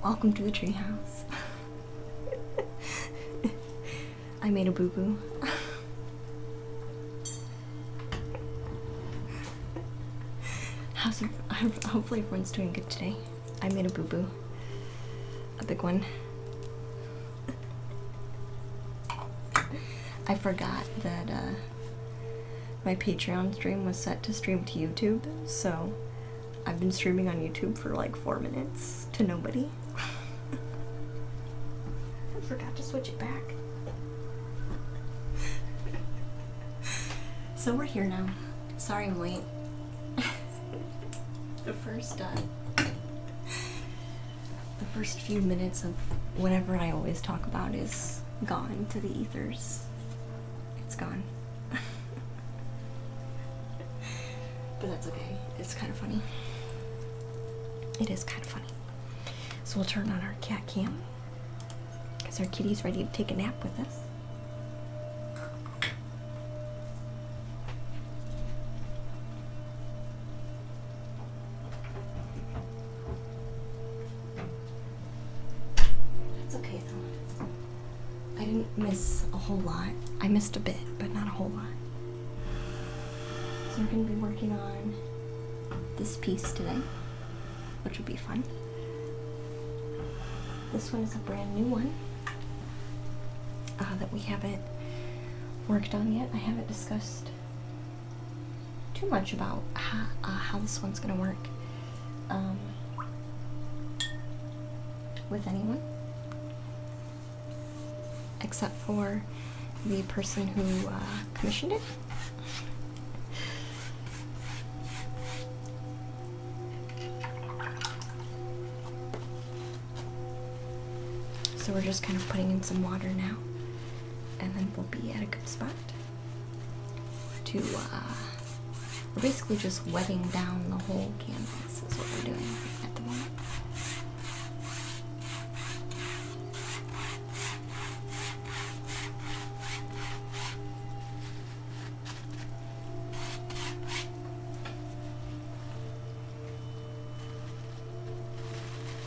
Welcome to the treehouse. I made a boo-boo. Hopefully everyone's doing good today. I made a boo-boo. A big one. I forgot that my Patreon stream was set to stream to YouTube, so I've been streaming on YouTube for like 4 minutes to nobody. I forgot to switch it back. So we're here now. Sorry I'm late. The first few minutes of whatever I always talk about is gone to the ethers. It's gone. But that's okay. It's kind of funny. It is kind of funny. So we'll turn on our cat cam because our kitty's ready to take a nap with us. It's okay though. I didn't miss a whole lot. I missed a bit, but not a whole lot. So we're going to be working on this piece today, which will be fun. This one is a brand new one that we haven't worked on yet. I haven't discussed too much about how this one's going to work with anyone, except for the person who commissioned it. So we're just kind of putting in some water now, and then we'll be at a good spot to, we're basically just wetting down the whole canvas is what we're doing at the moment.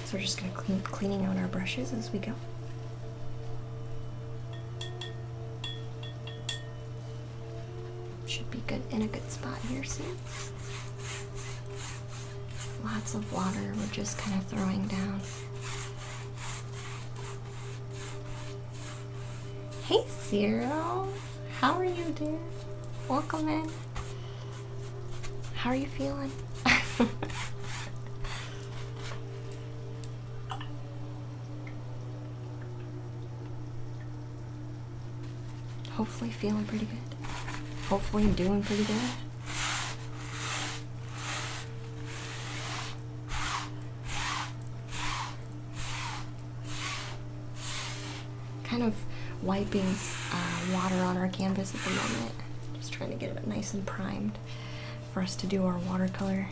So we're just going to cleaning out our brushes as we go. Should be good in a good spot here soon. Lots of water we're just kind of throwing down. Hey Cyril, how are you, dear? Welcome in. How are you feeling? Hopefully feeling pretty good. Hopefully doing pretty good. Kind of wiping water on our canvas at the moment. Just trying to get it nice and primed for us to do our watercolor.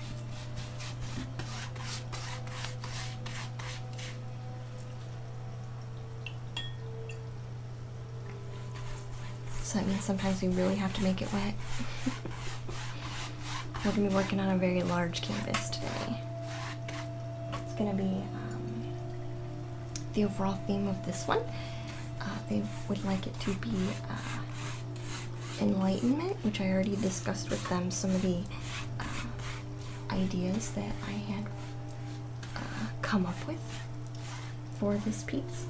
So that means sometimes we really have to make it wet. We're going to be working on a very large canvas today. It's going to be the overall theme of this one. They would like it to be enlightenment, which I already discussed with them some of the ideas that I had come up with for this piece.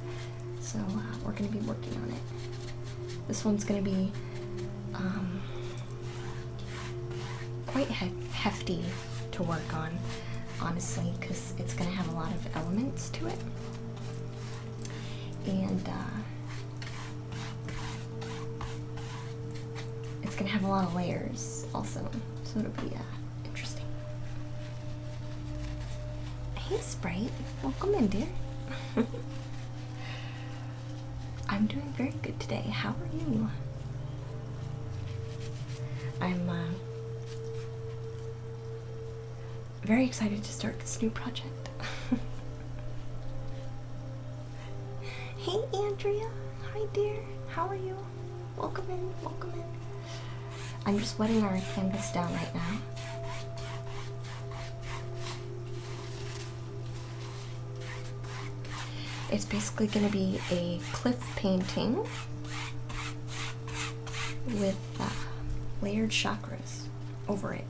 So we're going to be working on it. This one's going to be quite hefty to work on, honestly, because it's going to have a lot of elements to it. And it's going to have a lot of layers also, so it'll be interesting. Hey Sprite, welcome in, dear. I'm doing very good today. How are you? I'm very excited to start this new project. Hey Andrea, hi dear. How are you? Welcome in, welcome in. I'm just wetting our canvas down right now. It's basically going to be a cliff painting with layered chakras over it.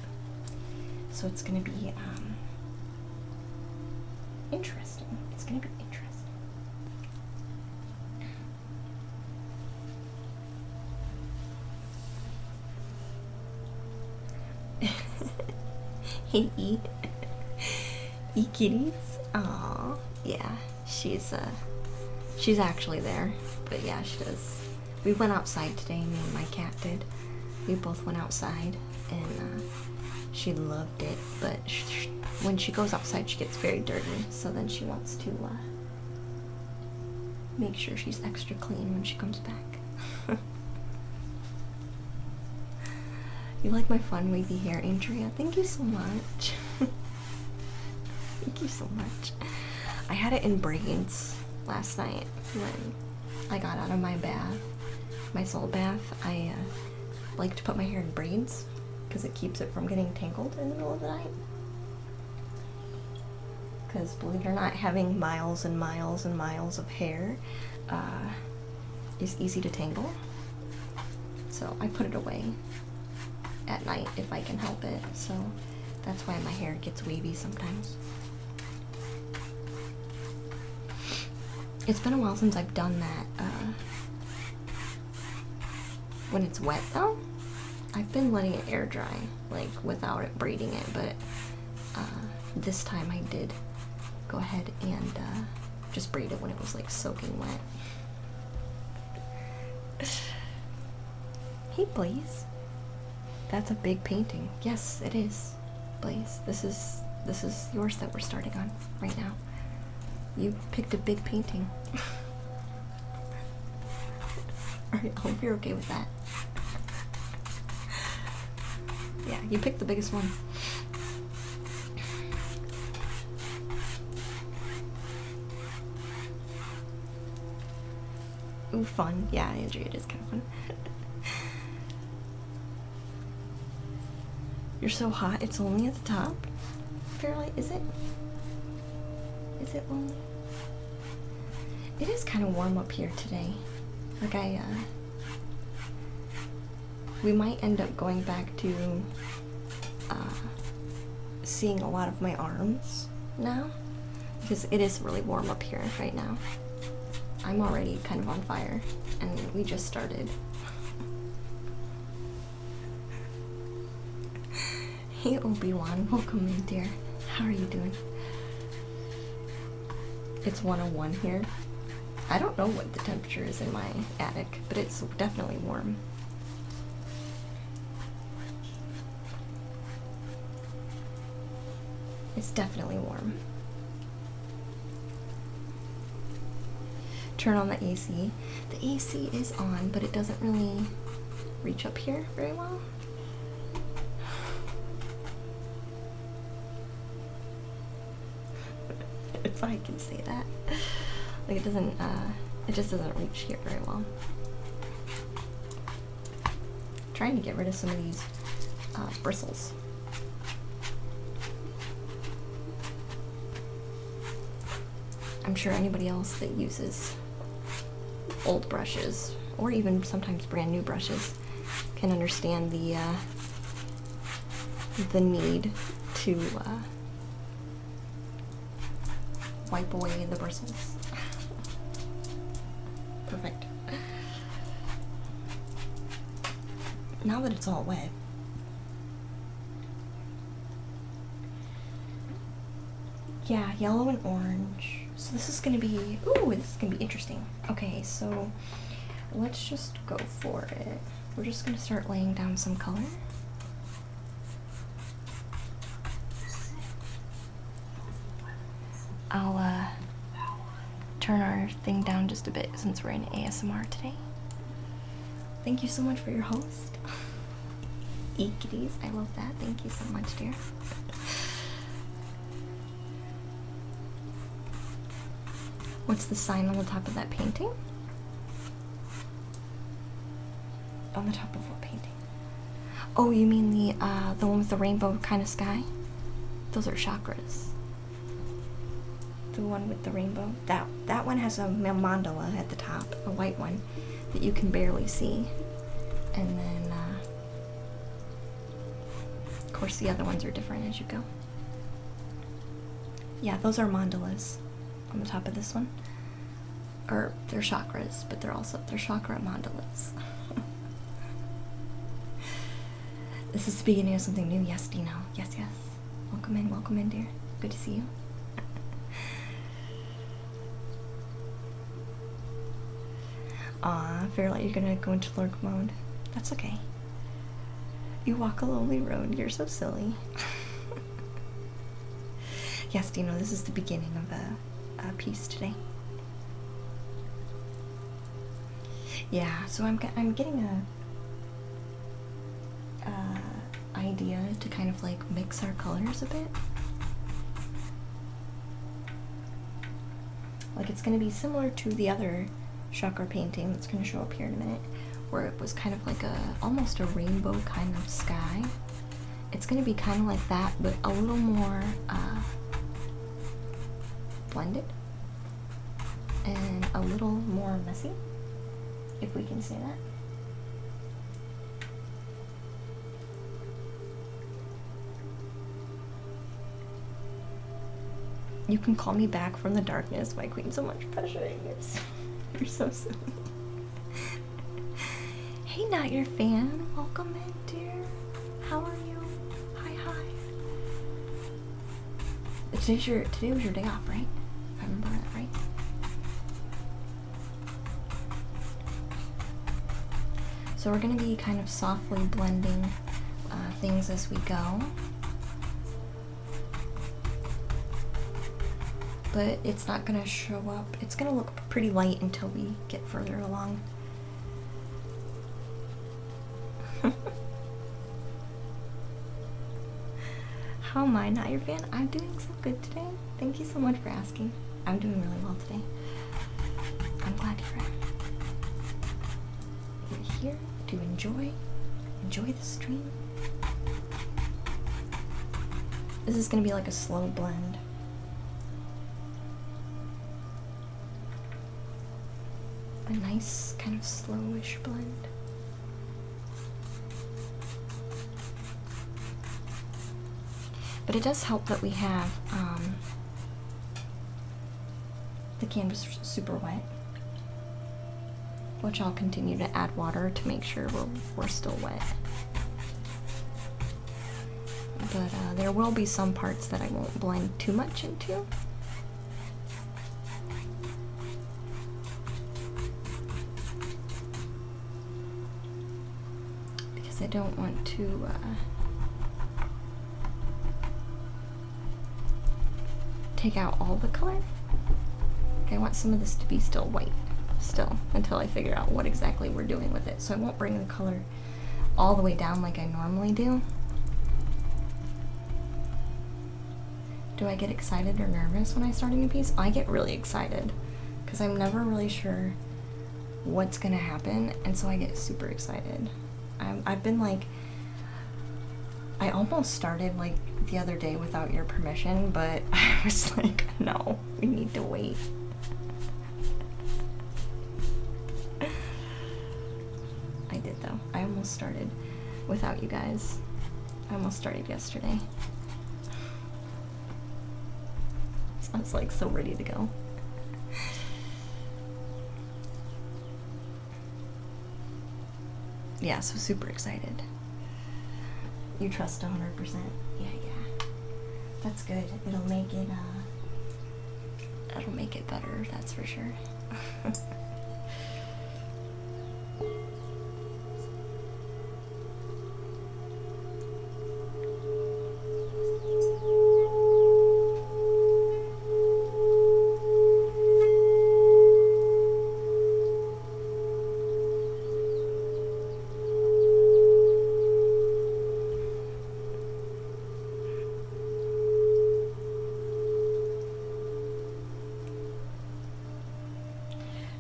So it's going to be interesting. It's going to be interesting. Hey, E. E kitties. Aw, yeah. She's actually there, but yeah, she does. We went outside today. Me and my cat did. We both went outside, and she loved it. But when she goes outside, she gets very dirty. So then she wants to make sure she's extra clean when she comes back. You like my fun wavy hair, Andrea? Thank you so much. Thank you so much. I had it in braids last night when I got out of my bath, my soul bath. I like to put my hair in braids because it keeps it from getting tangled in the middle of the night. Because believe it or not, having miles and miles and miles of hair is easy to tangle. So I put it away at night if I can help it. So that's why my hair gets wavy sometimes. It's been a while since I've done that. When it's wet though, I've been letting it air dry, like without it braiding it, but this time I did go ahead and just braid it when it was like soaking wet. Hey Blaze. That's a big painting. Yes, it is, Blaze. This is yours that we're starting on right now. You picked a big painting. Alright, I hope you're okay with that. Yeah, you picked the biggest one. Ooh, fun. Yeah, Andrea, it is kind of fun. You're so hot, it's only at the top? Fairlight, is it? Is it lonely? It is kind of warm up here today. Like we might end up going back to seeing a lot of my arms now, because it is really warm up here right now. I'm already kind of on fire, and we just started. Hey Obi-Wan, welcome in, dear. How are you doing? It's 101 here. I don't know what the temperature is in my attic, but it's definitely warm. It's definitely warm. Turn on the AC. The AC is on, but it doesn't really reach up here very well. If I can say that. Like it doesn't, it just doesn't reach here very well. I'm trying to get rid of some of these bristles. I'm sure anybody else that uses old brushes, or even sometimes brand new brushes, can understand the need to wipe away the bristles. Perfect. Now that it's all wet, yeah, yellow and orange. So this is gonna be, ooh, this is gonna be interesting. Okay, so let's just go for it. We're just gonna start laying down some color. I'll turn our thing down just a bit since we're in ASMR today. Thank you so much for your host. Kitties, I love that. Thank you so much, dear. What's the sign on the top of that painting? On the top of what painting? Oh, you mean the one with the rainbow kind of sky? Those are chakras. the one with the rainbow. That one has a mandala at the top, a white one that you can barely see. And then, of course, the other ones are different as you go. Yeah, those are mandalas on the top of this one. Or they're chakras, but they're chakra mandalas. This is the beginning of something new. Yes, Dino. Yes, yes. Welcome in, dear. Good to see you. Aw, Fairlight, you're gonna go into lurk mode. That's okay. You walk a lonely road. You're so silly. Yes, Dino, this is the beginning of a piece today. Yeah, so I'm getting a idea to kind of like mix our colors a bit. Like it's going to be similar to the other chakra painting that's going to show up here in a minute, where it was kind of like almost a rainbow kind of sky. It's going to be kind of like that, but a little more blended and a little more messy, if we can say that. You can call me back from the darkness, my queen. So much pressure. You're so silly. Hey, not your fan. Welcome in, dear. How are you? Hi, hi. Today was your day off, right? If I remember that right. So we're gonna be kind of softly blending things as we go. But it's not gonna show up. It's gonna look pretty light until we get further along. How am I not your fan? I'm doing so good today. Thank you so much for asking. I'm doing really well today. I'm glad you're here to enjoy the stream. This is gonna be like a slow blend. A nice kind of slowish blend. But it does help that we have the canvas super wet, which I'll continue to add water to make sure we're still wet. But there will be some parts that I won't blend too much into. I don't want to take out all the color. Okay, I want some of this to be still white until I figure out what exactly we're doing with it. So I won't bring the color all the way down like I normally do. Do I get excited or nervous when I start a new piece? I get really excited because I'm never really sure what's gonna happen, and so I get super excited. I've been like, I almost started like the other day without your permission, but I was like, no, we need to wait. I did though. I almost started without you guys. I almost started yesterday. I was like so ready to go. Yeah, so super excited. You trust 100%. Yeah. That's good. It'll make it better, that's for sure.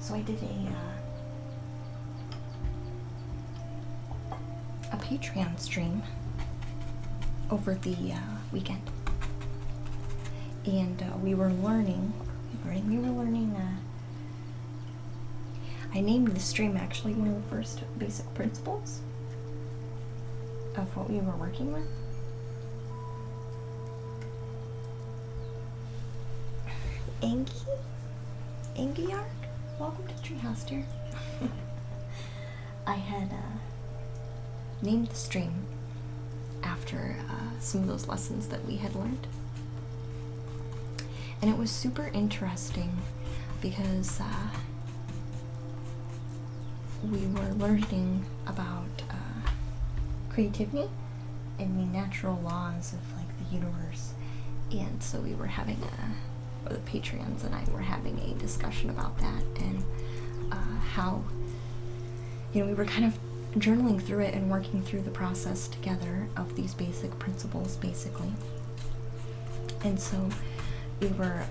So I did a Patreon stream over the weekend, and we were learning, learning? We were learning, I named the stream actually one of the first basic principles of what we were working with. Angiark? Welcome to Treehouse, dear. I had named the stream after some of those lessons that we had learned. And it was super interesting because we were learning about creativity and the natural laws of like the universe. And so we were having or the Patreons and I were having a discussion about that, and how, you know, we were kind of journaling through it and working through the process together of these basic principles, basically. And so we were,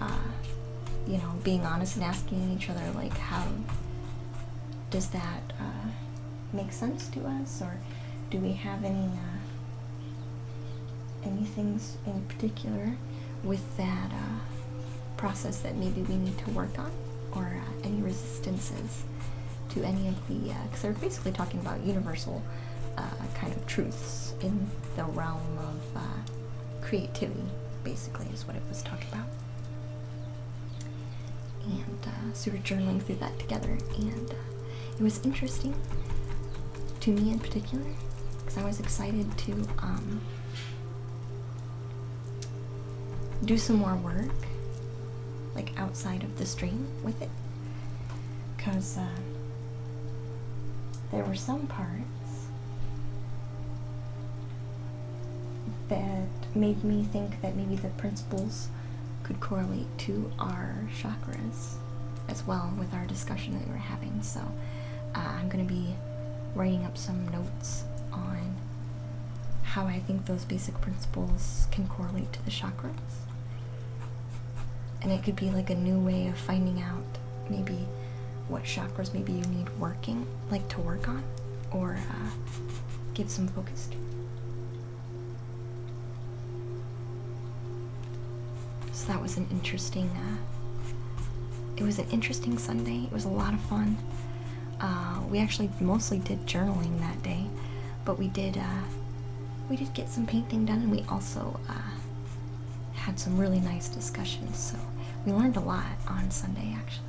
you know, being honest and asking each other, like, how does that make sense to us, or do we have any things in particular with that process that maybe we need to work on, or any resistances to any of the, because they're basically talking about universal kind of truths in the realm of creativity, basically, is what it was talking about. And so we were journaling through that together, and it was interesting to me in particular, because I was excited to do some more work, like outside of the stream with it, because there were some parts that made me think that maybe the principles could correlate to our chakras as well with our discussion that we were having. So I'm going to be writing up some notes on how I think those basic principles can correlate to the chakras. And it could be like a new way of finding out maybe what chakras maybe you need working, like to work on, or give some focus to. So that was an interesting, it was an interesting Sunday. It was a lot of fun. We actually mostly did journaling that day, but we did get some painting done, and we also had some really nice discussions. So we learned a lot on Sunday, actually.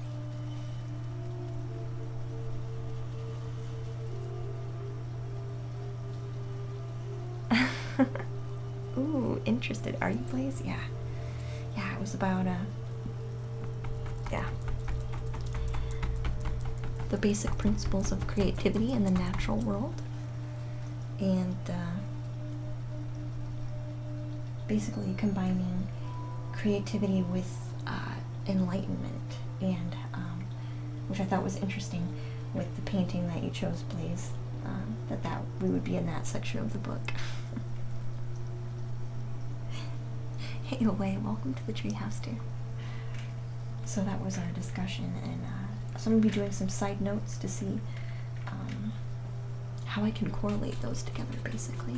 Ooh, interested. Are you, Blaze? Yeah. Yeah, it was about, the basic principles of creativity in the natural world. And, basically combining creativity with, enlightenment. And, which I thought was interesting with the painting that you chose, Blaze, that we would be in that section of the book. Hey, away, welcome to the treehouse, dear. So that was our discussion, and so I'm going to be doing some side notes to see how I can correlate those together, basically.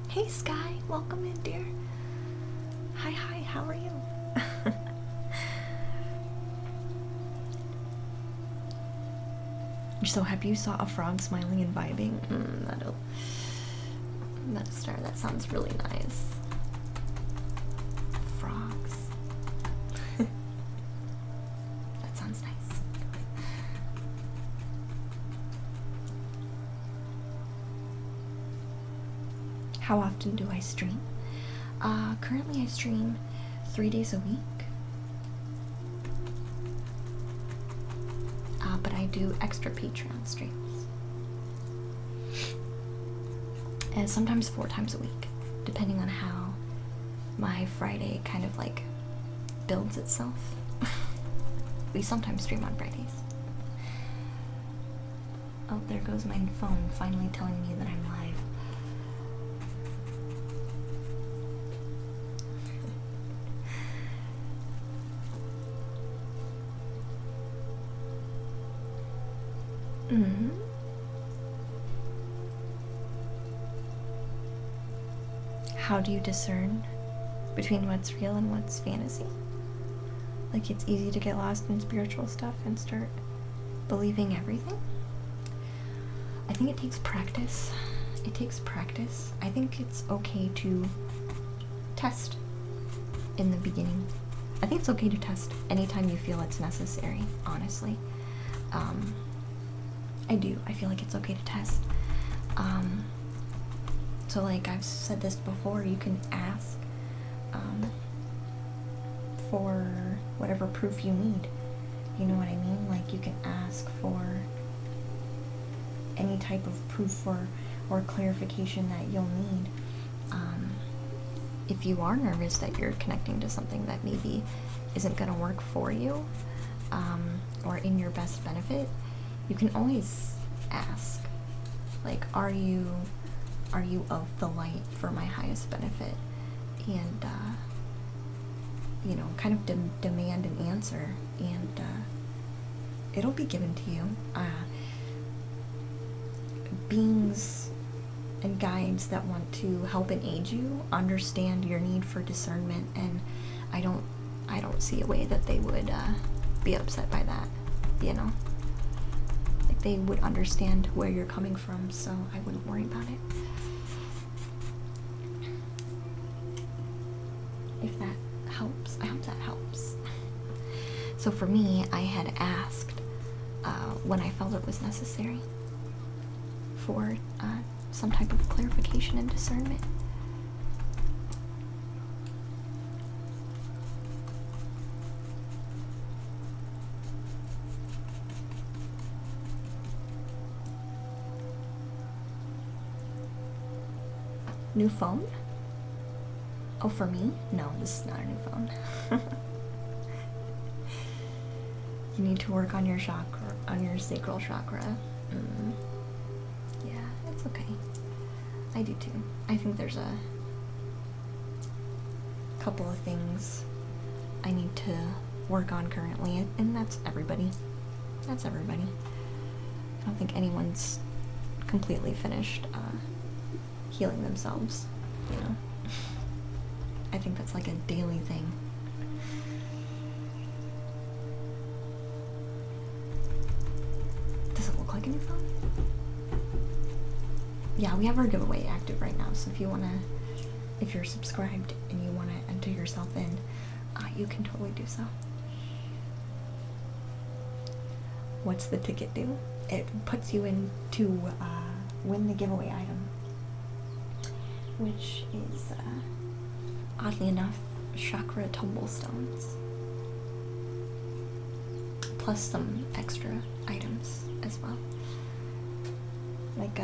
Hey Sky, welcome in, dear. Hi, how are you? You're so happy you saw a frog smiling and vibing? That sounds really nice. Frogs. That sounds nice. How often do I stream? Currently I stream 3 days a week. But I do extra Patreon streams. And sometimes 4 times a week, depending on how my Friday kind of like builds itself. We sometimes stream on Fridays. Oh, there goes my phone finally telling me that I'm live. Mm-hmm. How do you discern between what's real and what's fantasy? Like, it's easy to get lost in spiritual stuff and start believing everything. I think it takes practice. It takes practice. I think it's okay to test in the beginning. I think it's okay to test anytime you feel it's necessary, honestly. I do. I feel like it's okay to test. So, like, I've said this before, you can ask for whatever proof you need. You know what I mean? Like, you can ask for any type of proof or clarification that you'll need. If you are nervous that you're connecting to something that maybe isn't going to work for you, or in your best benefit, you can always ask, like, are you of the light for my highest benefit? And you know, kind of demand an answer, and it'll be given to you. Beings and guides that want to help and aid you understand your need for discernment, and I don't see a way that they would be upset by that, you know? Like, they would understand where you're coming from, so I wouldn't worry about it. If that helps, I hope that helps. So for me, I had asked when I felt it was necessary for some type of clarification and discernment. New phone? Oh, for me? No, this is not a new phone. You need to work on your chakra, on your sacral chakra. Yeah, it's okay. I do too. I think there's a couple of things I need to work on currently, and that's everybody. That's everybody. I don't think anyone's completely finished healing themselves, you know? I think that's like a daily thing. Does it look like a new phone? Yeah, we have our giveaway active right now, so if you're subscribed and you wanna enter yourself in, you can totally do so. What's the ticket do? It puts you in to win the giveaway item, which is oddly enough, chakra tumblestones, plus some extra items as well. Like,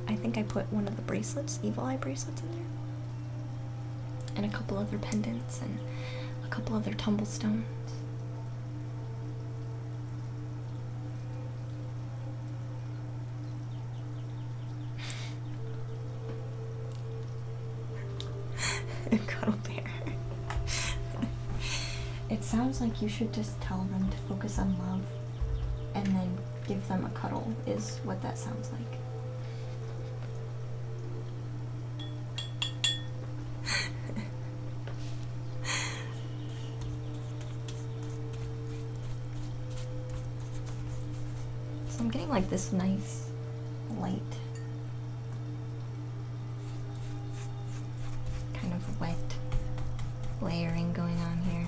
I think I put one of the bracelets, evil eye bracelets, in there, and a couple other pendants, and a couple other tumblestones. Cuddle bear. It sounds like you should just tell them to focus on love and then give them a cuddle, is what that sounds like. So I'm getting like this nice light, kind of wet layering going on here.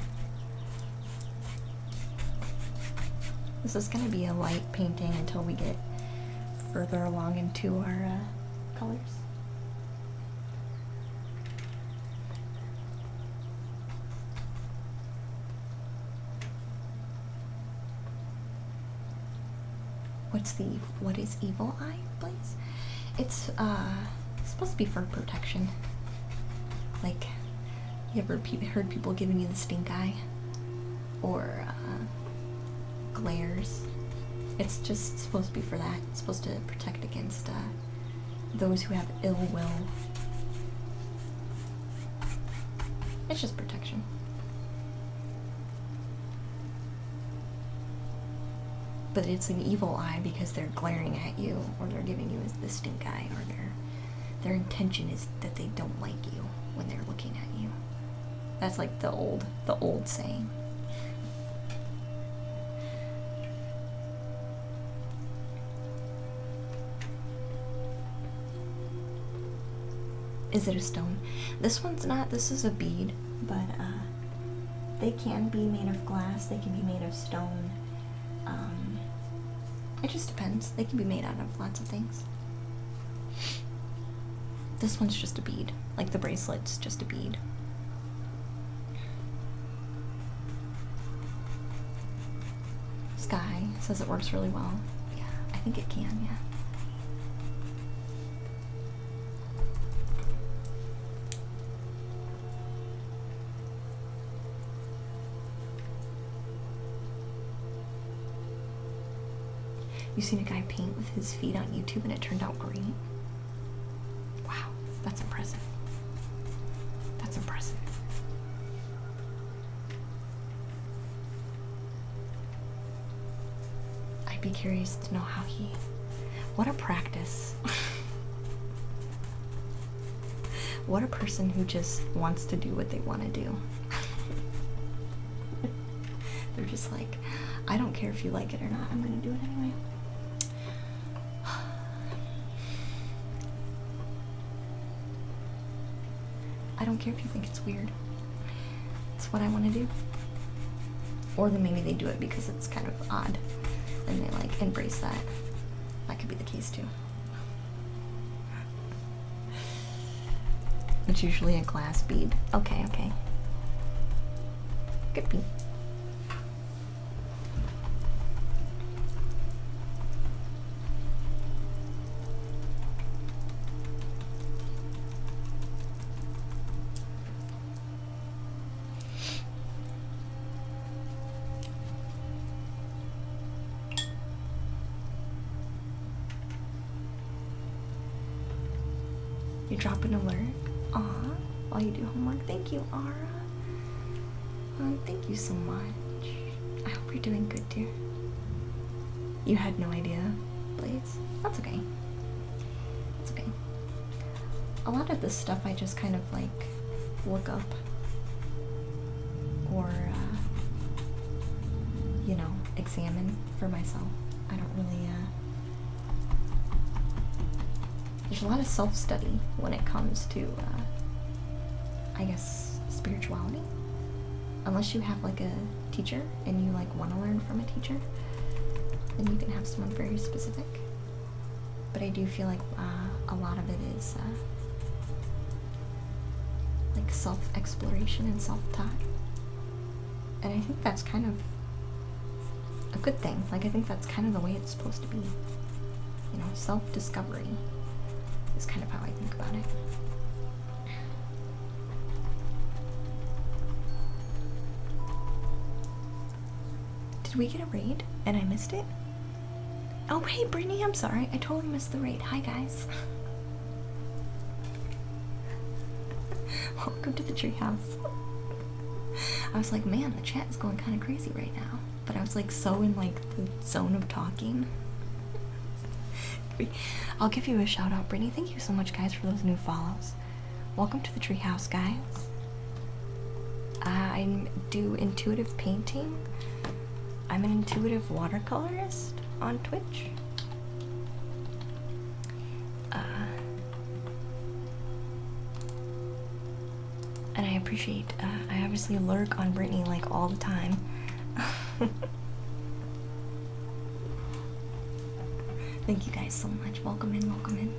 This is going to be a light painting until we get further along into our colors. What is evil eye, please? It's supposed to be for protection. Like, you ever heard people giving you the stink eye? Or glares? It's just supposed to be for that. It's supposed to protect against those who have ill will. It's just protection. but it's an evil eye because they're glaring at you, or they're giving you the stink eye, or their intention is that they don't like you when they're looking at you. That's like the old saying. Is it a stone? This one's not. This is a bead, but they can be made of glass. They can be made of stone. It just depends. They can be made out of lots of things. This one's just a bead. Like the bracelet's just a bead. Sky says it works really well. Yeah, I think it can, yeah. You seen a guy paint with his feet on YouTube and it turned out great? Wow, that's impressive. That's impressive. I'd be curious to know how he... What a practice. What a person who just wants to do what they want to do. They're just like, I don't care if you like it or not, I'm gonna do it anyway. I don't care if you think it's weird. It's what I want to do. Or then maybe they do it because it's kind of odd and they like embrace that. That could be the case too. It's usually a glass bead. Okay, okay. Could be. You drop an alert. Aw, while you do homework. Thank you, Ara. Thank you so much. I hope you're doing good, dear. You had no idea, Blaze? That's okay. It's okay. A lot of this stuff I just kind of like look up or, you know, examine for myself. I don't really, there's a lot of self-study when it comes to, I guess, spirituality. Unless you have like a teacher and you like want to learn from a teacher, then you can have someone very specific. But I do feel like a lot of it is like self-exploration and self-taught. And I think that's kind of a good thing. Like I think that's kind of the way it's supposed to be. You know, self-discovery is kind of how I think about it. Did we get a raid and I missed it? Oh, hey, Brittany, I'm sorry. I totally missed the raid. Hi, guys. Welcome to the treehouse. I was like, man, the chat is going kind of crazy right now. But I was like so in like the zone of talking. I'll give you a shout out, Brittany. Thank you so much, guys, for those new follows. Welcome to the treehouse, guys. I do intuitive painting. I'm an intuitive watercolorist on Twitch. And I appreciate, I obviously lurk on Brittany like all the time. Thank you guys so much. Welcome in, welcome in.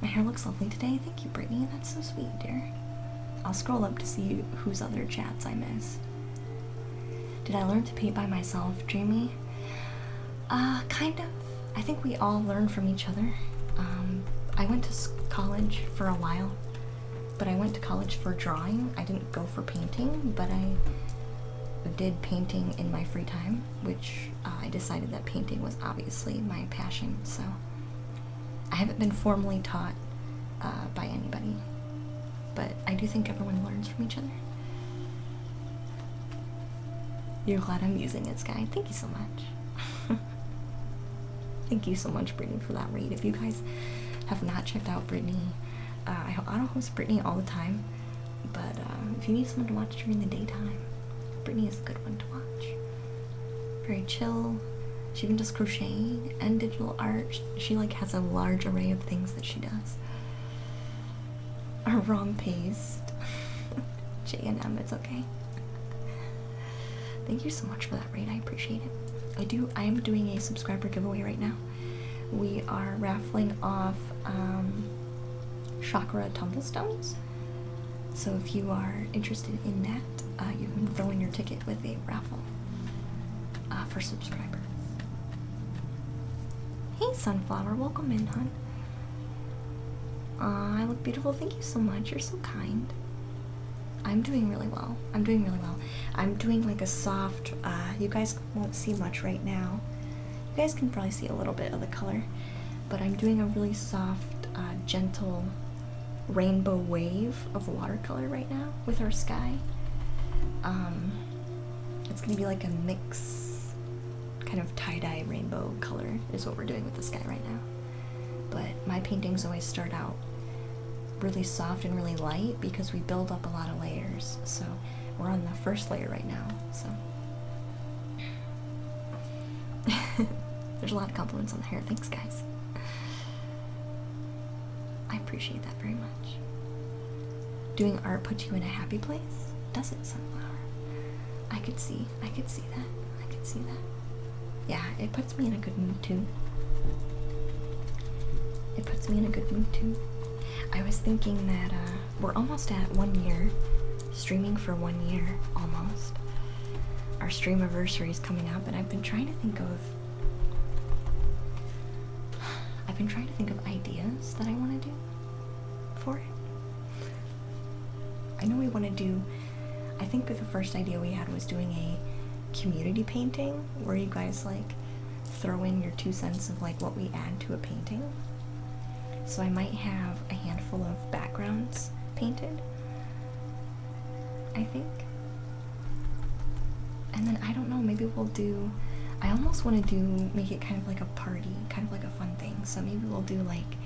My hair looks lovely today. Thank you, Brittany. That's so sweet, dear. I'll scroll up to see whose other chats I missed. Did I learn to paint by myself, Dreamy? Kind of. I think we all learn from each other. I went to college for a while, but I went to college for drawing. I didn't go for painting, but I did painting in my free time, which I decided that painting was obviously my passion, so I haven't been formally taught by anybody, but I do think everyone learns from each other. You're glad I'm using it, Sky. Thank you so much. Thank you so much, Brittany, for that raid. If you guys have not checked out Brittany, I don't host Brittany all the time, but if you need someone to watch during the daytime, Brittany is a good one to watch. Very chill. She even does crocheting and digital art. She like has a large array of things that she does. Our wrong paste. J&M, it's okay. Thank you so much for that raid. I appreciate it. I am doing a subscriber giveaway right now. We are raffling off chakra tumblestones. So if you are interested in that, you can throw in your ticket with a raffle for subscribers. Hey Sunflower, welcome in, hon. I look beautiful. Thank you so much. You're so kind. I'm doing really well. I'm doing like a soft, you guys won't see much right now. You guys can probably see a little bit of the color, but I'm doing a really soft, gentle rainbow wave of watercolor right now with our sky. It's gonna be like a mix, kind of tie-dye rainbow color is what we're doing with the sky right now. But my paintings always start out really soft and really light because we build up a lot of layers. So we're on the first layer right now, so there's a lot of compliments on the hair. Thanks, guys. I appreciate that very much. Doing art puts you in a happy place? Does it, Sunflower? I could see that. I could see that. Yeah, it puts me in a good mood too. It puts me in a good mood too. I was thinking that we're almost at 1 year, streaming for 1 year, almost. Our stream anniversary is coming up, and I've been trying to think of ideas that I want to do for it. I know we want to do, I think the first idea we had was doing a community painting where you guys like throw in your 2 cents of like what we add to a painting. So I might have a handful of backgrounds painted, I think. And then I don't know, maybe we'll do, I almost want to make it kind of like a party, kind of like a fun thing. So maybe we'll do like,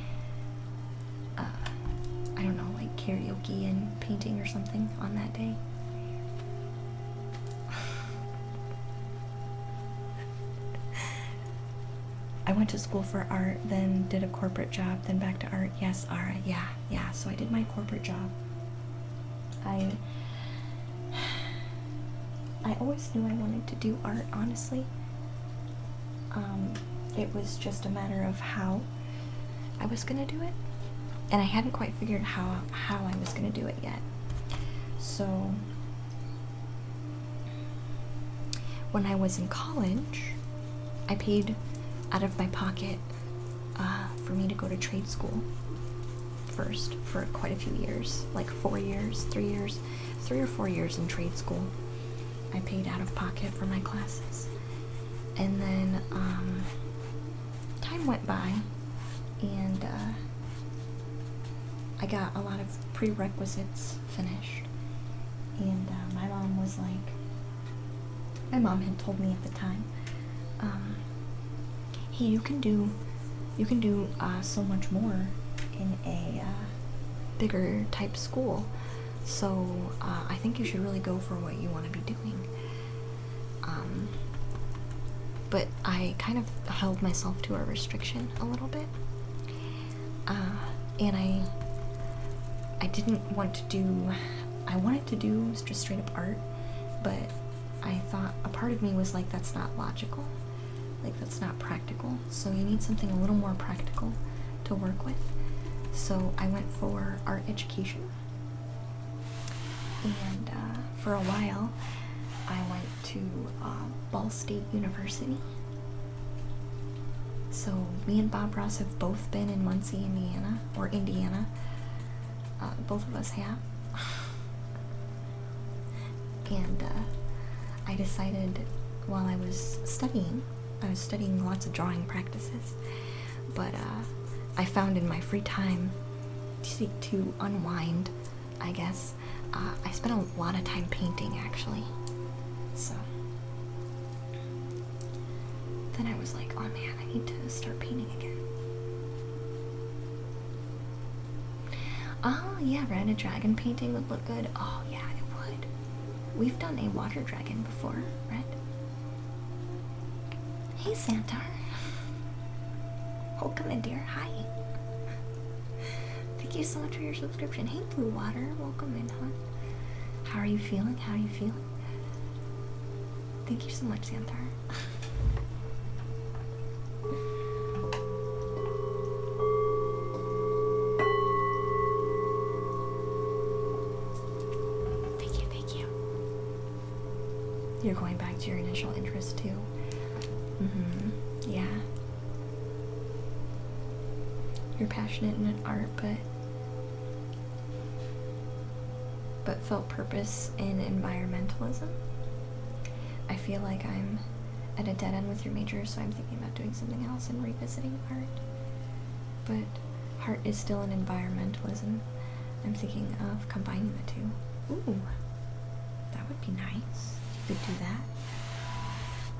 I don't know, like karaoke and painting or something on that day. I went to school for art, then did a corporate job, then back to art. Yes, Ara, yeah. So I did my corporate job. I always knew I wanted to do art, honestly. It was just a matter of how I was gonna do it. And I hadn't quite figured how I was gonna do it yet. So when I was in college, I paid out of my pocket for me to go to trade school first for quite a few years, like 4 years, 3 years, 3 or 4 years in trade school. I paid out of pocket for my classes. And then time went by, and I got a lot of prerequisites finished. And my mom was like, my mom had told me at the time, hey, you can do so much more in a bigger type school. So I think you should really go for what you want to be doing. But I kind of held myself to a restriction a little bit. And I didn't want to do, I wanted to do just straight up art, but I thought, a part of me was like, that's not logical. Like, that's not practical. So you need something a little more practical to work with. So I went for art education. And for a while, I went to Ball State University. So me and Bob Ross have both been in Muncie, Indiana, or Indiana. Both of us have. And I decided while I was studying lots of drawing practices, but I found in my free time to unwind, I guess, I spent a lot of time painting, actually. So then I was like, oh man, I need to start painting again. Oh yeah, red, a dragon painting would look good. Oh yeah, it would. We've done a water dragon before, right? Hey Santar. Welcome in, dear. Hi. Thank you so much for your subscription. Hey Blue Water, welcome in, hon. How are you feeling? How are you feeling? Thank you so much, Santar. Thank you. You're going back to your initial interest too. Yeah. You're passionate in art, but felt purpose in environmentalism. I feel like I'm at a dead end with your major, so I'm thinking about doing something else and revisiting art. But art is still an environmentalism. I'm thinking of combining the two. Ooh, that would be nice. You could do that.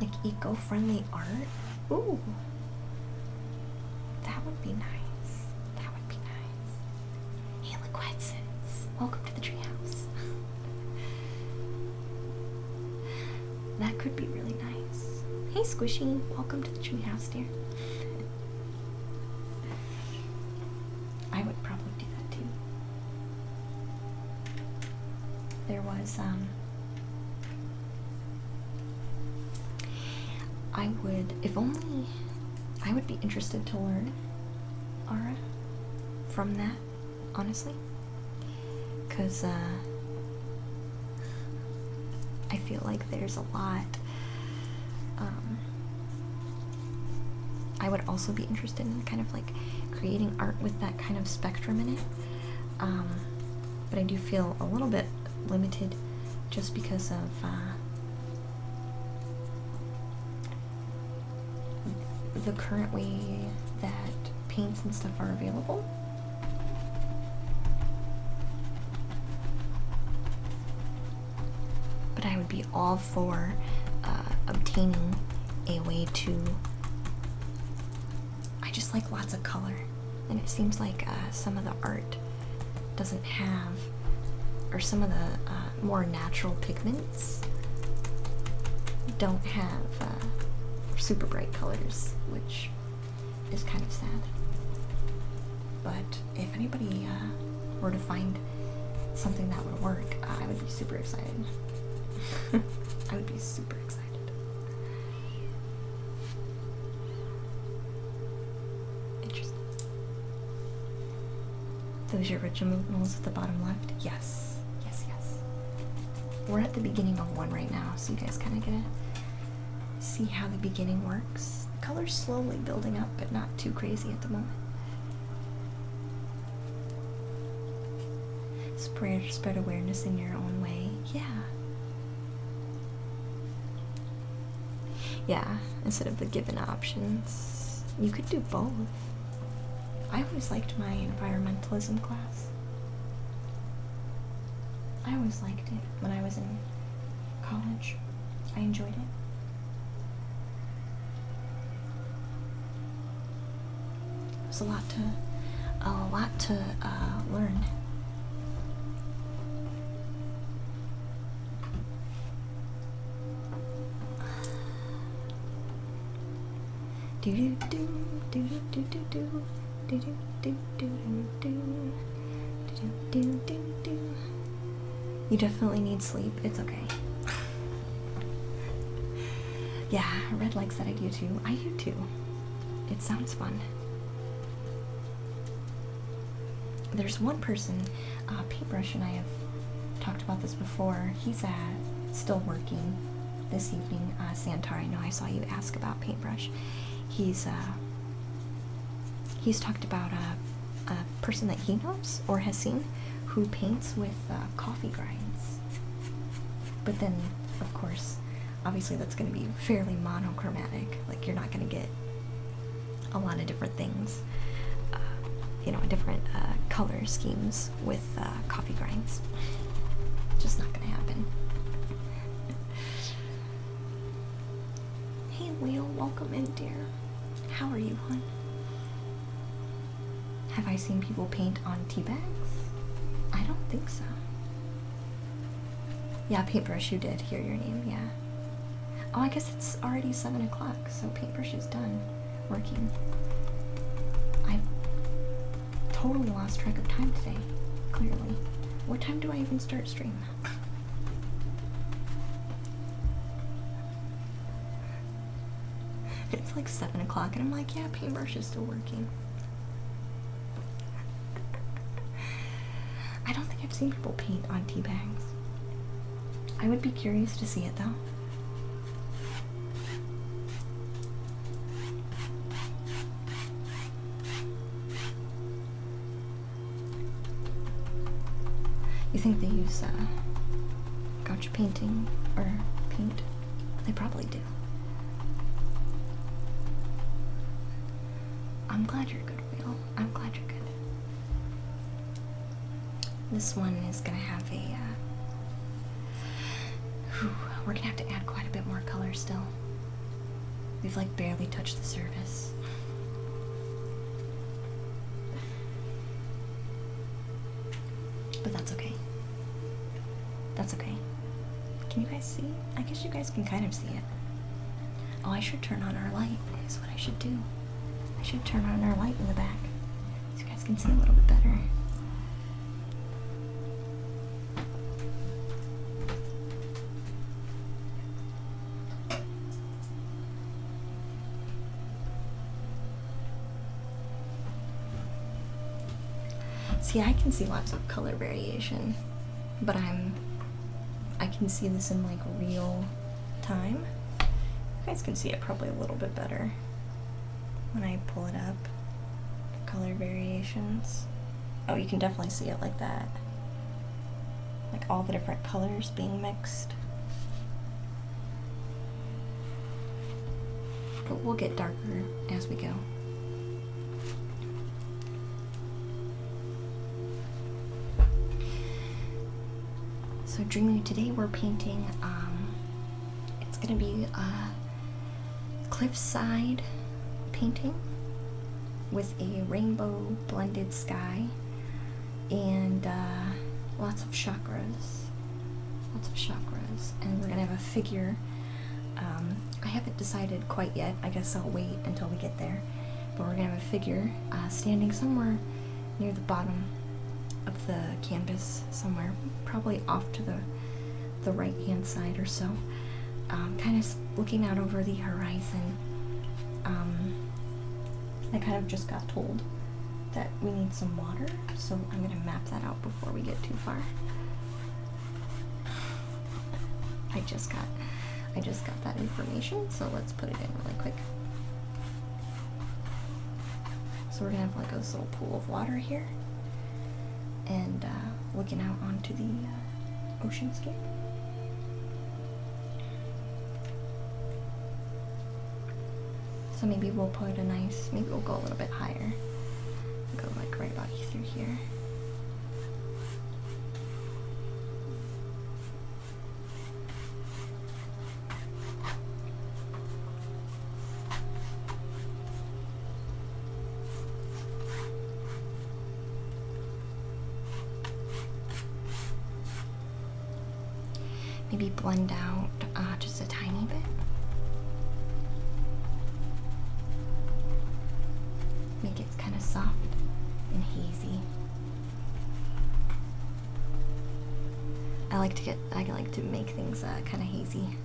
Like eco-friendly art. Ooh, that would be nice. That would be nice. Hey, Liquidsense, welcome to the treehouse. That could be really nice. Hey, Squishy, welcome to the treehouse, dear. I would probably do that too. There was, I would, if only, I would be interested to learn Aura from that, honestly. Because, I feel like there's a lot. I would also be interested in kind of like creating art with that kind of spectrum in it. But I do feel a little bit limited just because of the current way that paints and stuff are available. But I would be all for obtaining a way to, I just like lots of color, and it seems like some of the art doesn't have, or some of the more natural pigments don't have super bright colors, which is kind of sad. But if anybody were to find something that would work, I would be super excited. I would be super excited. Interesting. Those your originals at the bottom left? Yes. Yes, yes. We're at the beginning of one right now, so you guys kind of get to see how the beginning works. The color's slowly building up, but not too crazy at the moment. Spread awareness in your own way. Yeah. Yeah, instead of the given options, you could do both. I always liked my environmentalism class. I always liked it when I was in college. I enjoyed it. It was a lot to learn. Do do do do do do do do do do do do do do. You definitely need sleep. It's okay. Yeah, Red likes that idea too. I do too. It sounds fun. There's one person, Paintbrush and I have talked about this before. He's still working this evening. Santar, I know I saw you ask about Paintbrush. He's talked about a person that he knows or has seen who paints with coffee grinds. But then, of course, obviously that's going to be fairly monochromatic. Like, you're not going to get a lot of different things, you know, different color schemes with coffee grinds. Just not going to happen. Hey, Leo, welcome in, dear. How are you, hon? Have I seen people paint on tea bags? I don't think so. Yeah, Paintbrush, you did hear your name, yeah. Oh, I guess it's already 7 o'clock, so Paintbrush is done working. I totally lost track of time today, clearly. What time do I even start stream? It's like 7 o'clock and I'm like, yeah, Paintbrush is still working. I don't think I've seen people paint on tea bags. I would be curious to see it though. You think they use gouache painting or paint? They probably do. I'm glad you're good, Wheel. I'm glad you're good. This one is gonna have a, we're gonna have to add quite a bit more color still. We've like barely touched the surface. But that's okay. That's okay. Can you guys see? I guess you guys can kind of see it. Oh, I should turn on our light, is what I should do. I should turn on our light in the back so you guys can see a little bit better. See, I can see lots of color variation, but I can see this in like real time. You guys can see it probably a little bit better when I pull it up. The color variations. Oh, you can definitely see it like that. Like all the different colors being mixed. But we'll get darker as we go. So Dreamy, today we're painting, it's gonna be a cliffside painting with a rainbow blended sky and lots of chakras. And we're gonna have a figure. I haven't decided quite yet. I guess I'll wait until we get there. But we're gonna have a figure standing somewhere near the bottom of the canvas, somewhere probably off to the right hand side or so, kind of looking out over the horizon. I kind of just got told that we need some water, so I'm gonna map that out before we get too far. I just got that information, so let's put it in really quick. So we're gonna have like this little pool of water here, and looking out onto the oceanscape. So maybe we'll put maybe we'll go a little bit higher. Go like right about through here. Maybe blend out just a tiny bit. Make it kind of soft and hazy. I like to make things kind of hazy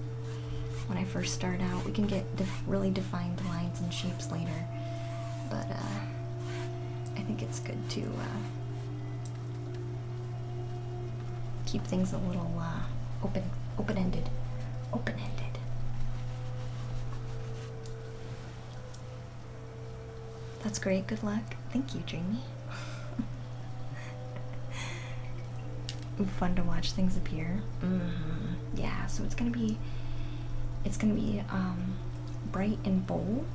when I first start out. We can get really defined lines and shapes later, but I think it's good to keep things a little open-ended. That's great. Good luck. Thank you, Dreamy. Fun to watch things appear. Yeah. So it's gonna be bright and bold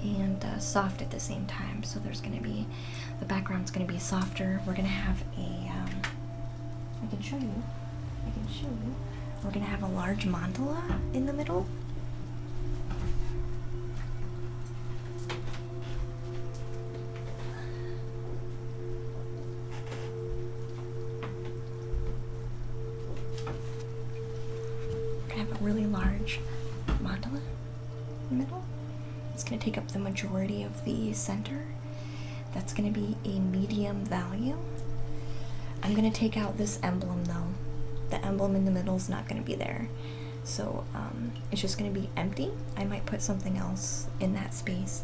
and soft at the same time. So there's gonna be the background's gonna be softer. We're gonna have a I can show you. We're gonna have a large mandala in the middle. have a really large mandala in the middle. It's going to take up the majority of the center. That's going to be a medium value. I'm going to take out this emblem though. The emblem in the middle is not going to be there. So it's just going to be empty. I might put something else in that space,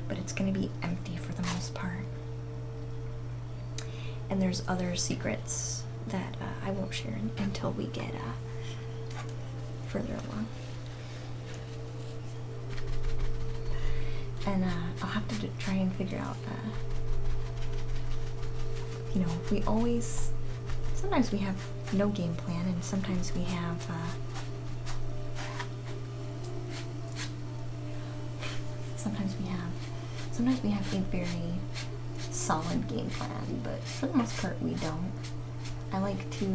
but it's going to be empty for the most part. And there's other secrets that I won't share until we get further along. And I'll have to try and figure out, you know, we always, sometimes we have no game plan, and sometimes we have, sometimes we have a very solid game plan, but for the most part we don't. I like to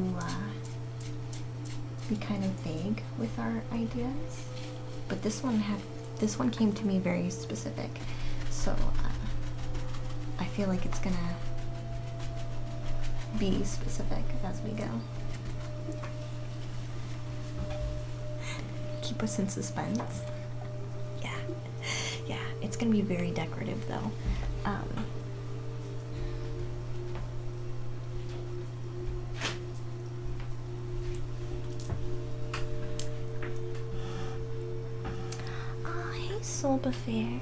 be kind of vague with our ideas, but this one came to me very specific, so I feel like it's gonna be specific as we go. Keep us in suspense. Yeah, it's gonna be very decorative though. Hey Soul Buffet.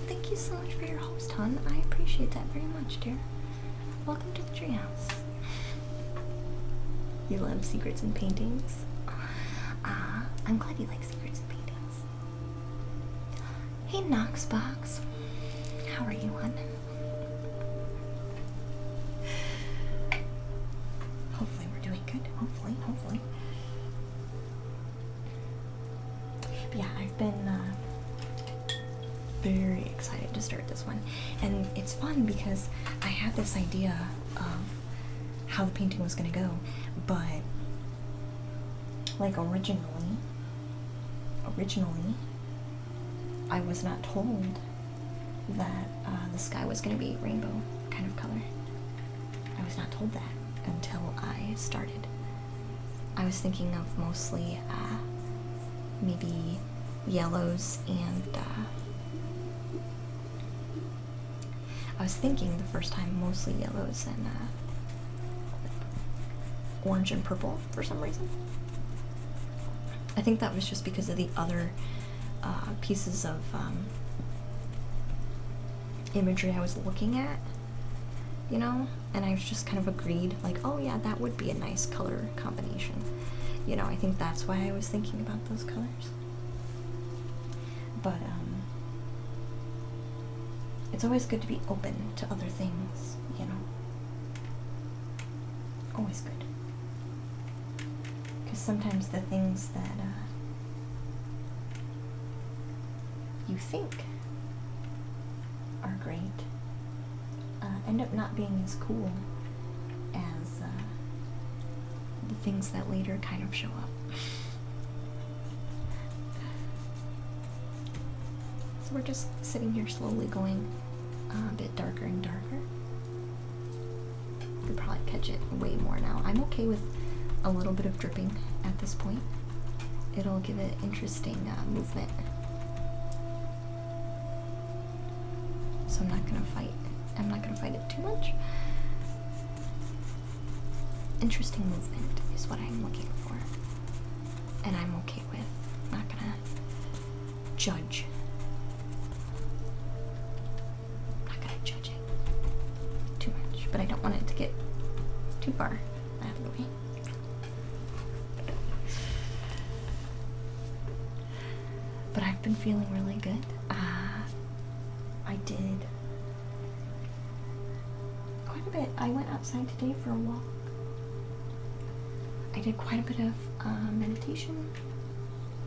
Thank you so much for your host, hon. I appreciate that very much, dear. Welcome to the treehouse. You love secrets and paintings? I'm glad you like secrets and paintings. Hey Knoxbox. How are you, hon? Hopefully we're doing good. Hopefully. But yeah, I've been very excited to start this one. And it's fun because I had this idea of how the painting was gonna go, but like originally I was not told that the sky was gonna be rainbow kind of color. I was not told that until I started. I was thinking of mostly maybe yellows and I was thinking the first time mostly yellows and orange and purple for some reason. I think that was just because of the other pieces of imagery I was looking at, you know, and I was just kind of agreed, like, oh yeah, that would be a nice color combination. You know, I think that's why I was thinking about those colors. But it's always good to be open to other things, you know. Always good. Because sometimes the things that you think are great end up not being as cool as the things that later kind of show up. So we're just sitting here slowly going a bit darker and darker. Could probably catch it way more now. I'm okay with a little bit of dripping at this point. It'll give it interesting movement. So I'm not gonna fight it too much. Interesting movement is what I'm looking for. And I'm okay with. I'm not gonna judge. I'm not gonna judge it too much, but I don't want it to get too far out of the way. But I've been feeling really good. I did quite a bit. I went outside today for a walk. I did quite a bit of meditation,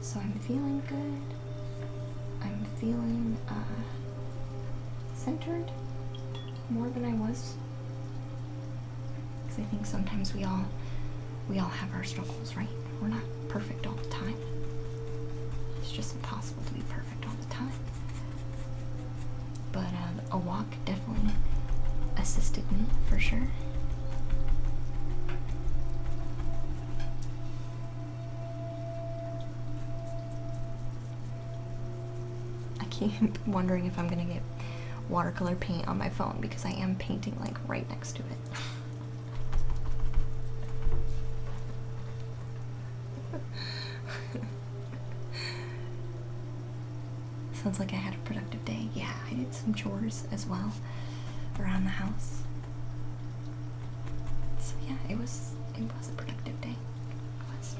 so I'm feeling good. I'm feeling centered more than I was, because I think sometimes we all have our struggles, right? We're not perfect all the time. It's just impossible to be perfect all the time. But a walk definitely assisted me, for sure. keep wondering if I'm gonna get watercolor paint on my phone because I am painting like right next to it. Sounds like I had a productive day. Yeah, I did some chores as well around the house. So yeah, it was a productive day. It was.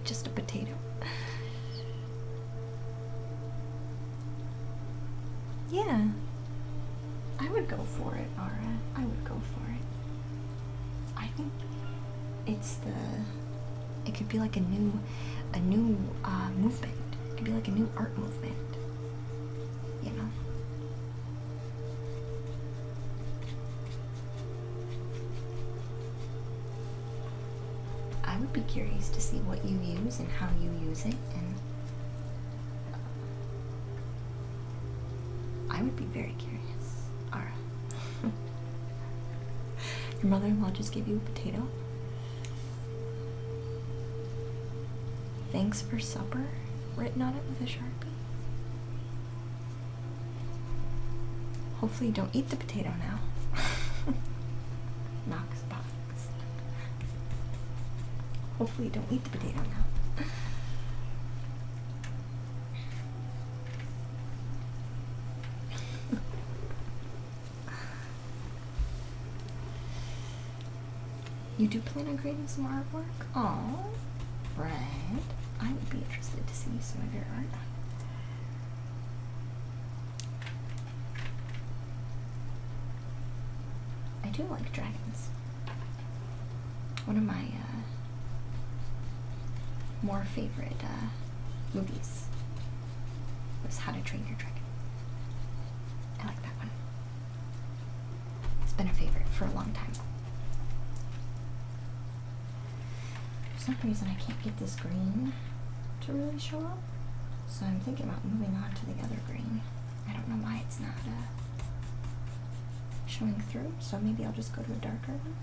Just a potato. Yeah, I would go for it, Ara. I would go for it. I think it could be like a new movement. It could be like a new art movement, you know? I would be curious to see what you use and how you use it, and I would be very curious. Ara. Your mother-in-law just gave you a potato? Thanks for supper written on it with a Sharpie? Hopefully you don't eat the potato now. Knox box. Hopefully you don't eat the potato now. You do plan on creating some artwork? Oh, Fred. I would be interested to see some of your art. I do like dragons. One of my more favorite movies was How to Train Your Dragon. I like that one. It's been a favorite for a long time. For some reason I can't get this green to really show up, so I'm thinking about moving on to the other green. I don't know why it's not showing through, so maybe I'll just go to a darker one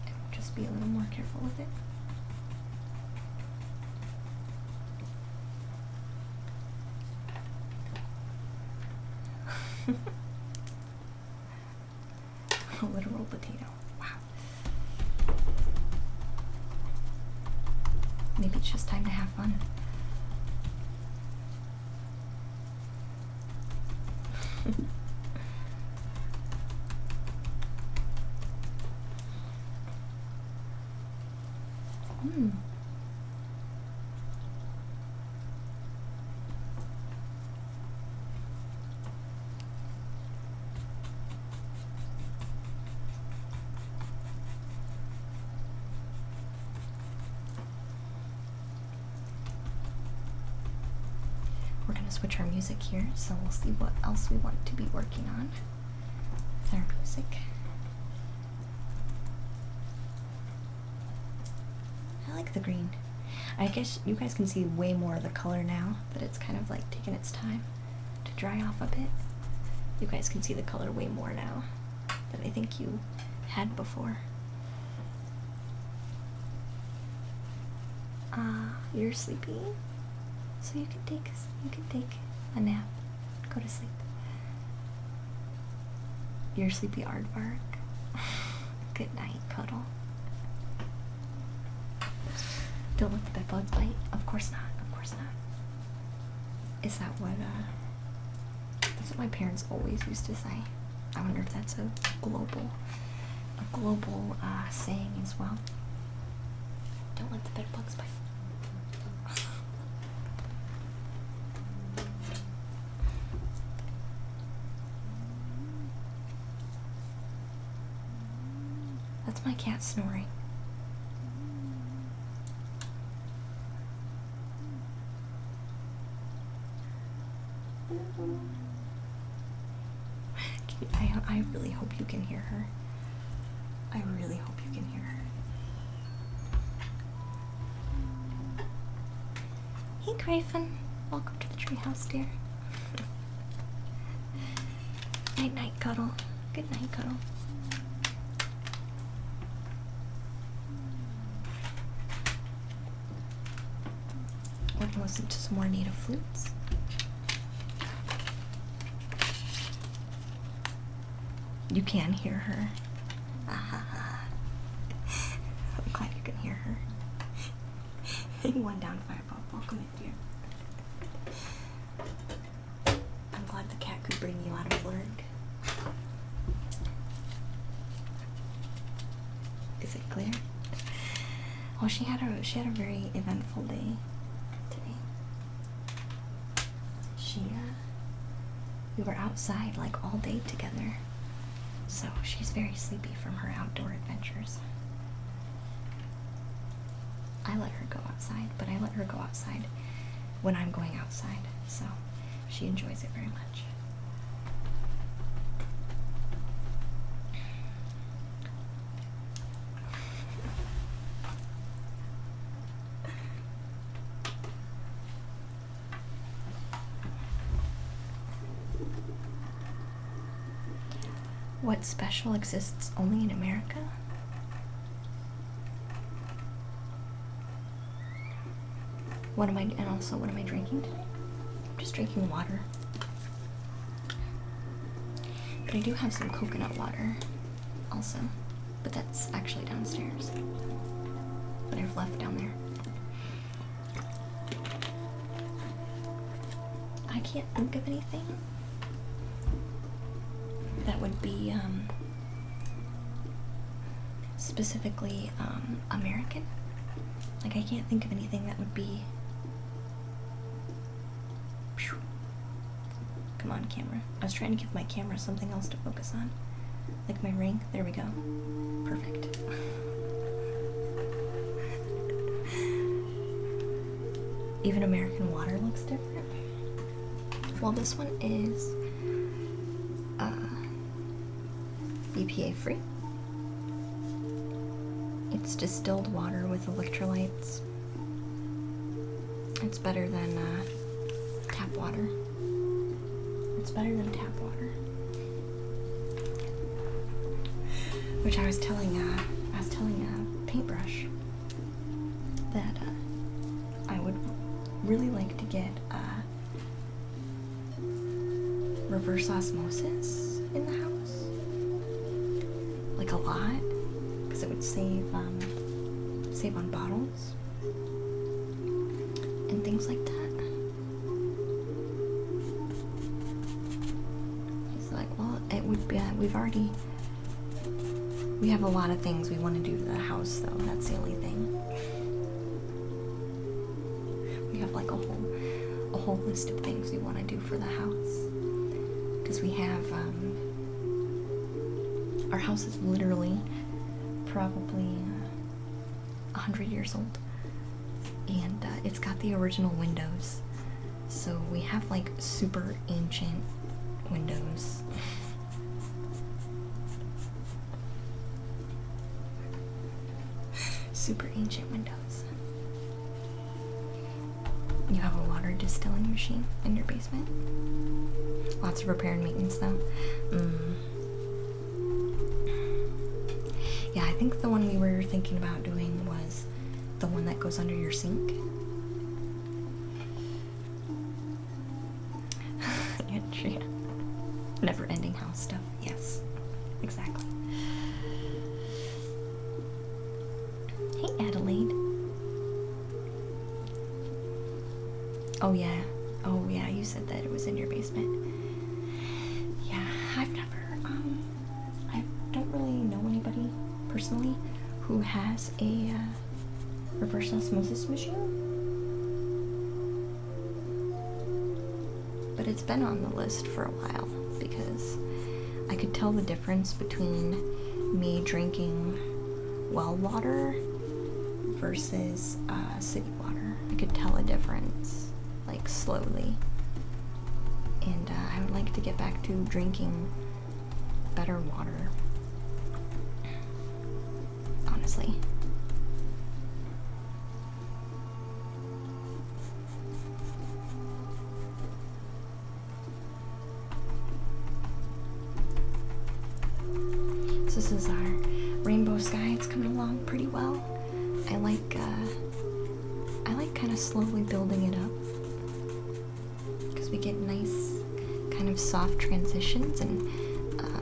and just be a little more careful with it. A literal potato. Wow. Maybe it's just time to have fun. We're going to switch our music here, so we'll see what else we want to be working on with our music. I like the green. I guess you guys can see way more of the color now that it's kind of like taking its time to dry off a bit. You guys can see the color way more now than I think you had before. You're sleepy? So you can take a nap. Go to sleep. You're sleepy, aardvark. Good night, cuddle. Don't let the bed bugs bite. Of course not. Of course not. Is that what that's what my parents always used to say. I wonder if that's a global saying as well. Don't let the bed bugs bite. That's my cat snoring. I really hope you can hear her. I really hope you can hear her. Hey, Griffin. Welcome to the treehouse, dear. Night, night, Cuddle. Good night, Cuddle. We're gonna listen to some more native flutes. You can hear her. I'm glad you can hear her. One down, Fireball. Welcome in, dear. I'm glad the cat could bring you out of work. Is it clear? Oh, she had a very eventful day today. We were outside like all day together. So she's very sleepy from her outdoor adventures. I let her go outside, but I let her go outside when I'm going outside, so she enjoys it very much. What special exists only in America? What am I drinking today? I'm just drinking water. But I do have some coconut water also. But that's actually downstairs. But I've left down there. I can't think of anything that would be specifically American. Like, I can't think of anything that would be. Come on, camera. I was trying to give my camera something else to focus on. Like my ring. There we go. Perfect. Even American water looks different. Well, this one is BPA free. It's distilled water with electrolytes. It's better than tap water. It's better than tap water. Which I was telling Paintbrush that I would really like to get reverse osmosis in the house. Like a lot. Because it would save on bottles and things like that. He's like, well, it would be, we have a lot of things we want to do to the house, though. That's the only thing. We have like a whole list of things we want to do for the house. Because we have, our house is literally probably 100 years old, and it's got the original windows, so we have like super ancient windows. Super ancient windows. You have a water distilling machine in your basement? Lots of repair and maintenance though. Yeah, I think the one we were thinking about doing was the one that goes under your sink. Yeah, never-ending house stuff. Yes, exactly. Hey, Adelaide. Oh yeah, you said that it was in your basement. Yeah, I don't really know anybody personally who has a reverse osmosis machine, but it's been on the list for a while because I could tell the difference between me drinking well water versus city water. I could tell a difference, like, slowly, and I would like to get back to drinking better water. Honestly. this is our rainbow sky. It's coming along pretty well. I like kind of slowly building it up because we get nice kind of soft transitions, and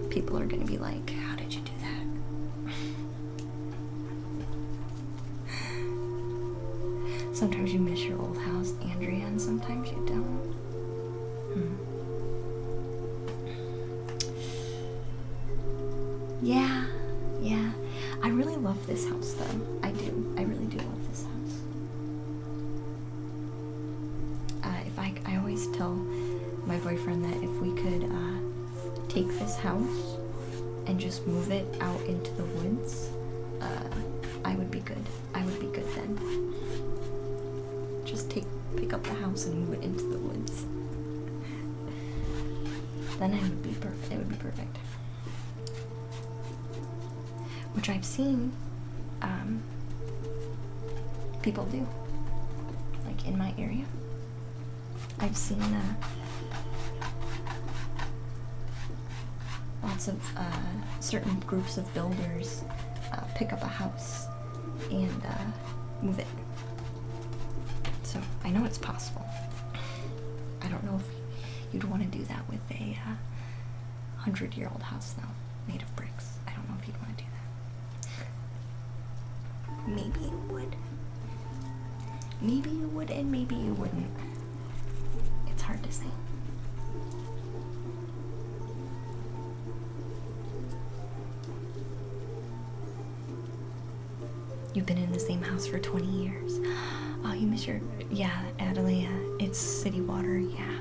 people are gonna be like, how did you do that? Sometimes you miss your old house, Andrea, and sometimes you don't. Yeah. I really love this house though. I do. I really do love this house. I always tell my boyfriend that if we could take this house and just move it out into the woods, I would be good. I would be good then. Just pick up the house and move it into the woods. Then I would be perfect. It would be perfect. Which I've seen people do, like in my area. I've seen lots of certain groups of builders pick up a house and move it. So I know it's possible. I don't know if you'd want to do that with a 100-year-old house though, made of bricks. I don't know if you'd want to do that. Maybe you would. Maybe you would and maybe you wouldn't. It's hard to say. You've been in the same house for 20 years. Oh, you miss your... Yeah, Adelia. It's city water, yeah.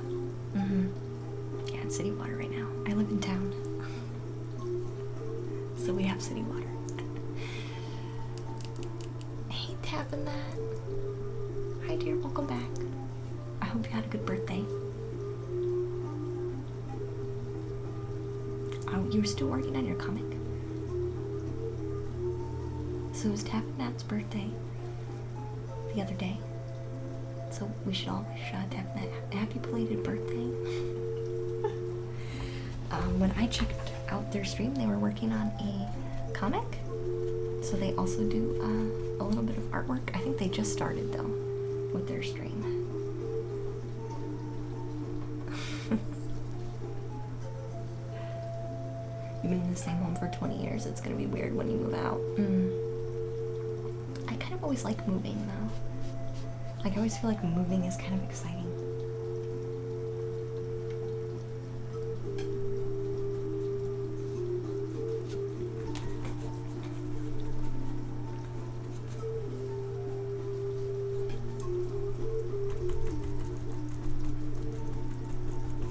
Yeah, it's city water right now. I live in town. So we have city water. Hey, tapping that. Hi, dear. Welcome back. I hope you had a good birthday. Oh, you were still working on your comic? So it was Taffy-Nat's birthday the other day. So we should all wish Taffy-Nat a happy belated birthday. When I checked out their stream, they were working on a comic. So they also do a little bit of artwork. I think they just started though with their stream. You've been in the same home for 20 years. It's gonna be weird when you move out. I kind of always like moving though. Like I always feel like moving is kind of exciting.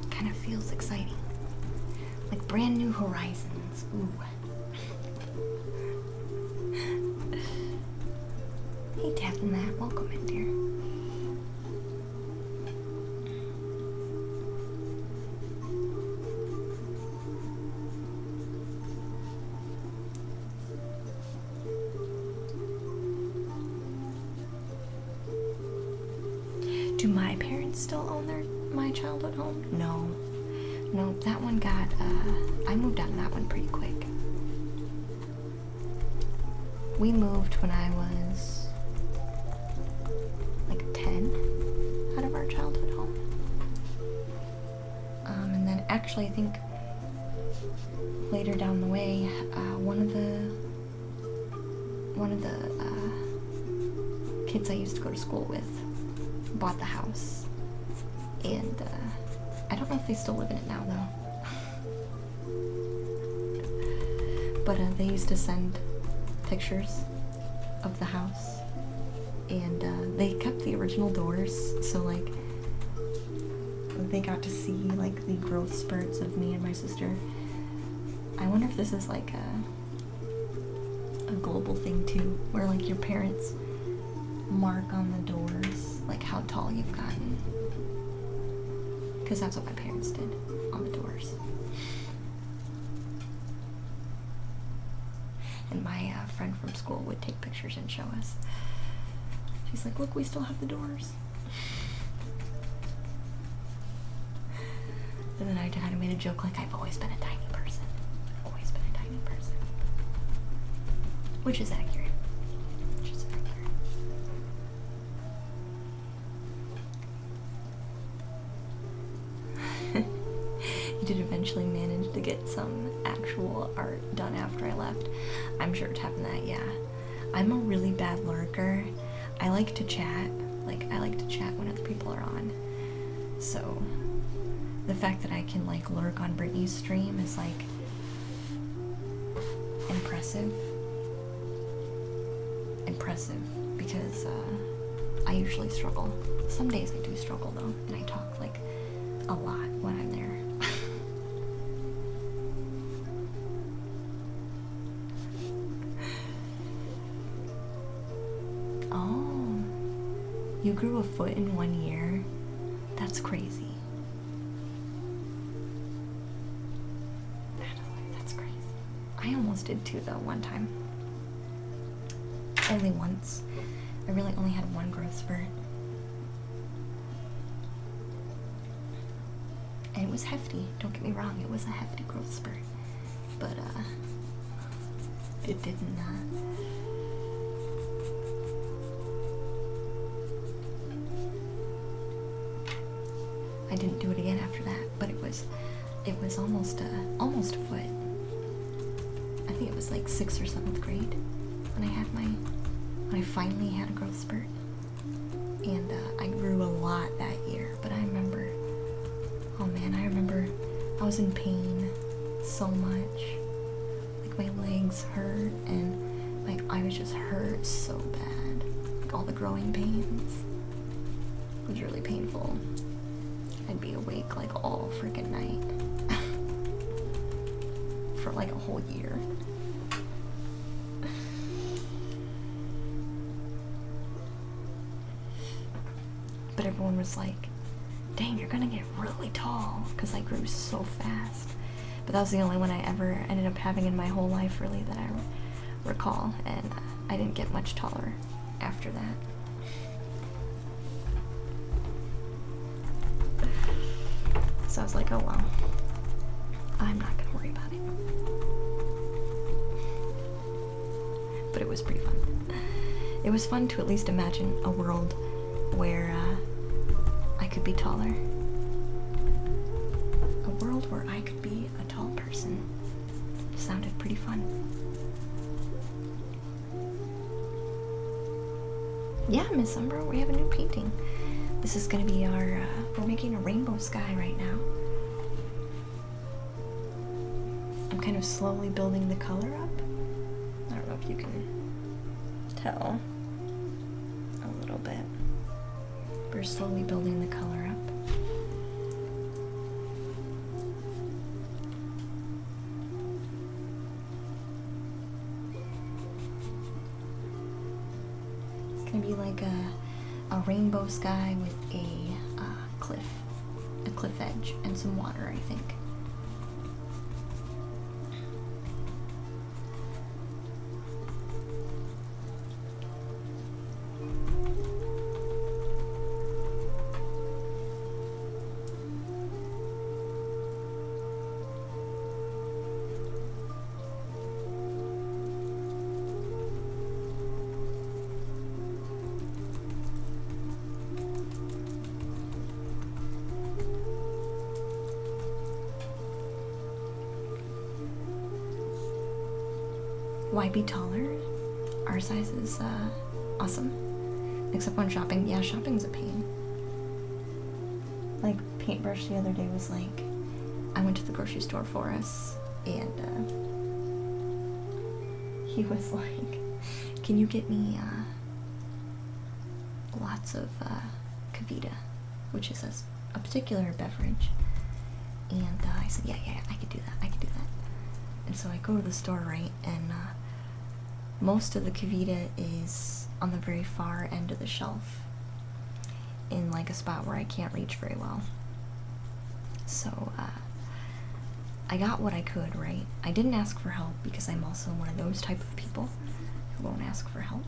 Kind of feels exciting. Like brand new horizons. Ooh. Hey, tapping that. Welcome in, dear. Do my parents still own my childhood home? No. No, that one got, I moved out of that one pretty quick. We moved when I was like 10 out of our childhood home. And then actually I think later down the way, one of the kids I used to go to school with bought the house. And I don't know if they still live in it now though. But they used to send pictures of the house, and they kept the original doors, so like they got to see like the growth spurts of me and my sister. I wonder if this is like a global thing too, where like your parents mark on the doors like how tall you've gotten, because that's what my parents did on the doors. And my friend from school would take pictures and show us. She's like, look, we still have the doors. And then I kind of made a joke like, I've always been a tiny person. I've always been a tiny person. Which is accurate. Which is accurate. You did eventually manage to get some actual art done after I left. I'm sure it's happened that, yeah. I'm a really bad lurker. I like to chat. Like, I like to chat when other people are on. So, the fact that I can, like, lurk on Brittany's stream is, like, impressive. Impressive, because, I usually struggle. Some days I do struggle, though, and I talk, like, a lot when I'm there. Oh, you grew a foot in 1 year? That's crazy. That's crazy. I almost did too, though, one time. Only once. I really only had one growth spurt. And it was hefty, don't get me wrong, it was a hefty growth spurt. But, it didn't, I didn't do it again after that, but it was almost a foot. I think it was like 6th or 7th grade when I finally had a growth spurt. And I grew a lot that year, but I remember, oh man, I remember I was in pain so much. Like my legs hurt and my eyes just hurt so bad. Like all the growing pains. It was really painful. I'd be awake like all freaking night for like a whole year. But everyone was like, dang, you're gonna get really tall, because I grew so fast. But that was the only one I ever ended up having in my whole life, really, that I recall, and I didn't get much taller after that. So I was like, oh well, I'm not gonna worry about it. But it was pretty fun. It was fun to at least imagine a world where I could be taller. A world where I could be a tall person. Sounded pretty fun. Yeah, Miss Umbra, we have a new painting. This is gonna be our, we're making a rainbow sky right now. I'm kind of slowly building the color up. I don't know if you can tell a little bit. We're slowly building the color up. It's gonna be like a rainbow sky with a cliff edge, and some water, I think. Why be taller? Our size is awesome. Except when shopping. Yeah, shopping's a pain. Like, Paintbrush the other day was like, I went to the grocery store for us, and he was like, can you get me lots of Kavita, which is a particular beverage. And I said, yeah, I could do that. And so I go to the store, right, and most of the Kavita is on the very far end of the shelf, in like a spot where I can't reach very well. So I got what I could, right? I didn't ask for help because I'm also one of those type of people who won't ask for help.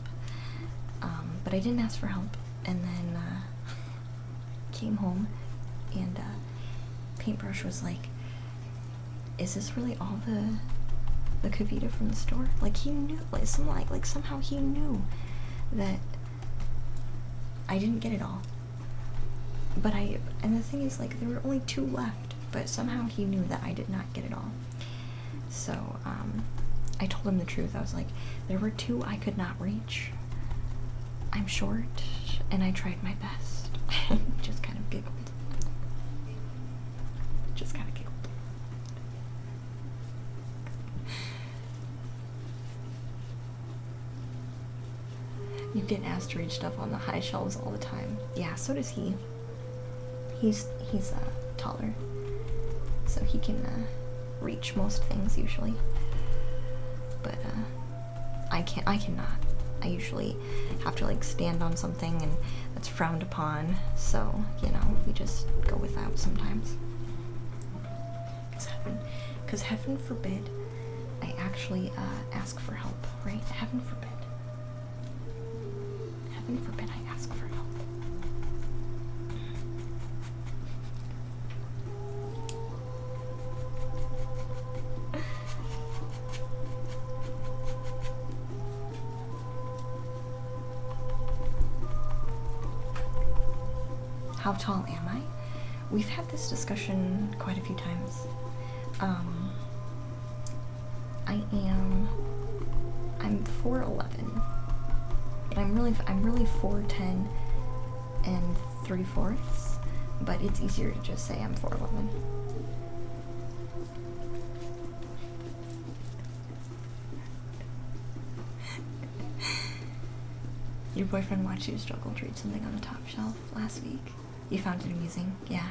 But I didn't ask for help, and then came home, and Paintbrush was like, is this really all the the Kavita from the store. Like he knew, like somehow he knew that I didn't get it all. But and the thing is, like, there were only 2 left, but somehow he knew that I did not get it all. So, I told him the truth. I was like, there were 2 I could not reach. I'm short, and I tried my best. Just kind of giggled. Just kind of giggled. You get asked to reach stuff on the high shelves all the time. Yeah, so does he. He's taller, so he can reach most things usually. But I cannot. I usually have to like stand on something, and that's frowned upon. So you know, we just go without sometimes. Because heaven forbid, I actually ask for help, right? Heaven forbid. Heaven forbid I ask for help. How tall am I? We've had this discussion quite a few times. I'm 4'11", but I'm really 4'10" and 3/4, but it's easier to just say I'm 4'11". Your boyfriend watched you struggle to read something on the top shelf last week. You found it amusing. Yeah,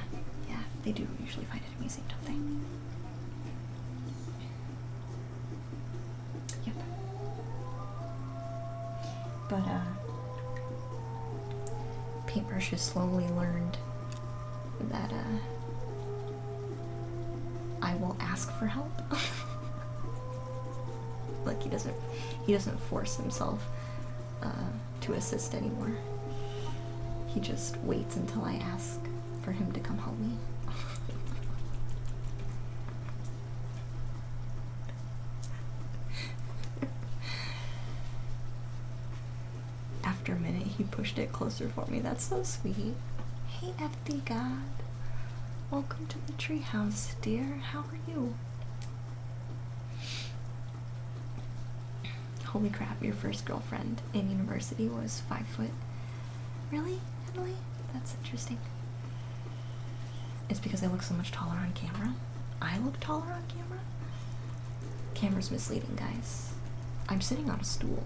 they do usually find it amusing, don't they? Yep. But, Paintbrush has slowly learned that, I will ask for help. Like, he doesn't force himself, to assist anymore. He just waits until I ask for him to come help me. After a minute, he pushed it closer for me. That's so sweet. Hey, FD God. Welcome to the treehouse, dear. How are you? Holy crap, your first girlfriend in university was 5 foot. Really, Emily? That's interesting. It's because I look so much taller on camera. I look taller on camera? Camera's misleading, guys. I'm sitting on a stool.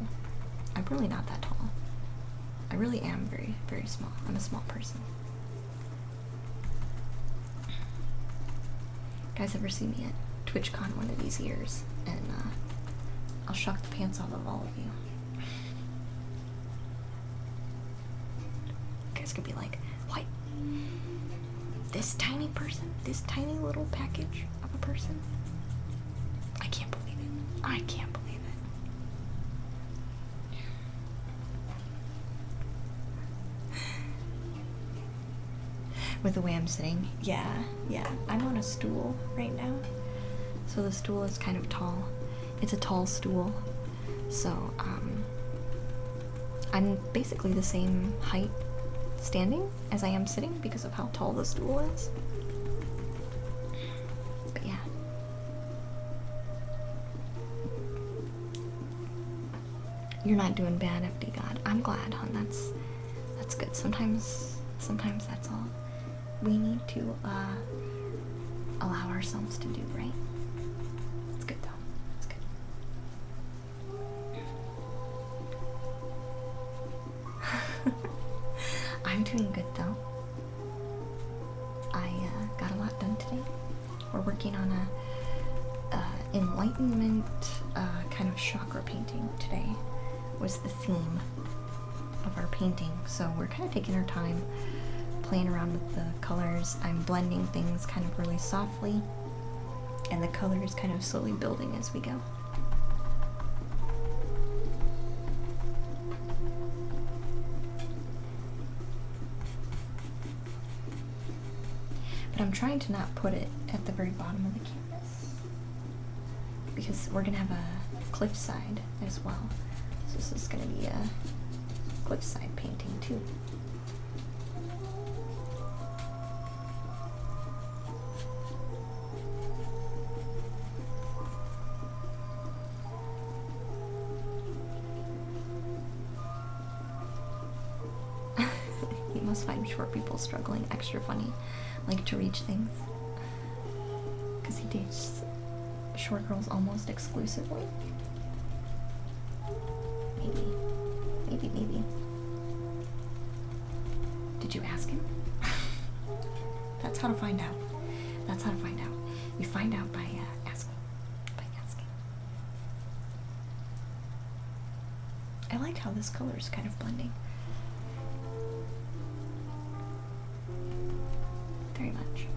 I'm really not that tall. I really am very, very small. I'm a small person. Guys ever see me at TwitchCon one of these years, and I'll shock the pants off of all of you. You guys could be like, what? This tiny person? This tiny little package of a person? I can't believe it. I can't believe it. With the way I'm sitting, yeah. I'm on a stool right now, so the stool is kind of tall. It's a tall stool, so I'm basically the same height standing as I am sitting because of how tall the stool is. But yeah. You're not doing bad, FD God. I'm glad, hon. That's good. Sometimes that's all we need to allow ourselves to do, right? It's good though. It's good. I'm doing good though. I got a lot done today. We're working on a enlightenment kind of chakra painting today. Was the theme of our painting, so we're kind of taking our time playing around with the colors. I'm blending things kind of really softly, and the color is kind of slowly building as we go. But I'm trying to not put it at the very bottom of the canvas. because we're gonna have a cliffside as well. So this is gonna be a cliffside painting too. You must find short people struggling extra funny, like to reach things. Because he dates short girls almost exclusively. Maybe. Maybe. Did you ask him? That's how to find out. That's how to find out. You find out by asking. I like how this color is kind of blending. Very much.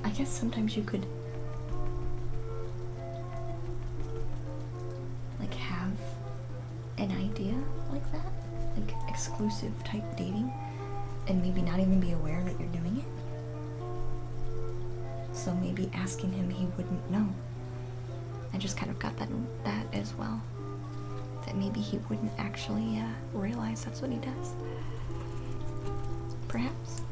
I guess sometimes you could like have an idea like that, like exclusive type dating, and maybe not even be aware that you're doing it. So maybe asking him, he wouldn't know. I just kind of got that as well, that maybe he wouldn't actually realize that's what he does. Perhaps.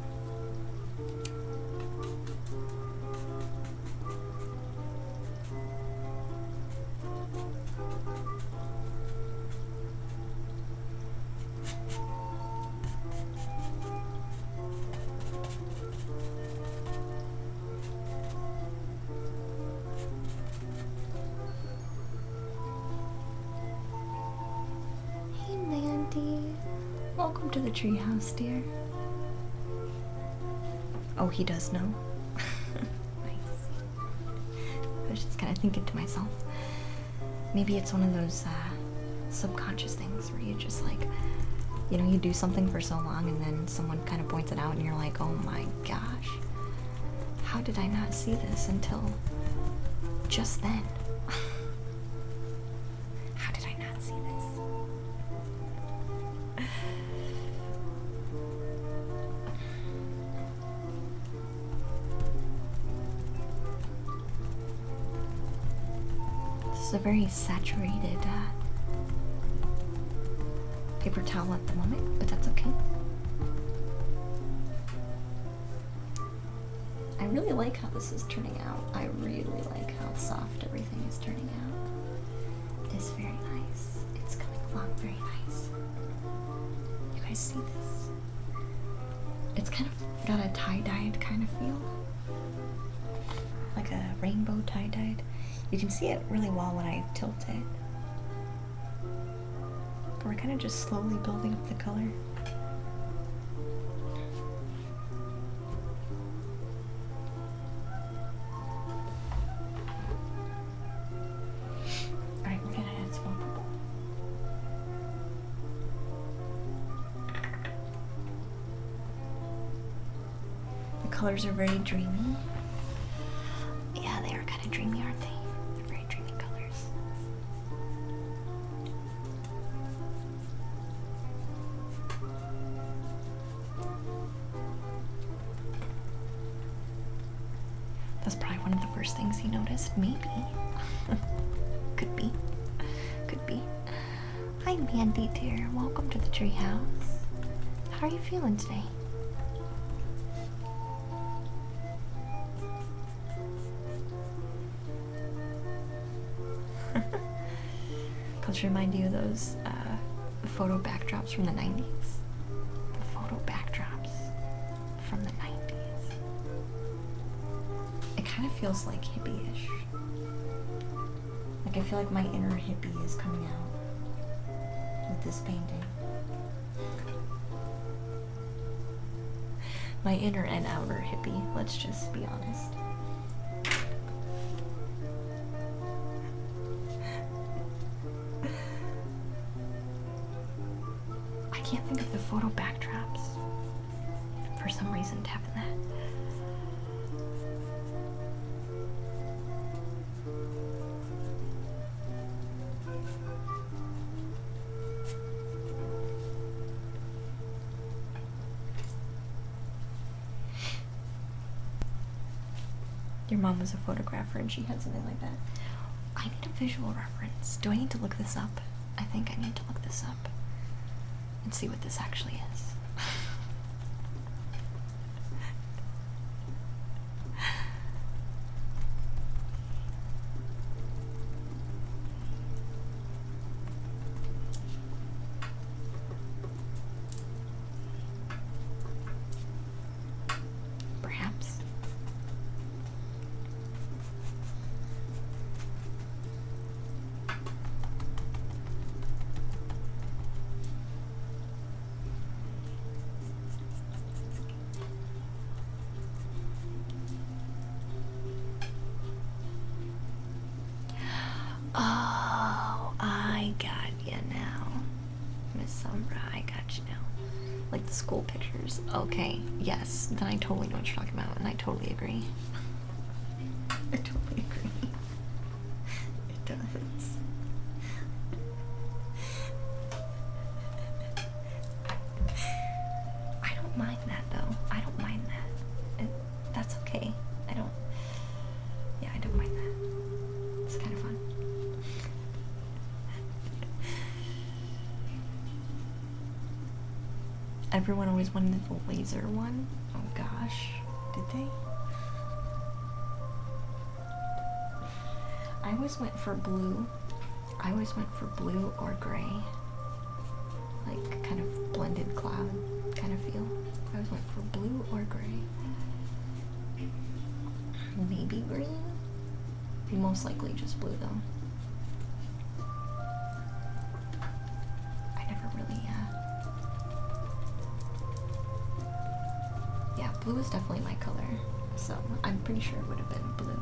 Welcome to the treehouse, dear. Oh, he does know. Nice. I was just kind of thinking to myself, maybe it's one of those subconscious things where you just like, you know, you do something for so long and then someone kind of points it out and you're like, oh my gosh, how did I not see this until just then? How did I not see this? This is a very saturated paper towel at the moment, but that's okay. I really like how this is turning out. I really like how soft everything is turning out. It's very nice. It's coming along very nice. You guys see this? It's kind of got a tie-dyed kind of feel. Like a rainbow tie-dyed. You can see it really well when I tilt it. But we're kind of just slowly building up the color. Alright, we're gonna add some more purple. The colors are very dreamy. Yeah, they are kind of dreamy, aren't they? They're very dreamy colors. That's probably one of the first things he noticed, maybe. Could be. Could be. Hi, Mandy dear. Welcome to the treehouse. How are you feeling today? Colors remind you of those photo backdrops from the 90s. The photo backdrops from the 90s. It kind of feels like hippie-ish. Like I feel like my inner hippie is coming out with this painting. My inner and outer hippie, let's just be honest. I can't think of the photo backdrops. for some reason tapping that. Your mom was a photographer and she had something like that. I need a visual reference. Do I need to look this up? I think I need to look this up and see what this actually is. Perhaps. Oh, I got you now. Miss Sombra, I got you now. Like the school pictures. Okay, yes. Then I totally know what you're talking about, and I totally agree. I totally agree. It does. I don't mind that, though. I don't mind that. That's okay. Yeah, I don't mind that. It's kind of fun. Everyone always wanted the laser one. Oh gosh, did they? I always went for blue. I always went for blue or gray. Like kind of blended cloud kind of feel. I always went for blue or gray. Maybe green? Most likely just blue though. I never really, yeah, blue is definitely my color, so I'm pretty sure it would have been blue.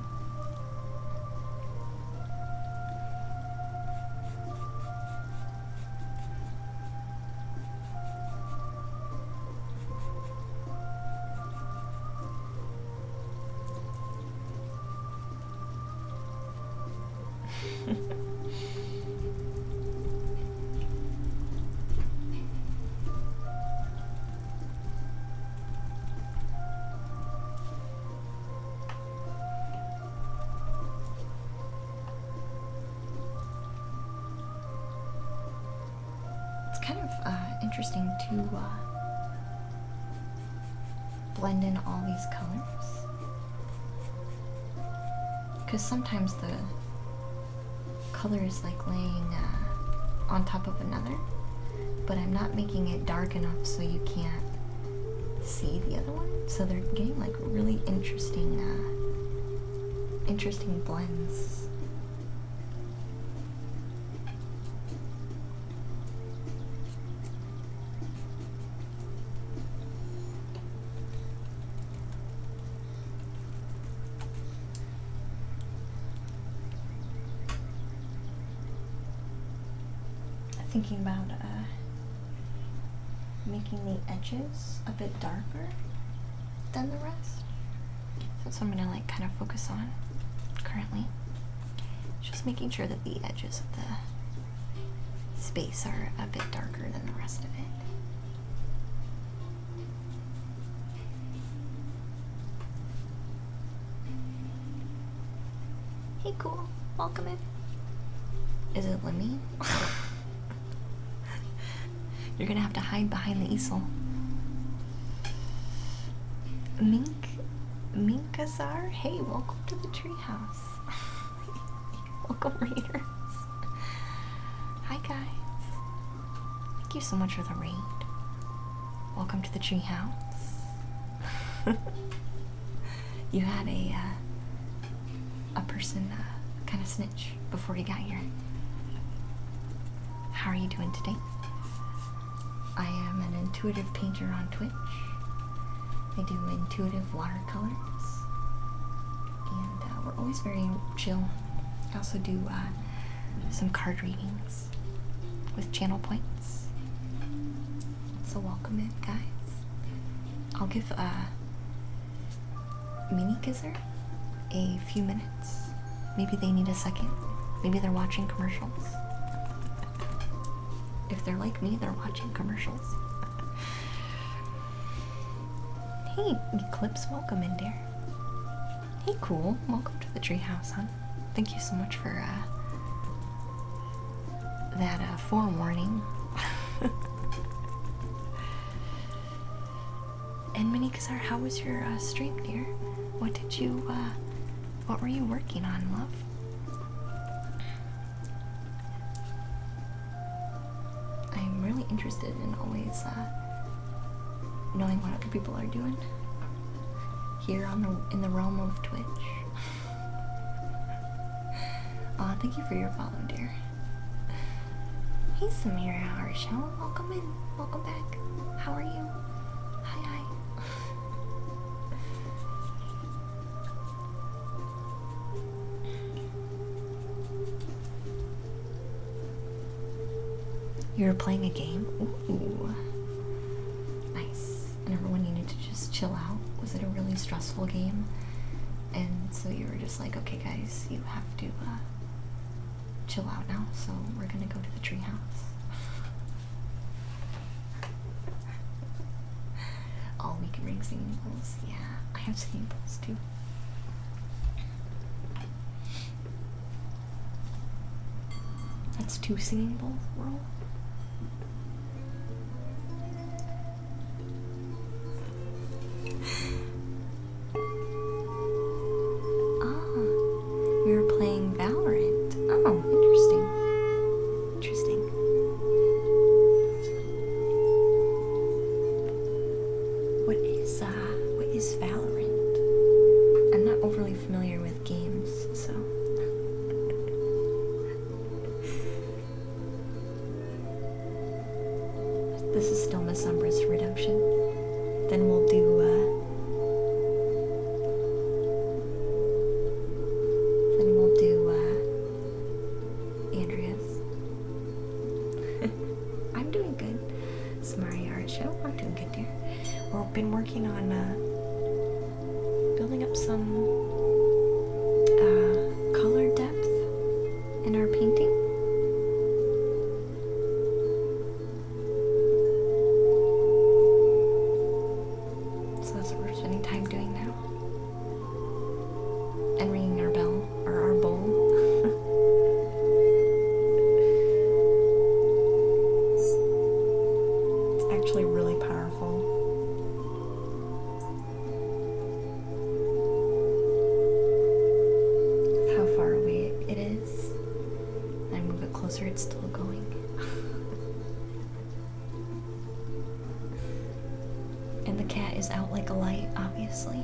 It's kind of interesting to blend in all these colors, because sometimes the color is like laying on top of another, but I'm not making it dark enough so you can't see the other one, so they're getting like really interesting blends. Thinking about making the edges a bit darker than the rest. So that's what I'm gonna like kind of focus on currently. Just making sure that the edges of the space are a bit darker than the rest of it. Hey, cool. Welcome in. Is it Lemmy? You're gonna have to hide behind the easel. Minkazar? Hey, welcome to the treehouse. Welcome, readers. Hi, guys. Thank you so much for the raid. Welcome to the treehouse. You had a person kind of snitch before you got here. How are you doing today? I am an intuitive painter on Twitch. I do intuitive watercolors, and we're always very chill. I also do some card readings with channel points. So welcome in, guys. I'll give Mini Gizzard a few minutes. Maybe they need a second. Maybe they're watching commercials. If they're like me, they're watching commercials. Hey, Eclipse, welcome in, dear. Hey, cool. Welcome to the treehouse, hon. Thank you so much for that forewarning. And Mini Kazar, how was your stream, dear? What were you working on, love? I'm really interested in always knowing what other people are doing here in the realm of Twitch. Aw, thank you for your follow, dear. Hey, Samira Harshaw, welcome in, welcome back. How are you? Hi. You were playing a game? Ooh. Nice. And everyone needed to just chill out. Was it a really stressful game? And so you were just like, okay guys, you have to chill out now, so we're gonna go to the treehouse. Oh, we can bring singing bowls. Yeah, I have singing bowls too. That's 2 singing bowls roll. We were playing Valorant. Oh, interesting. What is Valorant? I'm not overly familiar with games, so. This is still Miss Umbra's Redemption. Then we'll do Andrea's. I'm doing good. Samari Art Show, I'm doing good, dear. We've been working on building up some color depth in our painting. So that's what we're spending time doing now. And ringing our bell, or our bowl. It's actually really powerful. With how far away it is. And I move it closer, it's still going. And the cat is out like a light, obviously.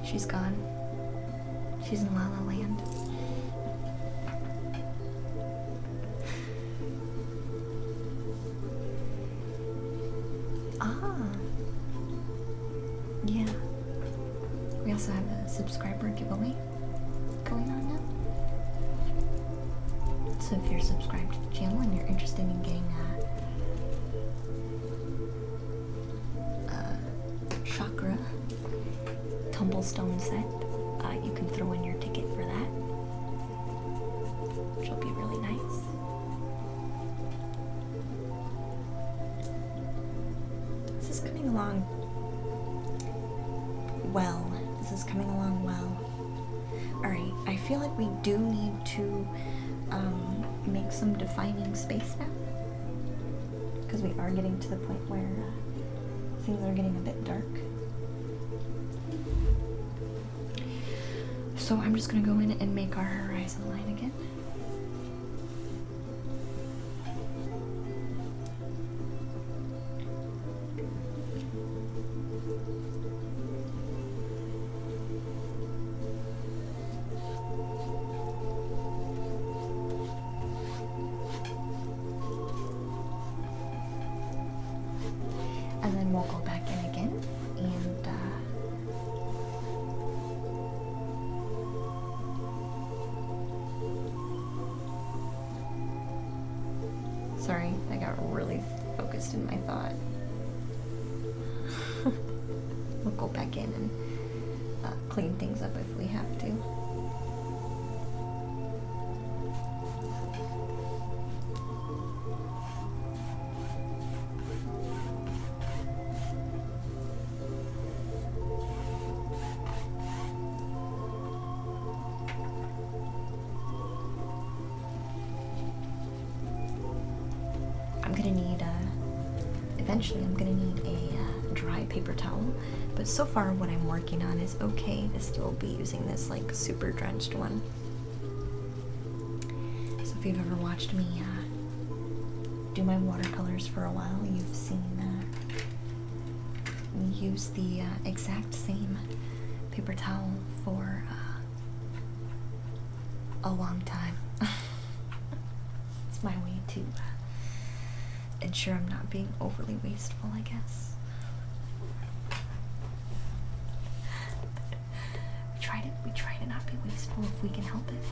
She's gone. She's in La La Land. Yeah. We also have a subscriber giveaway going on now. So if you're subscribed to the channel and you're interested in getting a chakra tumblestone set, you can throw in your ticket for that, which will be really nice. This is coming along well. Alright, I feel like we do need to make some defining space now, because we are getting to the point where things are getting a bit dark. So I'm just gonna go in and make our horizon line again. And then we'll go back in again and clean things up if we have to. I'm gonna need eventually I'm gonna need a dry paper towel, but so far what I'm working on is okay to still be using this like super drenched one. So if you've ever watched me do my watercolors for a while, you've seen me use the exact same paper towel for a long time. It's my way to ensure I'm not being overly wasteful, I guess. We try to not be wasteful if we can help it.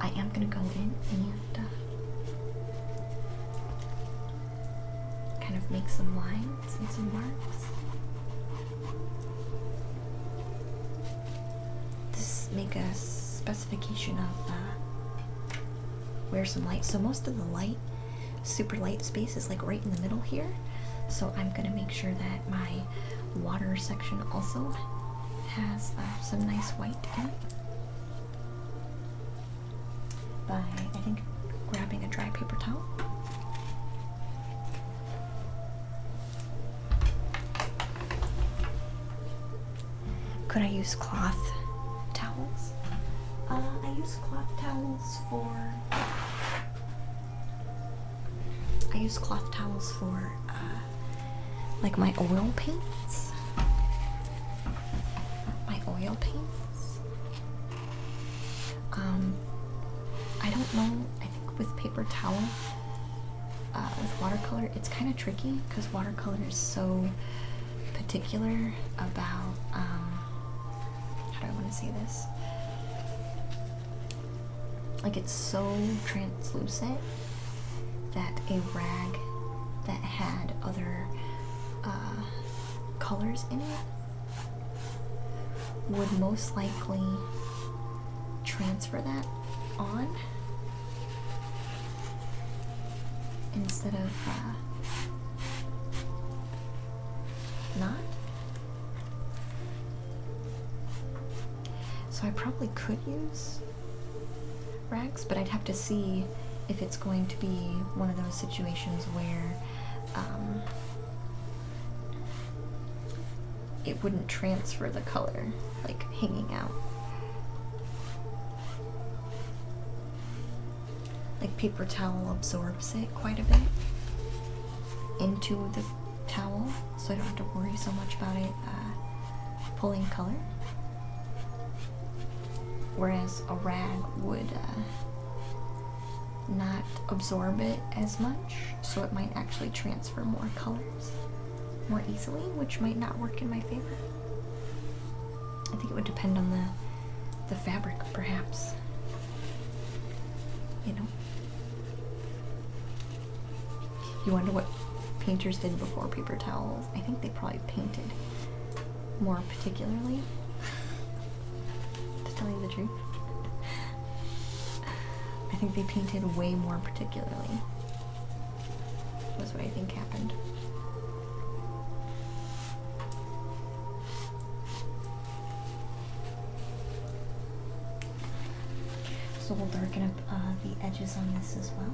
I am gonna go in and kind of make some lines and some marks. Just make a specification of where some light. So most of the light, super light space is like right in the middle here. So I'm gonna make sure that my water section also has some nice white in it by, I think, grabbing a dry paper towel. Could I use cloth towels? I use cloth towels for like my oil paints. I don't know, I think with paper towel, with watercolor, it's kind of tricky because watercolor is so particular about, how do I want to say this? Like, it's so translucent that a rag that had other colors in it would most likely transfer that on instead of not. So I probably could use rags, but I'd have to see if it's going to be one of those situations where it wouldn't transfer the color, like hanging out. Like paper towel absorbs it quite a bit into the towel, so I don't have to worry so much about it pulling color. Whereas a rag would not absorb it as much, so it might actually transfer more colors more easily, which might not work in my favor. I think it would depend on the fabric, perhaps. You know? You wonder what painters did before paper towels. I think they probably painted more particularly, to tell you the truth. I think they painted way more particularly. Was what I think happened. So we'll darken up the edges on this as well.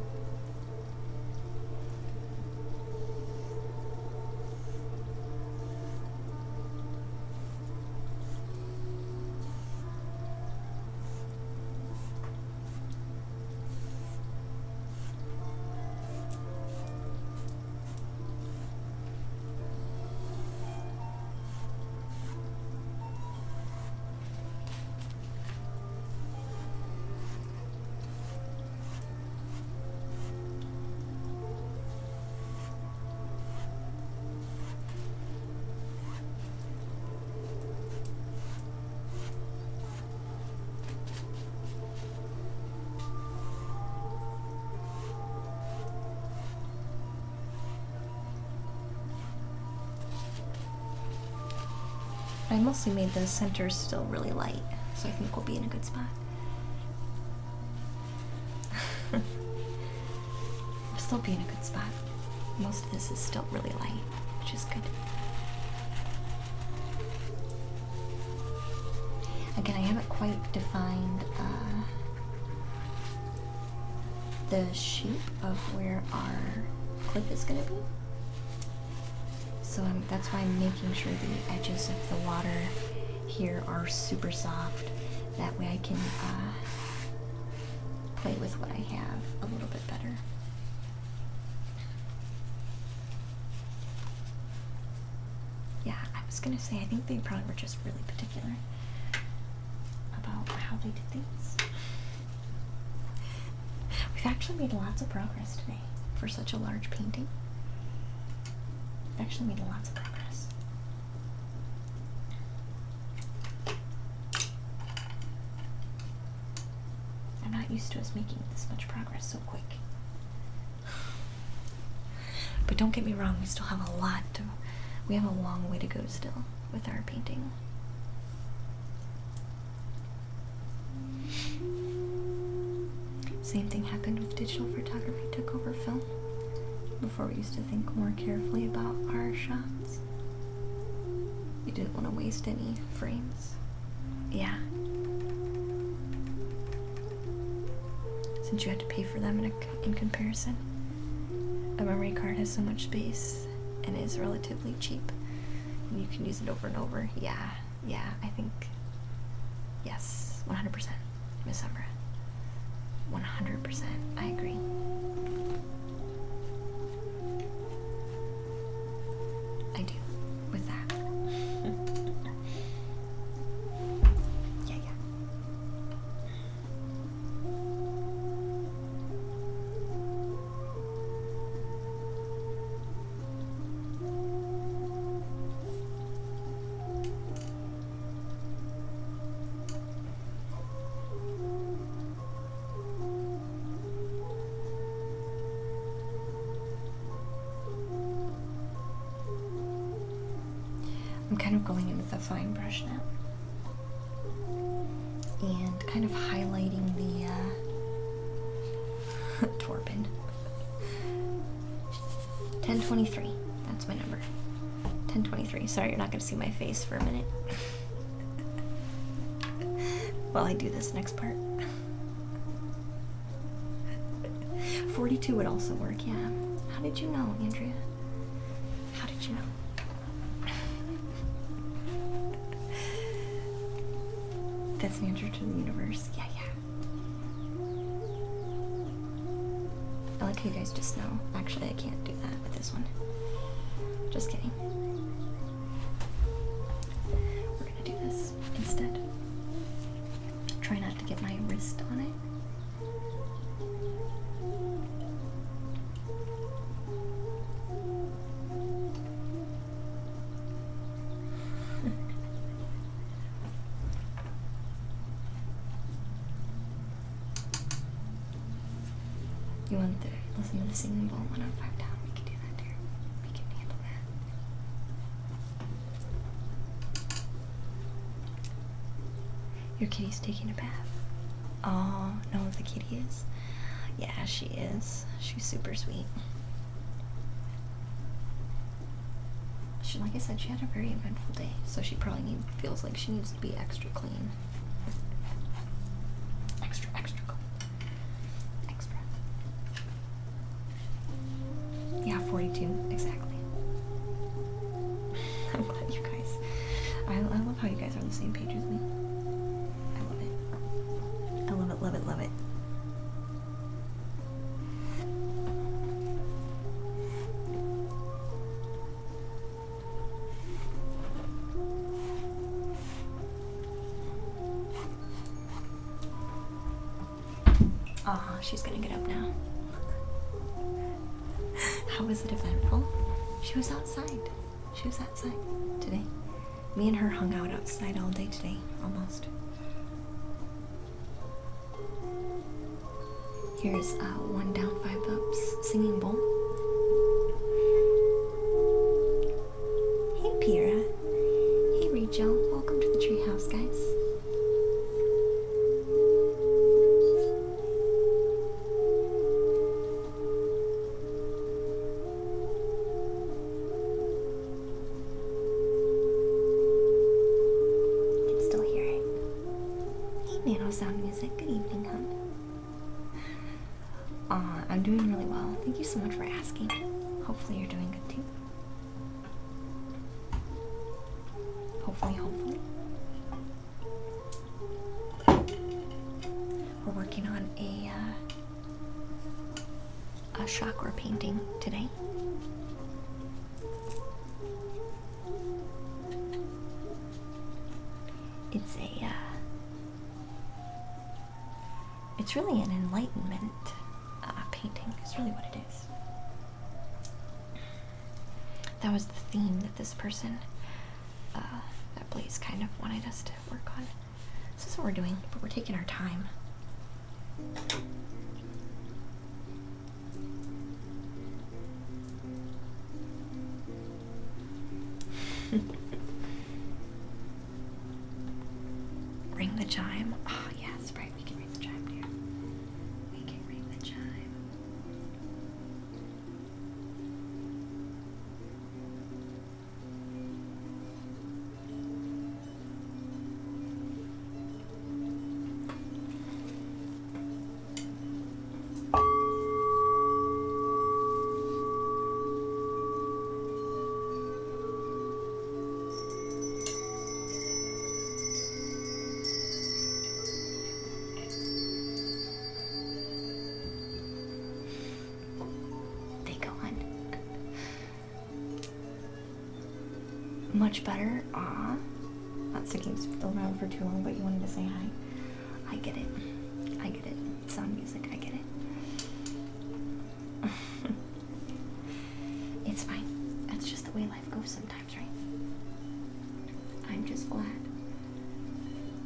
I mostly made the center still really light, so I think we'll be in a good spot. We'll still be in a good spot. Most of this is still really light, which is good. Again, I haven't quite defined the shape of where our clip is going to be. So that's why I'm making sure the edges of the water here are super soft. That way I can play with what I have a little bit better. Yeah, I was gonna say, I think they probably were just really particular about how they did things. We've actually made lots of progress today for such a large painting. Actually made lots of progress. I'm not used to us making this much progress so quick. But don't get me wrong, we still have a lot to, we have a long way to go still with our painting. Same thing happened with digital photography took over film. Before we used to think more carefully about our shots. You didn't want to waste any frames. Yeah. Since you had to pay for them in comparison. A memory card has so much space and is relatively cheap. And you can use it over and over. Yeah, I think, yes, 100%, Miss Umbra. 100%, I agree. I do, with that. Yeah. I'm kind of going in with a fine brush now and kind of highlighting the Torpin. 1023, that's my number. 1023. Sorry, you're not going to see my face for a minute while I do this next part. 42 would also work, yeah. How did you know, Andrea? How did you know? That's an answer to the universe. Yeah. I like how you guys just know. Actually, I can't do that with this one. Just kidding. We're gonna do this instead. Try not to get my wrist on it. You want to listen to the singing bowl 1 on 5 down? We can do that, dear. We can handle that. Your kitty's taking a bath. Oh, no, the kitty is. Yeah, she is. She's super sweet. She, like I said, she had a very eventful day, so she probably feels like she needs to be extra clean. Extra clean. Extra. Yeah, 42, exactly. I'm glad you guys, I love how you guys are on the same page as me. I love it. I love it, love it, love it. Aw, she's gonna get up now. How was it eventful? She was outside. She was outside today. Me and her hung out outside all day today, almost. Here's 1 down, 5 ups singing bowl. Hey, Pira. Hey, Rachel. Sound Music. Good evening, hon. I'm doing really well. Thank you so much for asking. Hopefully you're doing good too. Hopefully. We're working on a chakra painting today. It's really an enlightenment painting. It's really what it is. That was the theme that this person, that Blaze kind of wanted us to work on. This is what we're doing, but we're taking our time. Ring the chime. Oh, yes, right. We can ring the chime, dear. We can ring the chime. Much better. Aw. Not sticking around for too long, but you wanted to say hi. I get it. I get it. Sound Music, I get it. It's fine. That's just the way life goes sometimes, right? I'm just glad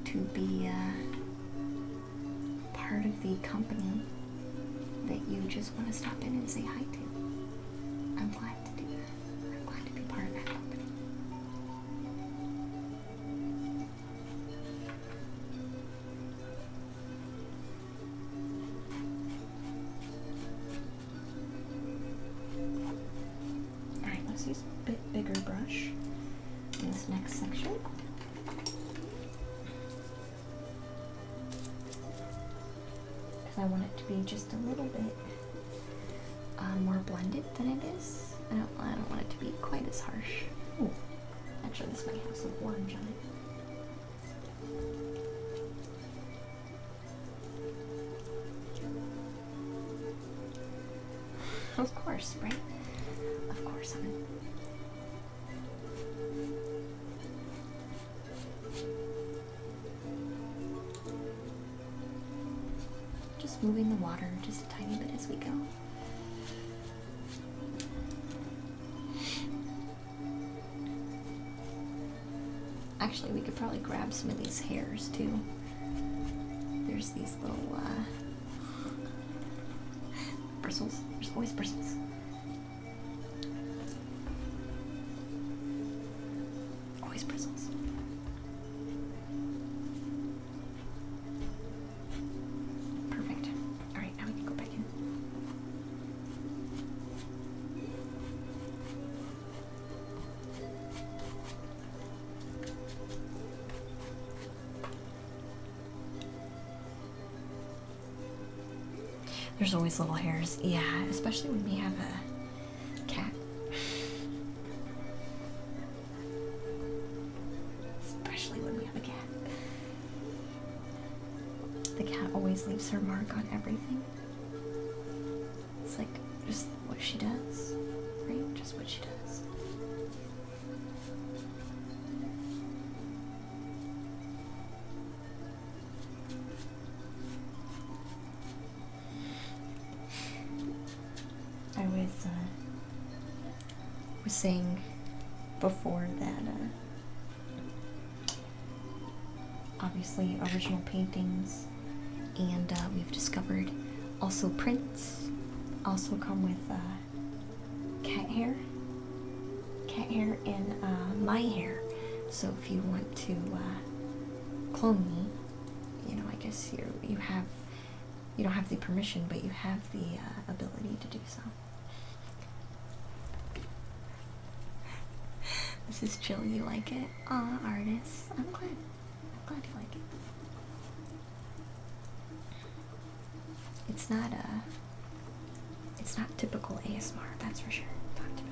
to be part of the company that you just want to stop in and say hi to. I'm glad to do that. I'm glad to be part of that company. Use a bit bigger brush in this next section. Because I want it to be just a little bit more blended than it is. I don't want it to be quite as harsh. Ooh, actually, this might have some orange on it. Of course, right? Of course, honey. Just moving the water just a tiny bit as we go. Actually, we could probably grab some of these hairs too. There's these little bristles. There's always bristles. Always bristles. Perfect. Alright, now we can go back in. There's always little hairs. Yeah, especially when we have a cat. Especially when we have a cat. The cat always leaves her mark on everything. It's like just what she does, right? Just what she does. I was saying before that obviously original paintings, and we've discovered also prints also come with cat hair and my hair. So if you want to clone me, you know, I guess you don't have the permission, but you have the ability to do so. This is chill. You like it? Aw, artist. I'm glad you like it. it's not typical ASMR, that's for sure. Not typical.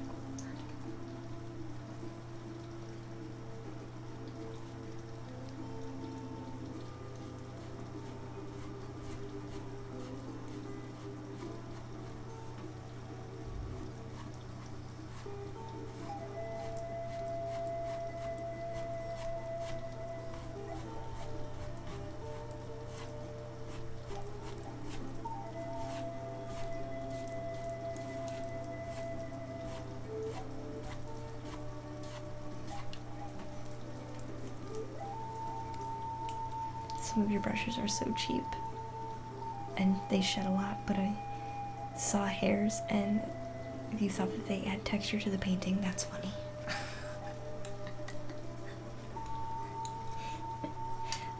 Some of your brushes are so cheap and they shed a lot, but I saw hairs and if you thought that they add texture to the painting, that's funny.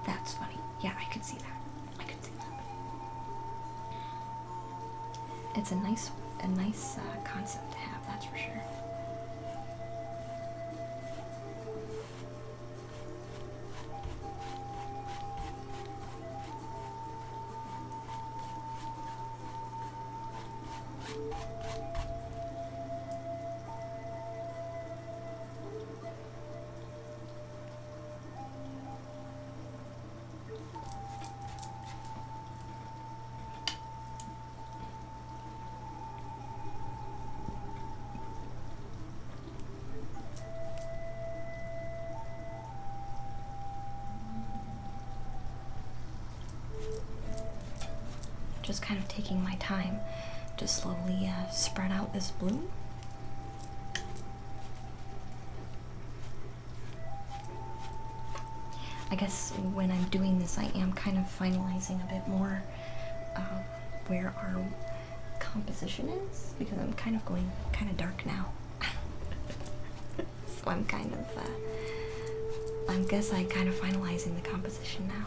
That's funny. Yeah, I could see that. I could see that. It's a nice concept to have, that's for sure. Just kind of taking my time to slowly spread out this bloom. I guess when I'm doing this, I am kind of finalizing a bit more where our composition is, because I'm kind of going kind of dark now. So I'm kind of, I guess I'm kind of finalizing the composition now.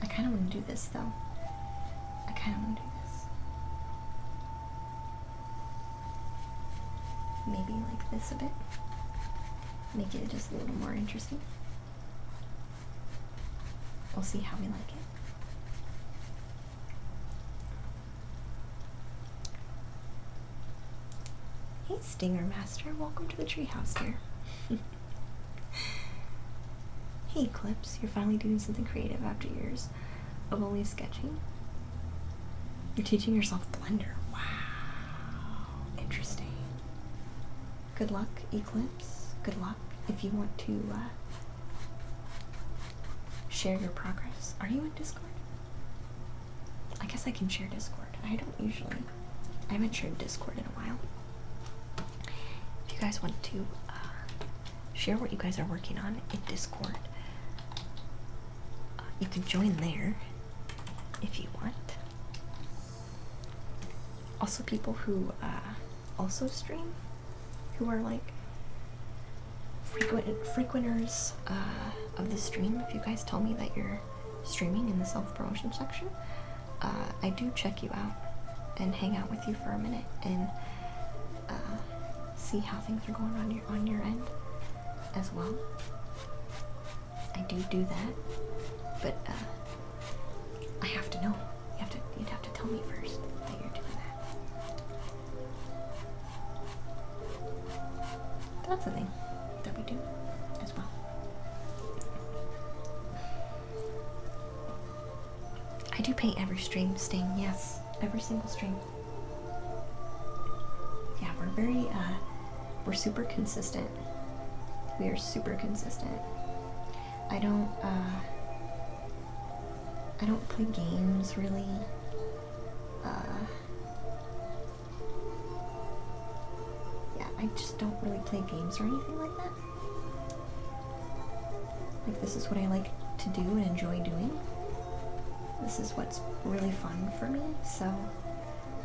I kind of want to do this though. I kind of want to do this. Maybe like this a bit. Make it just a little more interesting. We'll see how we like it. Hey Stinger Master, welcome to the treehouse here. Hey Eclipse, you're finally doing something creative after years of only sketching. You're teaching yourself Blender. Wow, interesting. Good luck, Eclipse. Good luck. If you want to share your progress. Are you in Discord? I guess I can share Discord. I haven't shared Discord in a while. If you guys want to share what you guys are working on in Discord, you can join there if you want. Also, people who also stream, who are like frequenters of the stream, if you guys tell me that you're streaming in the self-promotion section, I do check you out and hang out with you for a minute and see how things are going on your end as well. I do that, but I have to know. You'd have to tell me first that you're doing that. That's a thing that we do as well. I do paint every stream, Sting, yes. Every single stream. Yeah, we're super consistent. We are super consistent. I don't play games really. Yeah, I just don't really play games or anything like that. Like, this is what I like to do and enjoy doing. This is what's really fun for me, so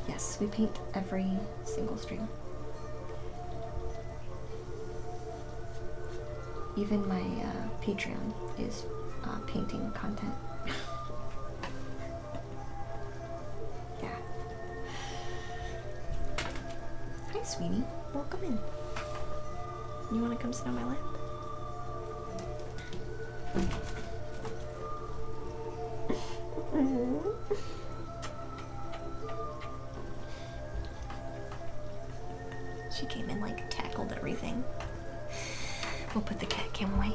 yes, we paint every single stream. Even my Patreon is painting content. Yeah. sweetie. Welcome in. You want to come sit on my lap? She came in, like, tackled everything. We'll put the cat cam away.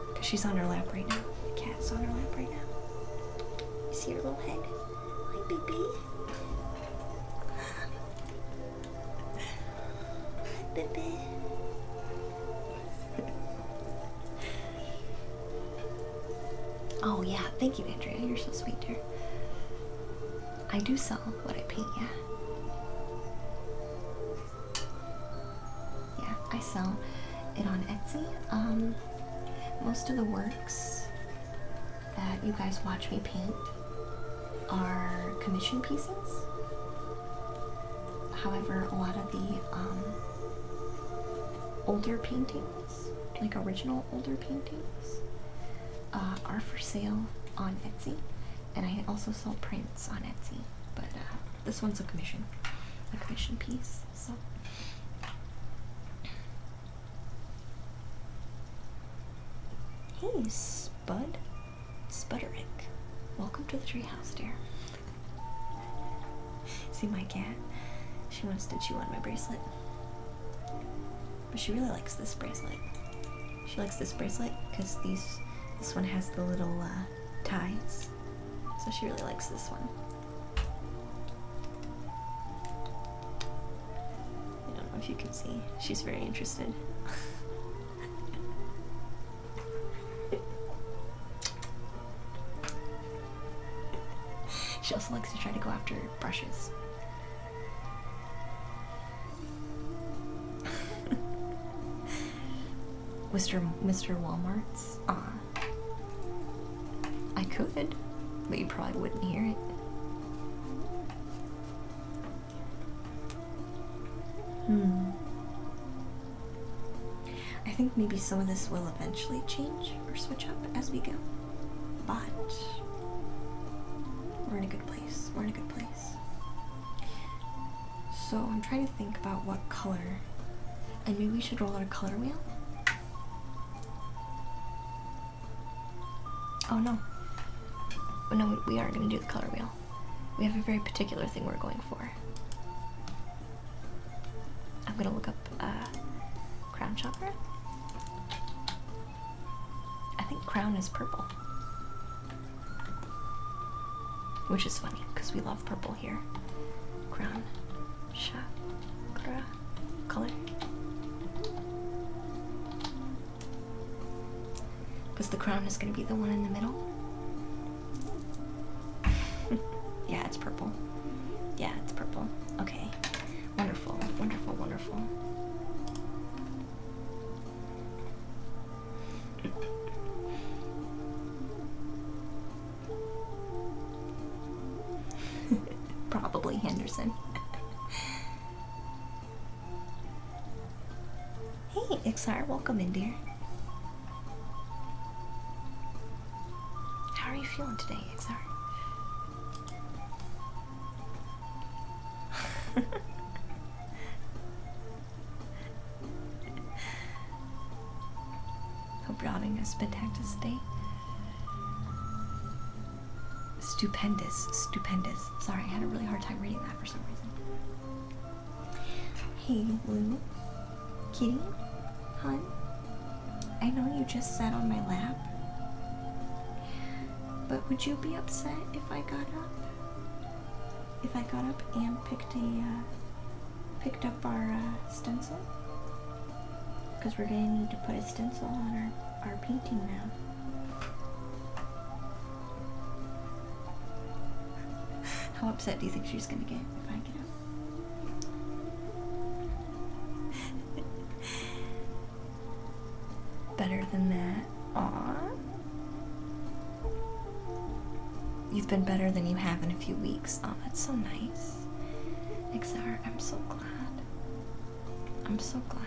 Because she's on her lap right now. The cat's on her lap right now. You see her little head? Hi, baby. Hi, baby. Oh, yeah. Thank you, Andrea. You're so sweet, dear. I do sell what I paint, yeah. Yeah, I sell it on Etsy. Most of the works that you guys watch me paint are commission pieces. However, a lot of the older paintings, like original older paintings, are for sale on Etsy, and I also sell prints on Etsy, but this one's a commission piece, so. Hey, Spudderick. Welcome to the treehouse, dear. See my cat? She wants to chew on my bracelet. But she really likes this bracelet. She likes this bracelet because this one has the little ties. So she really likes this one. I don't know if you can see. She's very interested. She also likes to try to go after brushes. Mr. Walmart's? I could, but you probably wouldn't hear it. I think maybe some of this will eventually change or switch up as we go, but we're in a good place. We're in a good place. So I'm trying to think about what color, and maybe we should roll out a color wheel. Oh no. Oh no, we aren't going to do the color wheel. We have a very particular thing we're going for. I'm going to look up Crown Chopper. I think Crown is purple. Which is funny, because we love purple here. Crown Chakra color. Because the crown is going to be the one in the middle. Yeah, it's purple. Yeah, it's purple. Okay. Wonderful, wonderful, wonderful. Probably Henderson. Hey, Ixar, welcome in, dear. How are you feeling today, Ixar? Hope you're having a spectacular day. Stupendous, stupendous. Sorry, I had a really hard time reading that for some reason. Hey, Lou. Kitty? Hun? I know you just sat on my lap, but would you be upset if I got up? If I got up and picked up our stencil? Because we're gonna need to put a stencil on our painting now. How upset do you think she's gonna get if I get up? Better than that. Aww. You've been better than you have in a few weeks. Oh, that's so nice. Ixar, I'm so glad. I'm so glad.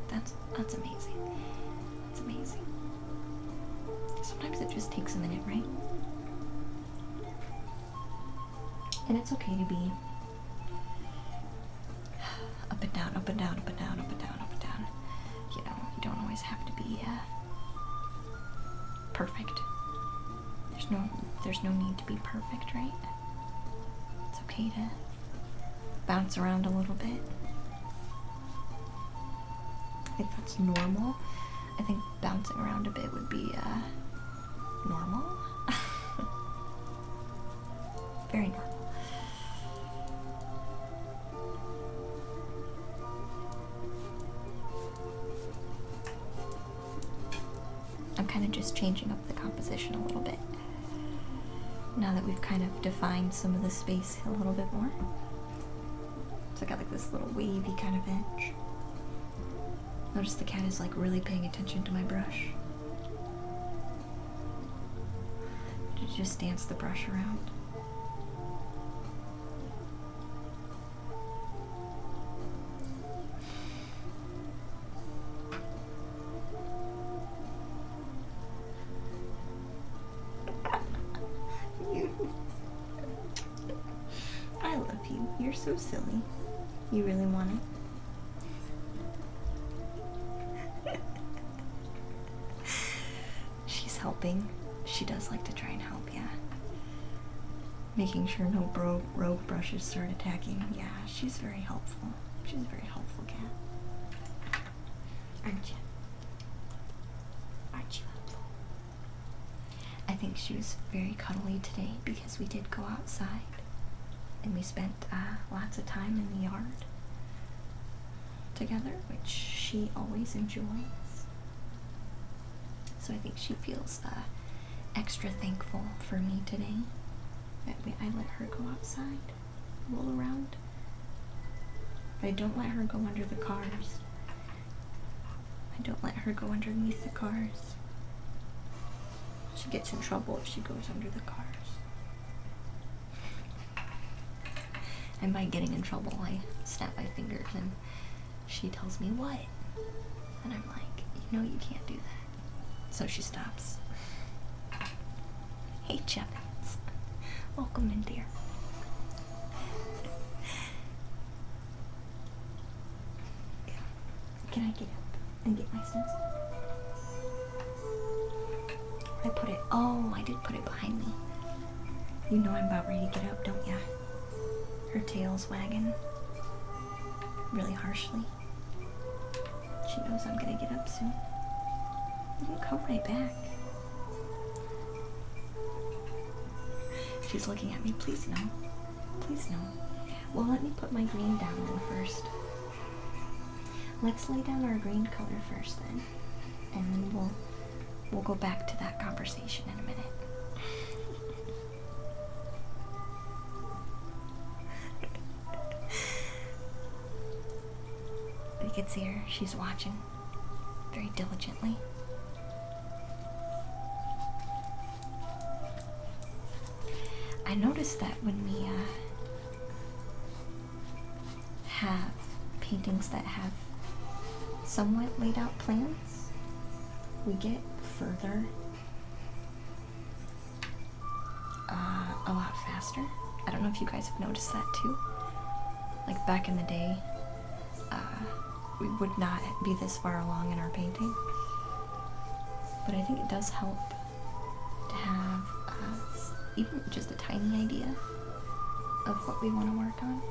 That's amazing. That's amazing. Sometimes it just takes a minute, right? And it's okay to be up and down, up and down, up and down, up and down, up and down. You know, you don't always have to be perfect. There's no need to be perfect, right? It's okay to bounce around a little bit. I think that's normal. I think bouncing around a bit would be normal. Very normal. I'm kind of just changing up the composition a little bit. Now that we've kind of defined some of the space a little bit more. So I got like this little wavy kind of edge. Notice the cat is like really paying attention to my brush. To just dance the brush around. I love you. You're so silly. You really want it? She's helping. She does like to try and help, yeah. Making sure no rogue brushes start attacking. Yeah, she's very helpful. She's a very helpful cat. Aren't you? Aren't you helpful? I think she was very cuddly today because we did go outside and we spent lots of time in the yard together, which she always enjoys. So I think she feels extra thankful for me today that I let her go outside, roll around. But I don't let her go under the cars. I don't let her go underneath the cars. She gets in trouble if she goes under the cars. And by getting in trouble, I snap my fingers and she tells me what? And I'm like, you know you can't do that. So she stops. Hey, Chubbins. Welcome in, dear. Yeah. Can I get up and get my stencil? I put it, oh, I did put it behind me. You know I'm about ready to get up, don't ya? Her tail's wagging really harshly. She knows I'm gonna get up soon. You can come right back. She's looking at me. Please no. Please no. Well, let me put my green down then first. Let's lay down our green color first then. And then we'll go back to that conversation in a minute. You can see her. She's watching very diligently. I noticed that when we have paintings that have somewhat laid out plans, we get further a lot faster. I don't know if you guys have noticed that too. Like back in the day, we would not be this far along in our painting. But I think it does help to have even just a tiny idea of what we want to work on.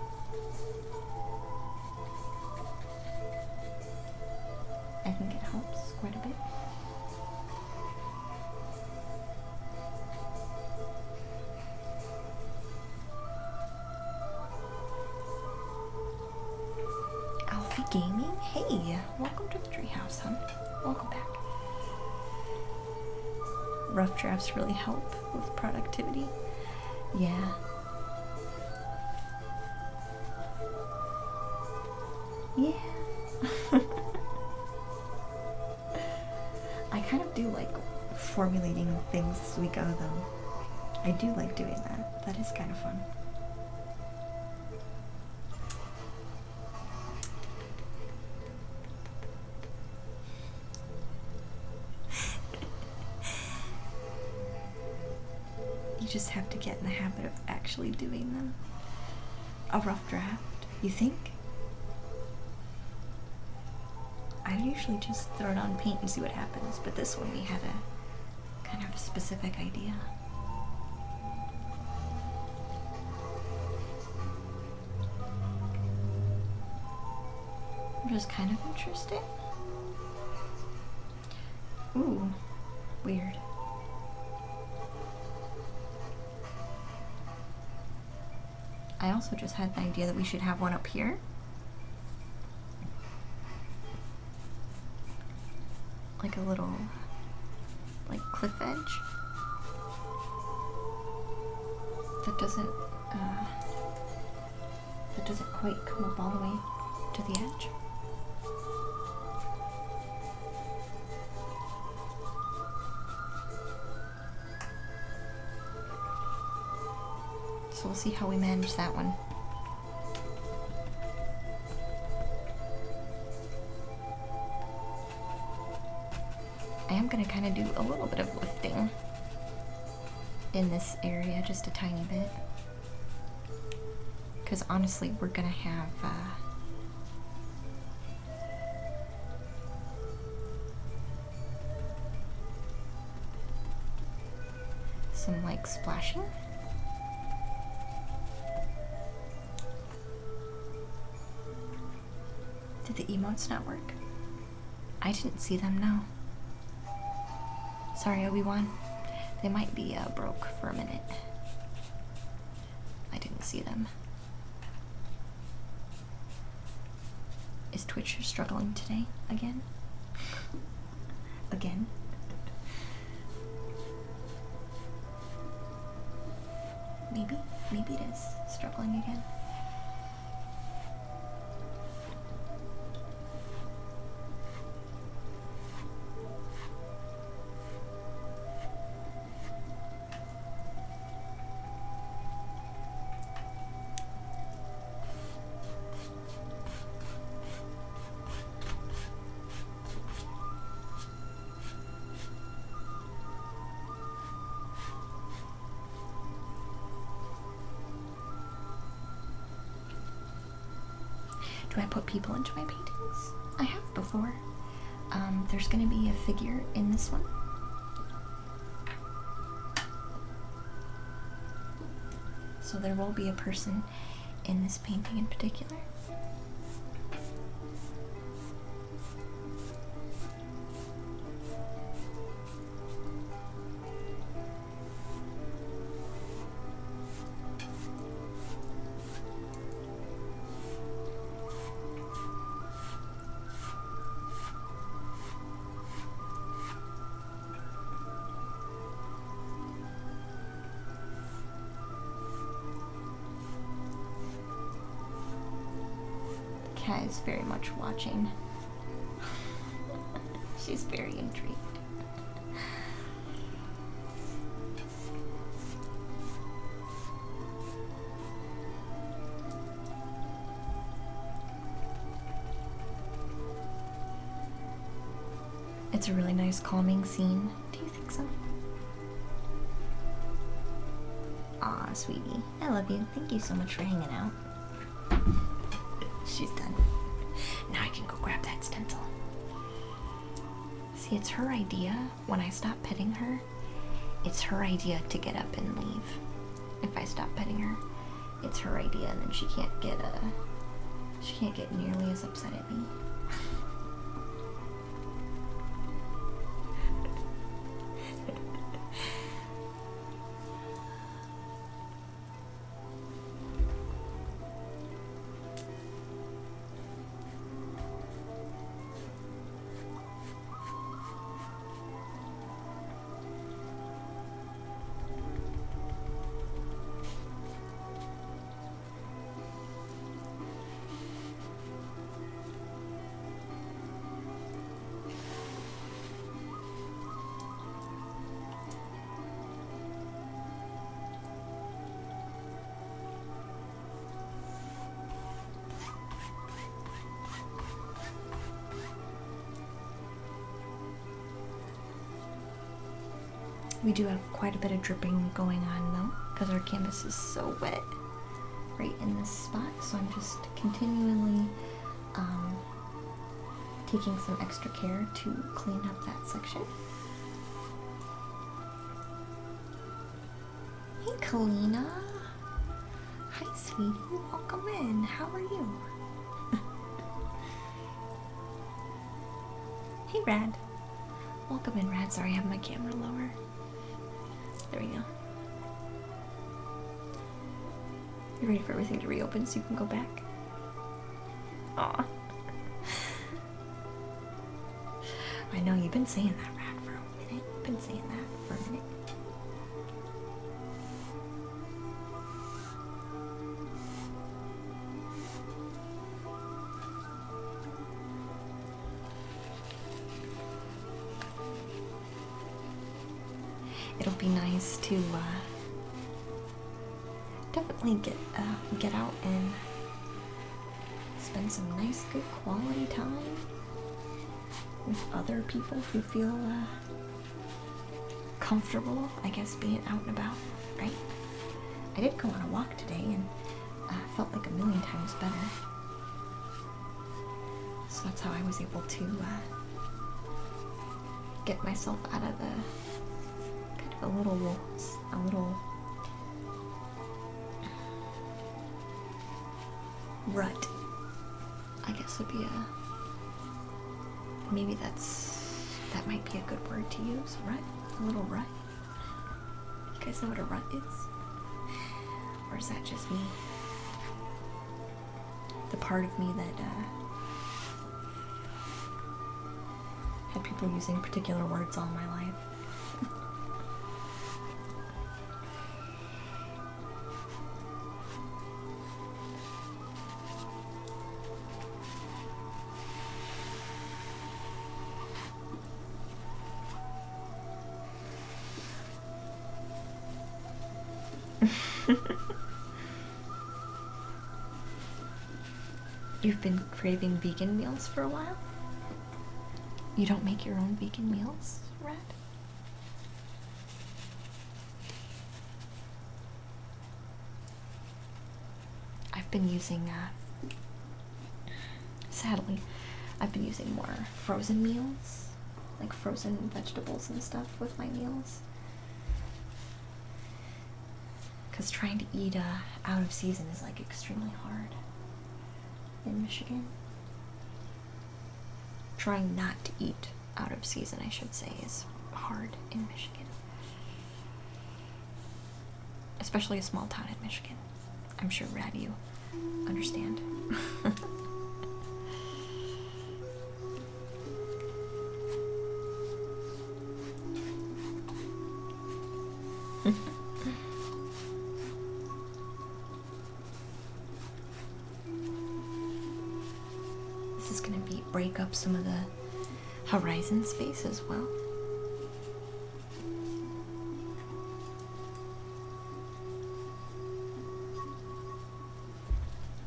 I think it helps quite a bit. Alfie Gaming? Hey, welcome to the treehouse, hon. Welcome back. Rough drafts really help with productivity. Yeah. Yeah. I kind of do like formulating things as we go though. I do like doing that. That is kind of fun. Just have to get in the habit of actually doing them. A rough draft, you think? usually just throw down paint and see what happens, but this one we had a kind of specific idea. Which is kind of interesting. Ooh, weird. I also just had the idea that we should have one up here. Like a little, like, cliff edge. That doesn't quite come up all the way to the edge. So we'll see how we manage that one. I am going to kind of do a little bit of lifting in this area, just a tiny bit. Because honestly, we're going to have some like splashing. Did the emotes not work? I didn't see them, no. Sorry, Obi-Wan. They might be broke for a minute. I didn't see them. Is Twitch struggling today again? Again? Maybe it is struggling again. Do I put people into my paintings? I have before. There's gonna be a figure in this one. So there will be a person in this painting in particular. Kat is very much watching. She's very intrigued. It's a really nice calming scene. Do you think so? Aw, sweetie. I love you. Thank you so much for hanging out. She's done. Now I can go grab that stencil. See, it's her idea. When I stop petting her, it's her idea to get up and leave. If I stop petting her, it's her idea, and then she can't get nearly as upset at me. We do have quite a bit of dripping going on though, because our canvas is so wet right in this spot, so I'm just continually taking some extra care to clean up that section. Hey, Kalina. Hi, sweetie. Welcome in. How are you? Hey, Rad. Welcome in, Rad. Sorry, I have my camera lower. There we go. You ready for everything to reopen so you can go back? Aw. I know, you've been saying that, Rad, for a minute. You've been saying that for a minute. It'll be nice to definitely get out and spend some nice, good quality time with other people who feel comfortable, I guess, being out and about, right? I did go on a walk today and felt like a million times better. So that's how I was able to get myself out of the a little rut, I guess would be maybe that might be a good word to use, rut, a little rut. You guys know what a rut is? Or is that just me? The part of me that had people using particular words all my life. You've been craving vegan meals for a while? You don't make your own vegan meals, Red? I've been using, sadly, I've been using more frozen meals, like frozen vegetables and stuff with my meals. Because trying to eat out of season is like extremely hard in Michigan. Trying not to eat out of season, I should say, is hard in Michigan. Especially a small town in Michigan. I'm sure Rad, you understand. This is going to break up some of the horizon space as well.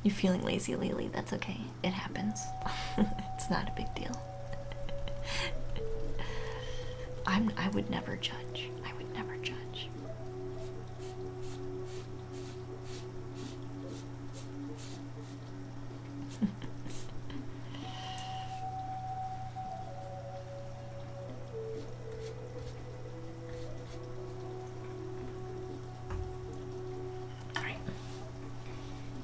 You're feeling lazy lately, that's okay. It happens. It's not a big deal. I would never judge. I would never judge. Alright.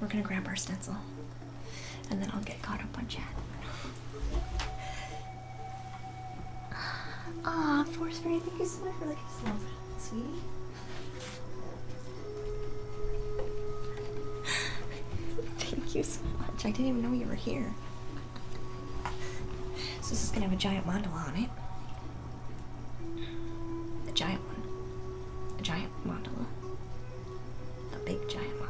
We're gonna grab our stencil, and then I'll get caught up on chat. Ah, Force Fairy, thank you so much for the kisses, sweetie. Thank you so much. I didn't even know you were here. So this is gonna have a giant mandala on it. A giant one. A giant mandala. A big giant mandala.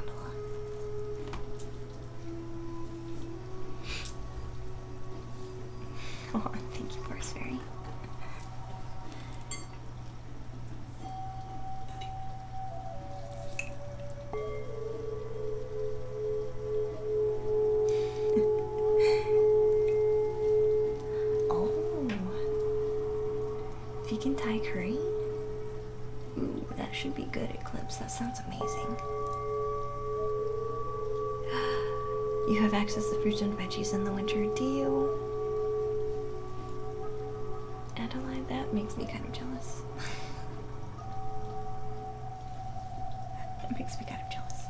Oh, thank you, Force Fairy. Vegan Thai curry? Ooh, that should be good, Eclipse. That sounds amazing. You have access to fruits and veggies in the winter, do you? That makes me kind of jealous. It makes me kind of jealous.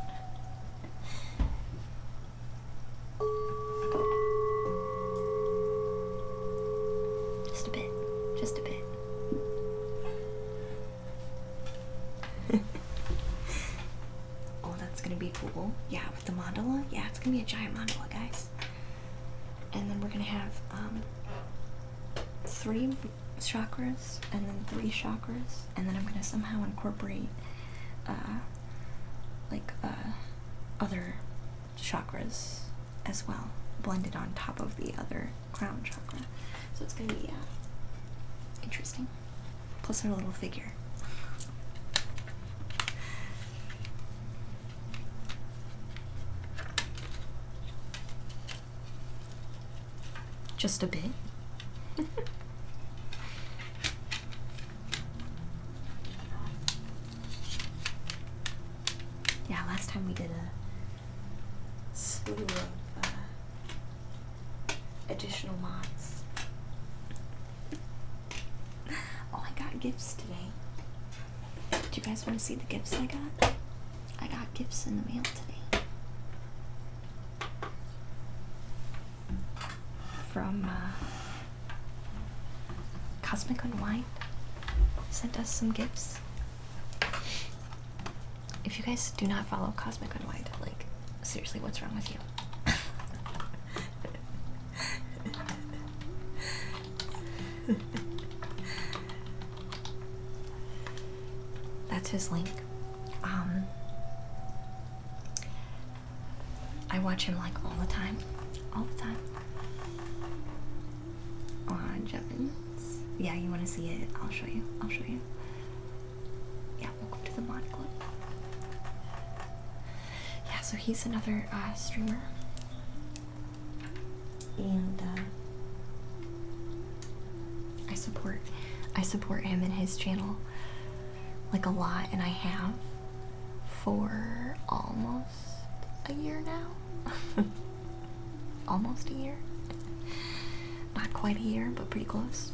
Just a bit. Just a bit. Oh, that's gonna be cool. Yeah, with the mandala. Yeah, it's gonna be a giant mandala, guys. And then we're gonna have 3 chakras and then 3 chakras, and then I'm gonna somehow incorporate other chakras as well, blended on top of the other crown chakra. So it's gonna be interesting. Plus our little figure. Just a bit. Yeah, last time we did a slew of additional mods. Oh, I got gifts today. Do you guys want to see the gifts I got? I got gifts in the mail today. From Cosmic Unwind sent us some gifts. If you guys do not follow Cosmic Unwind, like, seriously, what's wrong with you? That's his link. I watch him like all the time. All the time. On Jevons. Yeah, you want to see it? I'll show you. I'll show you. Yeah, welcome to the Mod Club. Yeah, so he's another streamer. And I support him and his channel like a lot, and I have for almost a year now. Almost a year. Not quite a year, but pretty close.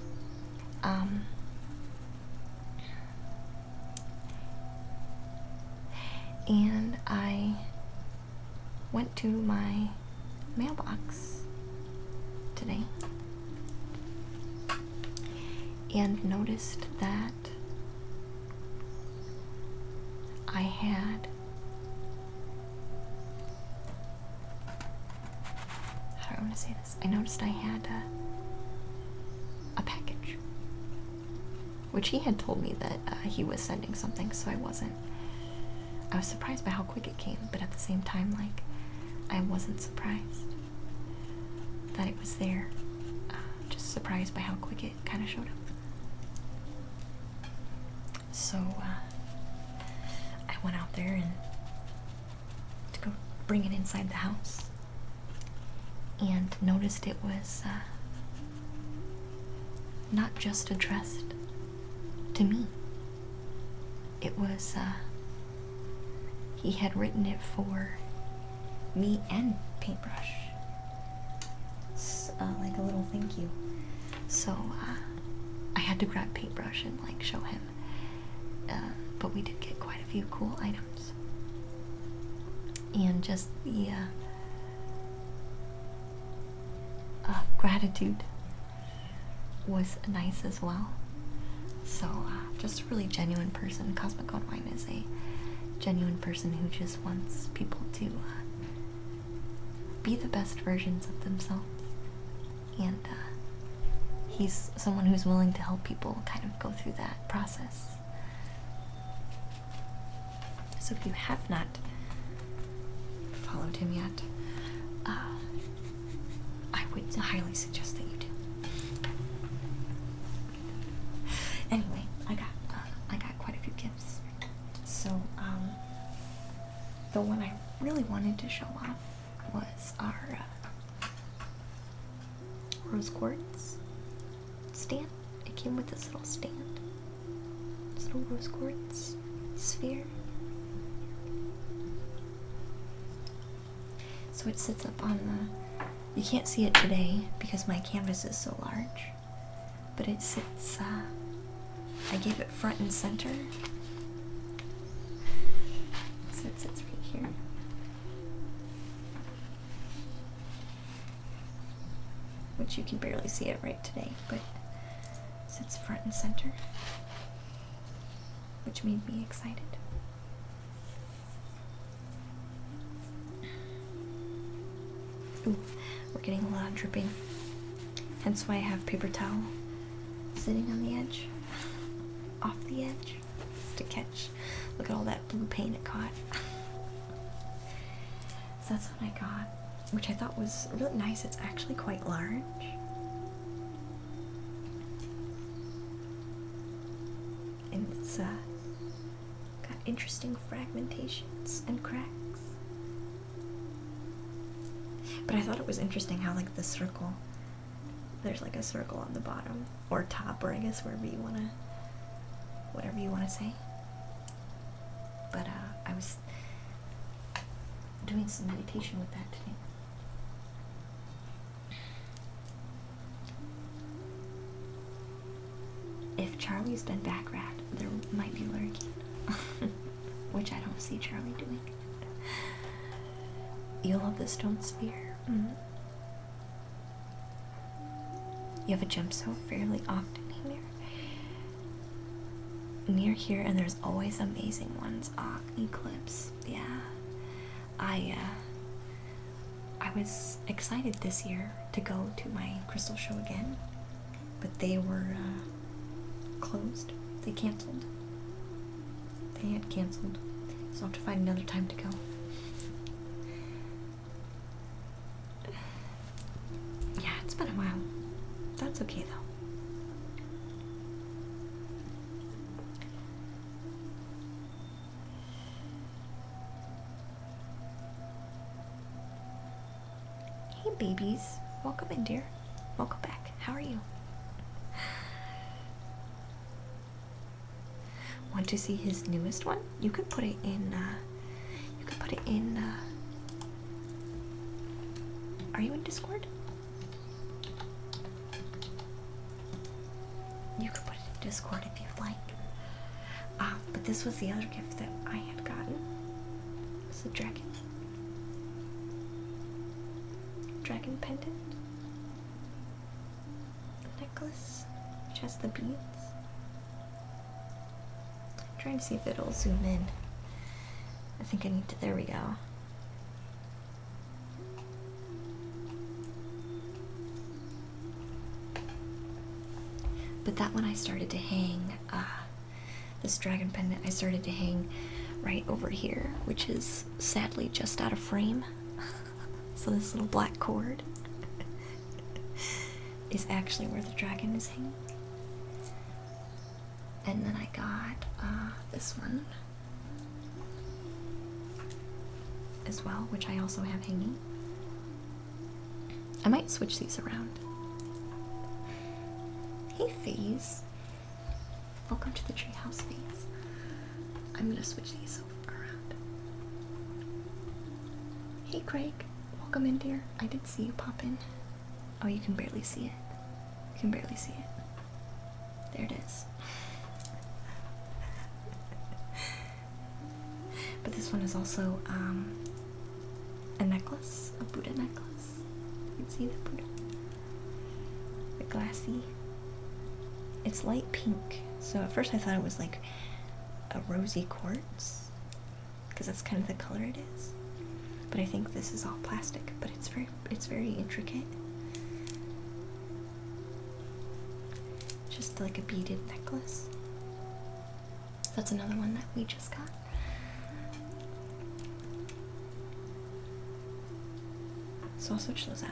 And I went to my mailbox today and noticed that I had, how do I want to say this? I noticed I had a package, which he had told me that he was sending something, so I was surprised by how quick it came, but at the same time, like, I wasn't surprised that it was there. Just surprised by how quick it kind of showed up. So I went out there and to go bring it inside the house, and noticed it was not just addressed to me. It was he had written it for me and Paintbrush, like a little thank you. So I had to grab Paintbrush and like show him, but we did get quite a few cool items, and just the gratitude was nice as well. So just a really genuine person. Cosmic Unwind is a genuine person who just wants people to be the best versions of themselves, and he's someone who's willing to help people kind of go through that process. So if you have not followed him yet, I would highly suggest that you do. Anyway, I got quite a few gifts. So the one I really wanted to show off was our rose quartz stand. It came with this little stand, this little rose quartz sphere. So it sits up on the, you can't see it today because my canvas is so large, but it sits, I gave it front and center. So it sits right here. Which you can barely see it right today, but it sits front and center, which made me excited. Ooh, we're getting a lot of dripping. Hence why I have paper towel sitting on the edge, off the edge, just to catch. Look at all that blue paint it caught. So that's what I got, which I thought was really nice. It's actually quite large. And it's got interesting fragmentations and cracks. But I thought it was interesting how, like, the circle, there's like a circle on the bottom, or top, or I guess wherever you wanna, whatever you wanna say. But I was doing some meditation with that today. If Charlie's been back rat, there might be lurking. Which I don't see Charlie doing. You love the stone sphere. You have a gemstone fairly often here. Near here, and there's always amazing ones. Eclipse. Yeah. I was excited this year to go to my crystal show again, but they were closed. They canceled. They had canceled, so I'll have to find another time to go. Yeah, it's been a while. That's okay though. Hey babies, welcome in, dear. Welcome back. How are you? Want to see his newest one? You could put it in, are you in Discord? You could put it in Discord if you'd like. But this was the other gift that I had gotten. It's a dragon pendant. A necklace, which has the beads. Trying to see if it'll zoom in. I think I need to, there we go. But that one I started to hang, this dragon pendant I started to hang right over here, which is sadly just out of frame. So this little black cord is actually where the dragon is hanging. And then I got this one as well, which I also have hanging. I might switch these around. Hey FaZe. Welcome to the treehouse, FaZe. I'm gonna switch these around. Hey Craig. Welcome in, dear. I did see you pop in. Oh, you can barely see it. You can barely see it. There it is. But this one is also a necklace, a Buddha necklace. You can see the Buddha. The glassy. It's light pink. So at first I thought it was like a rosy quartz, because that's kind of the color it is. But I think this is all plastic, but it's very intricate. Just like a beaded necklace. That's another one that we just got. So I'll switch those out.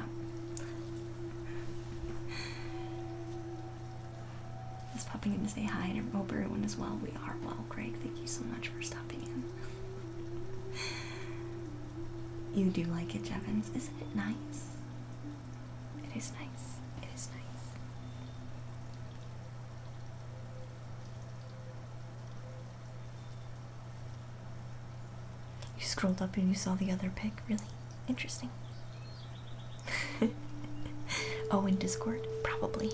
Just popping in to say hi, and I hope everyone is well. We are well, Greg. Thank you so much for stopping in. You do like it, Jevons. Isn't it nice? It is nice. It is nice. You scrolled up and you saw the other pic? Really? Interesting. Oh, in Discord? Probably.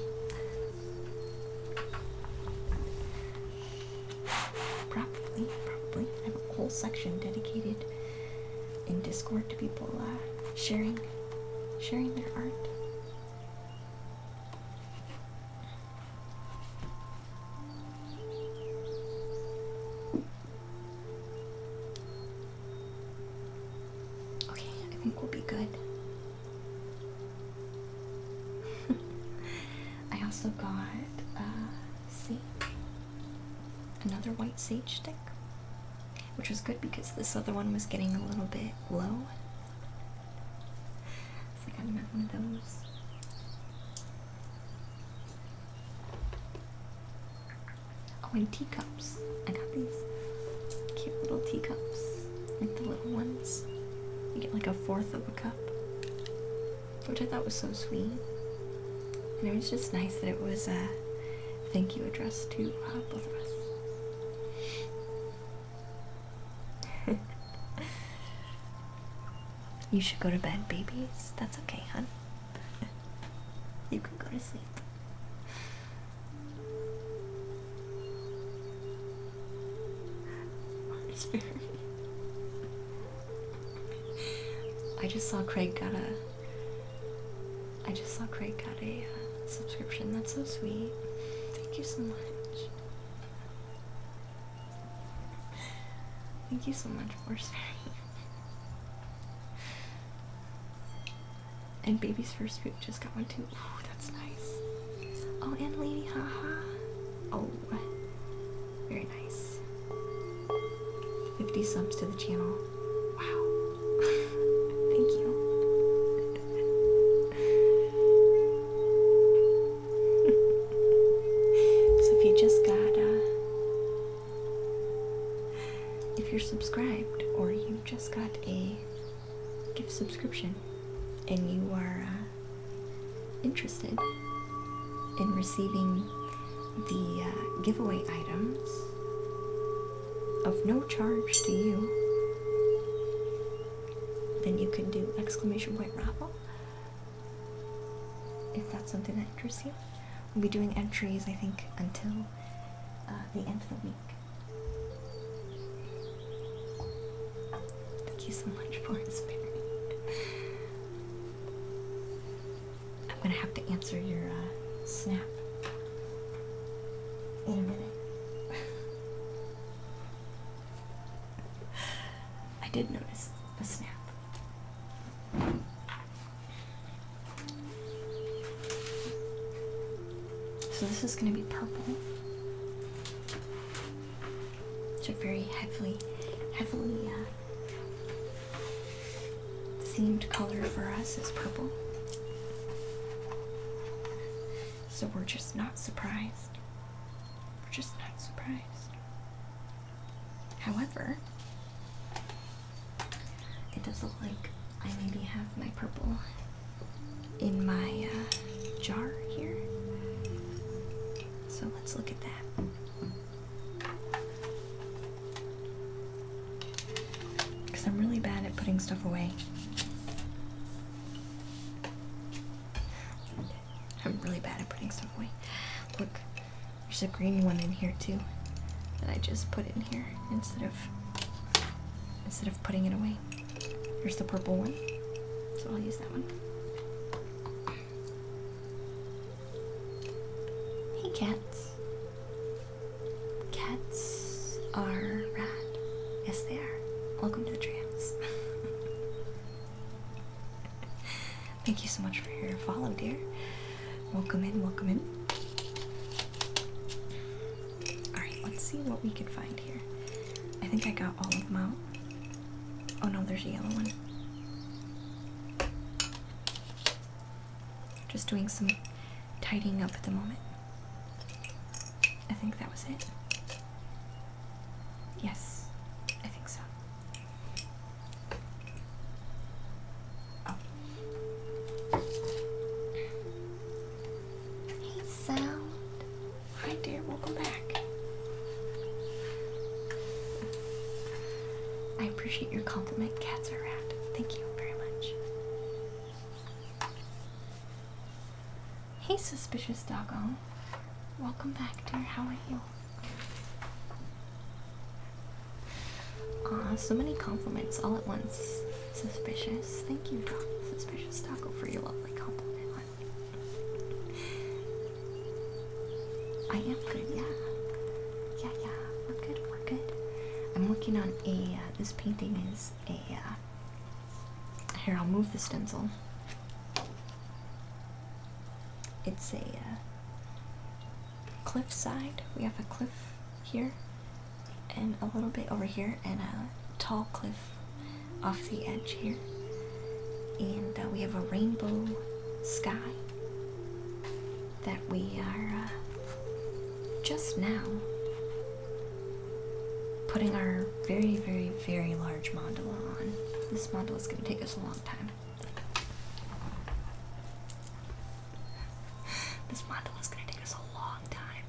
whole section dedicated in Discord to people sharing their art. Okay, I think we'll be good. I also got another white sage stick, which was good because this other one was getting a little bit low. So I got another one of those. Oh, and teacups. I got these cute little teacups, like the little ones. You get like a fourth of a cup, which I thought was so sweet. And it was just nice that it was a thank you addressed to both of us. You should go to bed, babies. That's okay, hon. You can go to sleep. I just saw Craig got a subscription. That's so sweet. Thank you so much. Thank you so much, Force Fairy. And Baby's First Boot just got one too. Ooh, that's nice. Oh, and Lady Haha. Oh, very nice. 50 subs to the channel. Wow. Thank you. So if you just got, if you're subscribed or you just got a gift subscription and you are interested in receiving the giveaway items of no charge to you, then you can do exclamation point raffle if that's something that interests you. We'll be doing entries, I think, until the end of the week. Thank you so much for inspiring. I'm gonna have to answer your snap in a minute. I did notice a snap. So this is gonna be purple. It's a very heavily themed color for us is purple. So we're just not surprised. We're just not surprised. However, it does look like I maybe have my purple in my jar here. So let's look at that. Because I'm really bad at putting stuff away. I'm really bad at putting stuff away. Look, there's a green one in here too that I just put in here instead of putting it away. Here's the purple one, so I'll use that one. Hey cats. Cats are rad. Yes they are. Welcome to the trans. Thank you so much for your follow, dear. Welcome in, welcome in. Alright, let's see what we can find here. I think I got all of them out. Oh no, there's a yellow one. Just doing some tidying up at the moment. I think that was it. Yes, I think so. Oh. Hey, Sound. Hi, dear. Welcome back. I appreciate your compliment. Cats are rad. Thank you very much. Hey, suspicious doggo. Welcome back, dear. How are you? Aw, so many compliments all at once. Suspicious. Thank you, Suspicious Taco, for your lovely compliment. I am good, yeah. Yeah, we're good, we're good. I'm working on this painting is here, I'll move the stencil. It's a cliff side. We have a cliff here, and a little bit over here, and a tall cliff off the edge here. And we have a rainbow sky that we are just now putting our very, very, very large mandala on. This mandala is going to take us a long time. This mandala is going to take us a long time.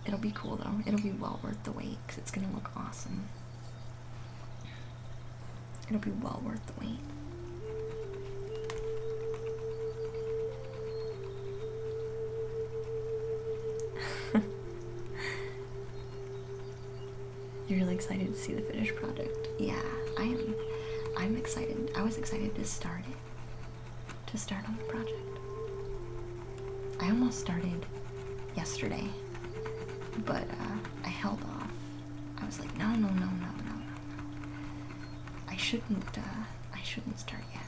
It'll be cool though. It'll be well worth the wait because it's going to look awesome. It'll be well worth the wait. You're really excited to see the finished product. Yeah, I am. I'm excited. I was excited to start it. To start on the project. I almost started yesterday, but I held off. I was like, no. I shouldn't start yet.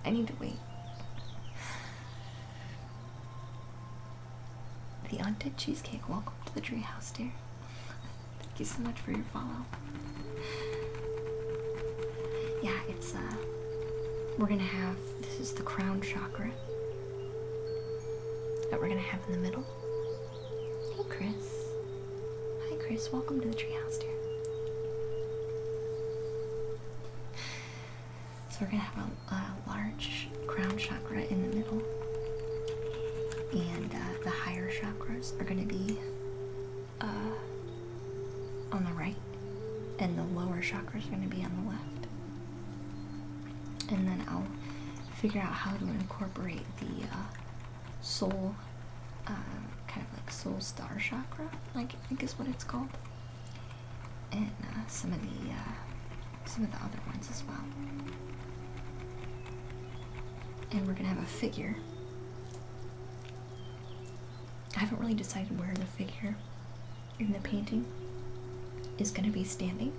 I need to wait. The Undead Cheesecake, welcome to the treehouse, dear. Thank you so much for your follow. Yeah, it's we're gonna have, this is the crown chakra that we're gonna have in the middle. Hey Chris. Hi Chris, welcome to the treehouse, dear. So we're gonna have a large crown chakra in the middle. And the higher chakras are going to be on the right, and the lower chakras are going to be on the left. And then I'll figure out how to incorporate the soul, kind of like soul star chakra, like I think is what it's called, and some of the other ones as well. And we're going to have a figure. I haven't really decided where the figure in the painting is going to be standing,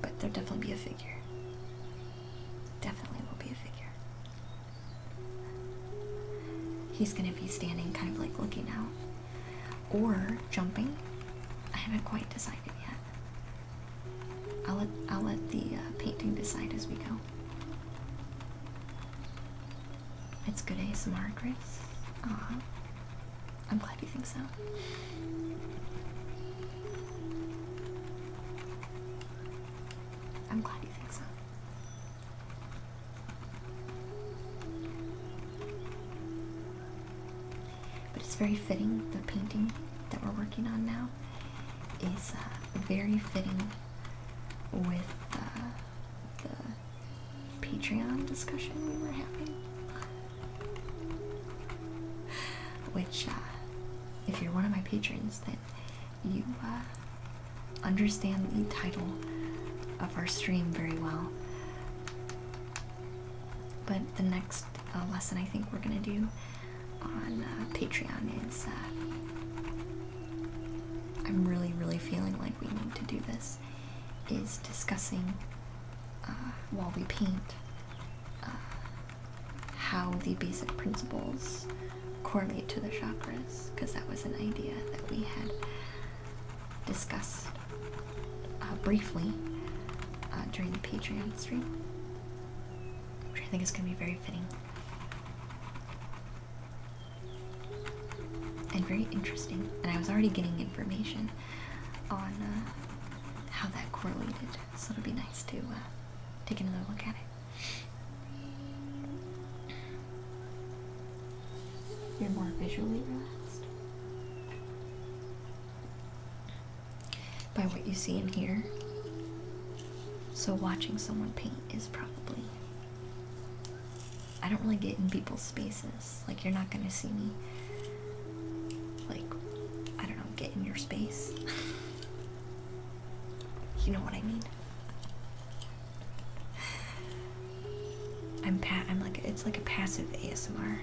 but there'll definitely be a figure. Definitely will be a figure. He's going to be standing kind of like looking out, or jumping. I haven't quite decided yet. I'll let the painting decide as we go. It's good ASMR, Chris. Aw. I'm glad you think so. I'm glad you think so. But it's very fitting, the painting that we're working on now is very fitting with the Patreon discussion we were having. Which, if you're one of my patrons, then you understand the title of our stream very well. But the next lesson I think we're gonna do on Patreon is, I'm really feeling like we need to do this, is discussing, while we paint, how the basic principles correlate to the chakras, because that was an idea that we had discussed briefly during the Patreon stream, which I think is going to be very fitting and very interesting. And I was already getting information on how that correlated, so it'll be nice to take another look at it. You're more visually relaxed by what you see and hear. So watching someone paint is probably, I don't really get in people's spaces. Like, you're not gonna see me outer space. You know what I mean? I'm like, it's like a passive ASMR.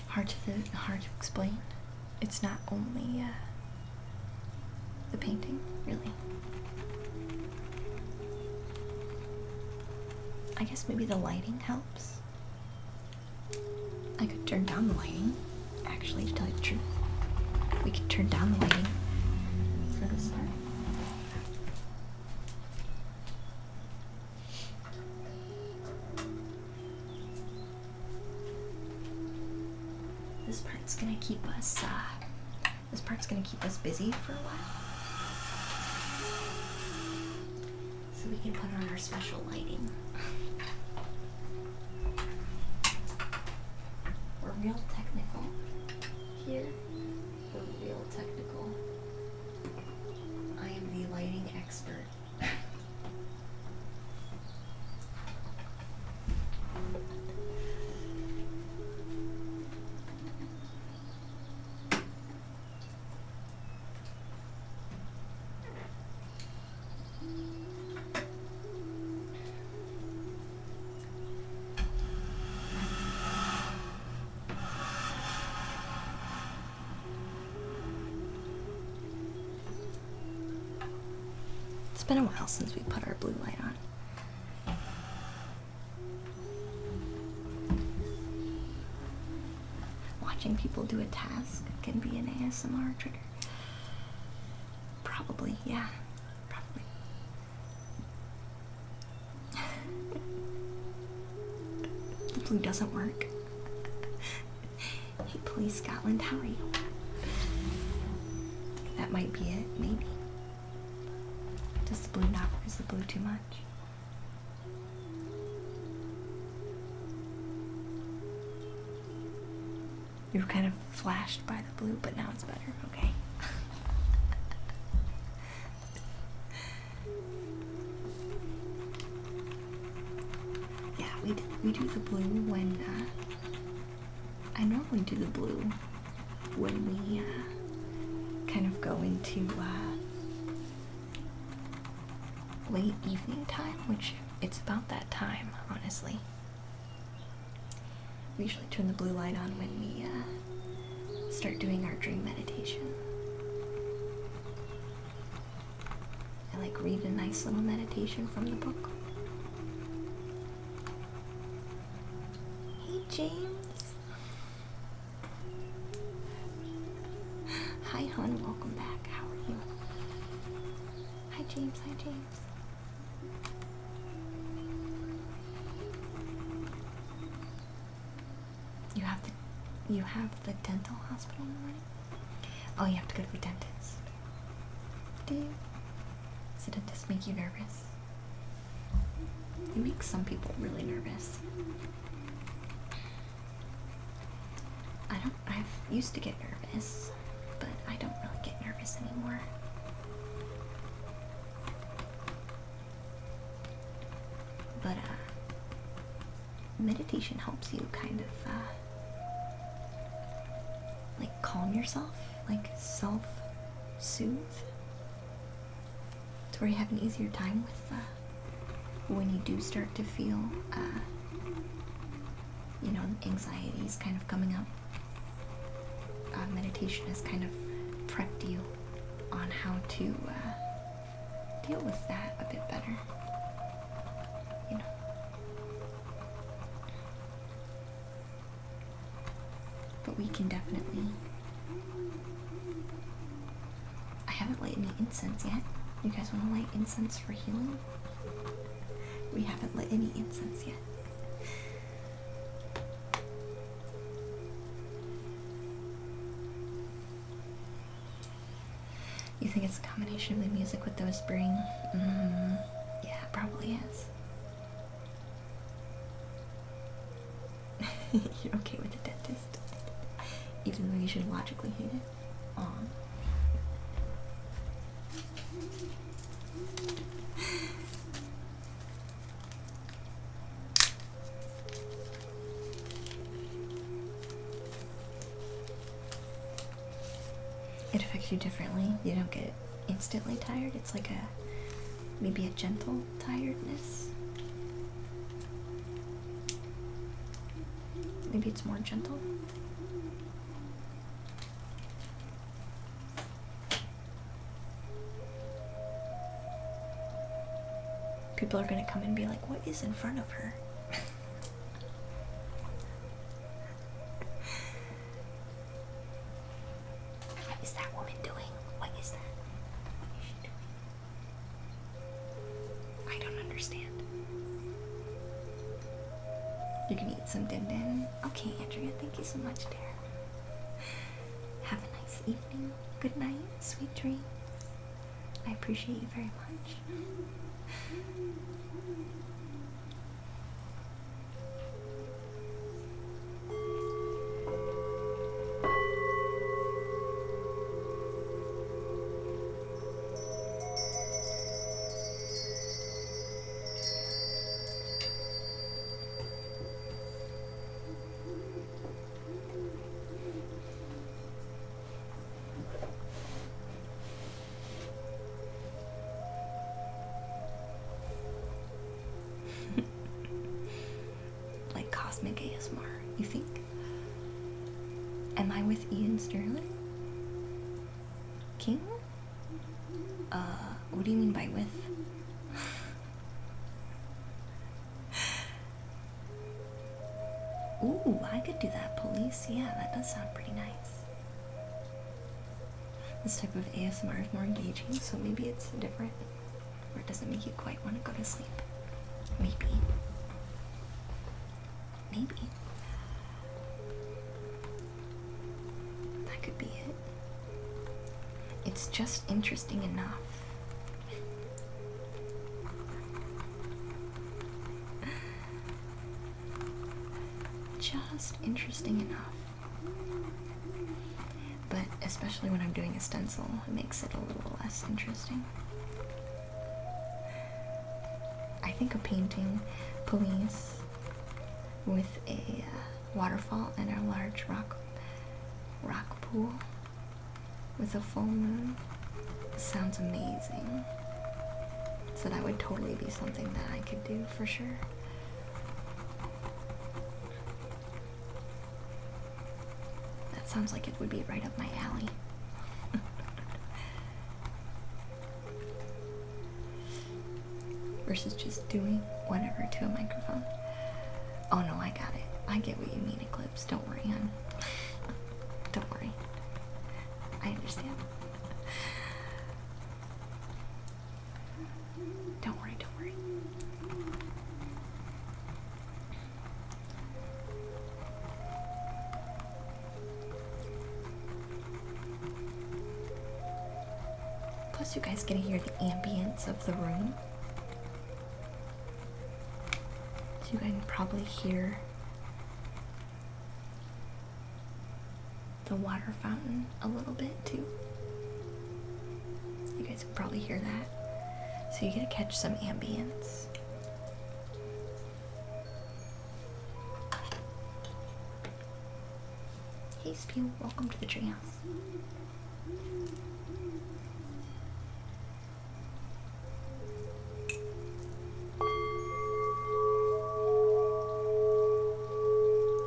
Hard to explain. It's not only the painting, really. I guess maybe the lighting helps. I could turn down the lighting. Actually, to tell you the truth, we could turn down the lighting for this part. This part's gonna keep us. This part's gonna keep us busy for a while, so we can put on our special lighting. We're real technical here. We're real technical. I am the lighting expert. It's been a while since we put our blue light on. Watching people do a task can be an ASMR trigger. Probably, yeah. Probably. The blue doesn't work. Hey, Police Scotland, how are you? That might be it, maybe. Does the blue not work? Is the blue too much? You were kind of flashed by the blue, but now it's better, okay? Yeah, we do the blue when, I normally do the blue when we, kind of go into, late evening time, which it's about that time, honestly. We usually turn the blue light on when we start doing our dream meditation. I like read a nice little meditation from the book. Hey James. Hi hon, welcome back. How are you? Hi James, hi James. You have the dental hospital in the morning? Oh, you have to go to the dentist. Do you? Does the dentist make you nervous? It makes some people really nervous. I used to get nervous, but I don't really get nervous anymore. But meditation helps you kind of like calm yourself, like self-soothe, to where you have an easier time with when you do start to feel you know, anxieties kind of coming up. Meditation has kind of prepped you on how to deal with that a bit better, you know. But we can definitely... I haven't lit any incense yet. You guys want to light incense for healing? We haven't lit any incense yet. You think it's a combination of the music with the whispering? Yeah, it probably is. You're okay with the dentist, even though you should logically hate it. Aw. affects you differently. You don't get instantly tired. It's like maybe a gentle tiredness. Maybe it's more gentle. People are gonna come and be like, what is in front of her? What is that woman doing? What is that? What is she doing? I don't understand. You're gonna eat some din din? Okay, Andrea, thank you so much, dear. Have a nice evening. Good night. Sweet dreams. I appreciate you very much. Like cosmic ASMR, you think? Am I with Ian Sterling? King? What do you mean by with? Ooh, I could do that, police. Yeah, that does sound pretty nice. This type of ASMR is more engaging, so maybe it's different. Or it doesn't make you quite want to go to sleep. Maybe. Maybe. That could be it. It's just interesting enough. Just interesting enough. But especially when I'm doing a stencil, it makes it a little less interesting. I think a painting police with a waterfall and a large rock pool with a full moon sounds amazing. So that would totally be something that I could do for sure. That sounds like it would be right up my alley. Versus just doing whatever to a microphone. Oh no, I got it. I get what you mean, Eclipse. Don't worry, hon. Don't worry. I understand. Don't worry, don't worry. Plus, you guys get to hear the ambience of the room. So you can probably hear the water fountain a little bit too. You guys can probably hear that. So you get to catch some ambience. Hey Spew, welcome to the treehouse.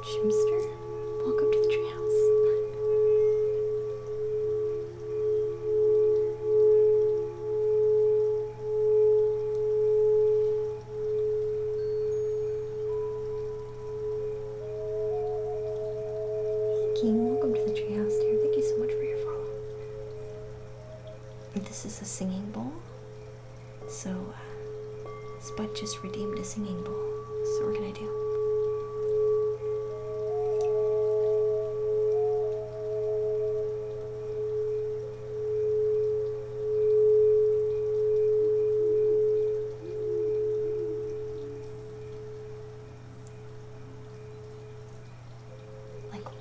Shimster, welcome to the treehouse. Hey King, welcome to the treehouse, dear. Thank you so much for your follow. This is a singing bowl, so Spud just redeemed a singing bowl. So we're gonna do.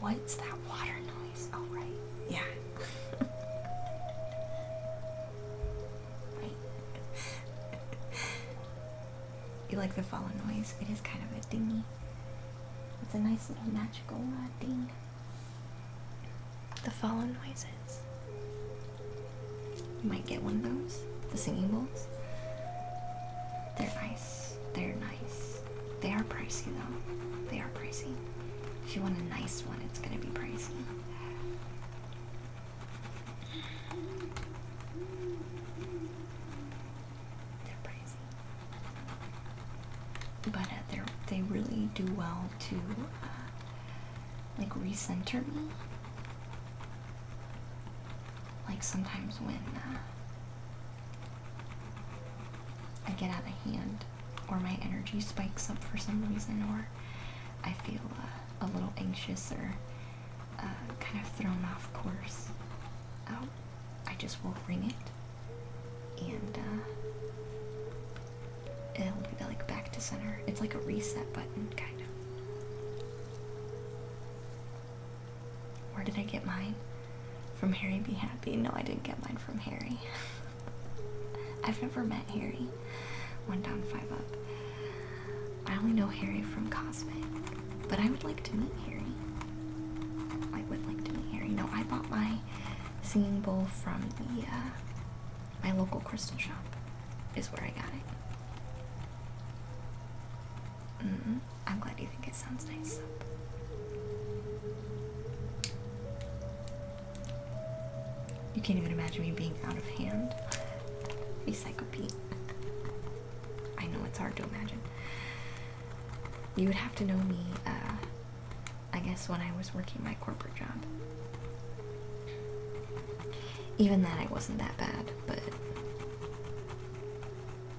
What's that water noise? Oh, right. Yeah. Right. You like the follow noise? It is kind of a dingy. It's a nice little magical ding. The follow noises. You might get one of those, the singing bowls. They're nice. They're nice. They are pricey though. They are pricey. If you want a nice one, it's gonna be pricey. They're pricey. But they really do well to like recenter me. Like sometimes when I get out of hand, or my energy spikes up for some reason, or I feel a little anxious or kind of thrown off course, I just will ring it, and it'll be like back to center. It's like a reset button, kind of. Where did I get mine? From Harry Be Happy? No, I didn't get mine from Harry. I've never met Harry. 1 down, 5 up. I only know Harry from Cosmic, but I would like to meet Harry. I would like to meet Harry. No, I bought my singing bowl from the my local crystal shop. Is where I got it. I'm glad you think it sounds nice. You can't even imagine me being out of hand. Be Psycho Pete. I know it's hard to imagine. You would have to know me, I guess, when I was working my corporate job. Even that, I wasn't that bad, but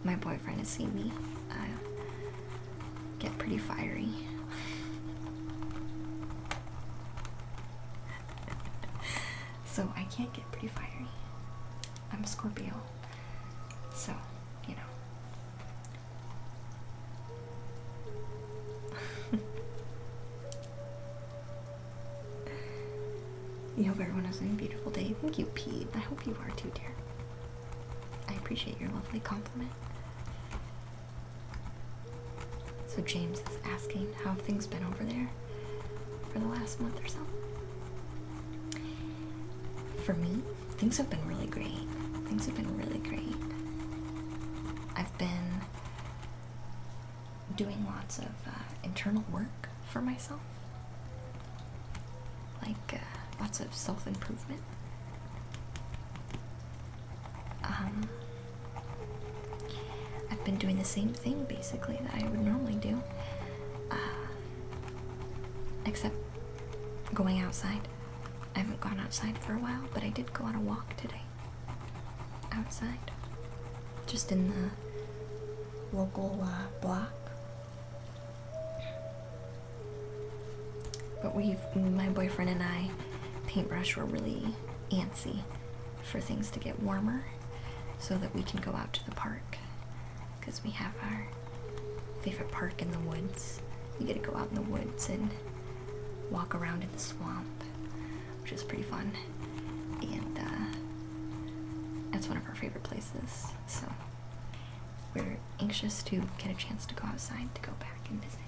my boyfriend has seen me get pretty fiery. So I can't get pretty fiery. I'm a Scorpio. So, you know. You hope everyone has a beautiful day. Thank you, Pete. I hope you are too, dear. I appreciate your lovely compliment. So James is asking, how have things been over there for the last month or so? For me, things have been really great. Things have been really great. I've been doing lots of internal work for myself. Like, lots of self-improvement. I've been doing the same thing, basically, that I would normally do. Except going outside. I haven't gone outside for a while, but I did go on a walk today. Outside. Just in the local block. But my boyfriend and I, Paintbrush, were really antsy for things to get warmer so that we can go out to the park. Because we have our favorite park in the woods. You get to go out in the woods and walk around in the swamp, which is pretty fun. And that's one of our favorite places. So we're anxious to get a chance to go outside, to go back and visit.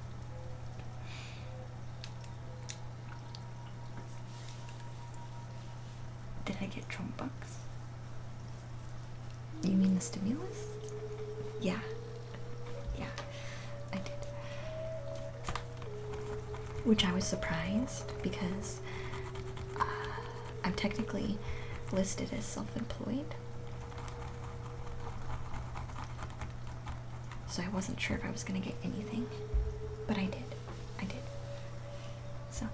Did I get Trump bucks? You mean the stimulus? Yeah. Yeah, I did. Which I was surprised because I'm technically listed as self-employed. So I wasn't sure if I was going to get anything, but I did. I did. So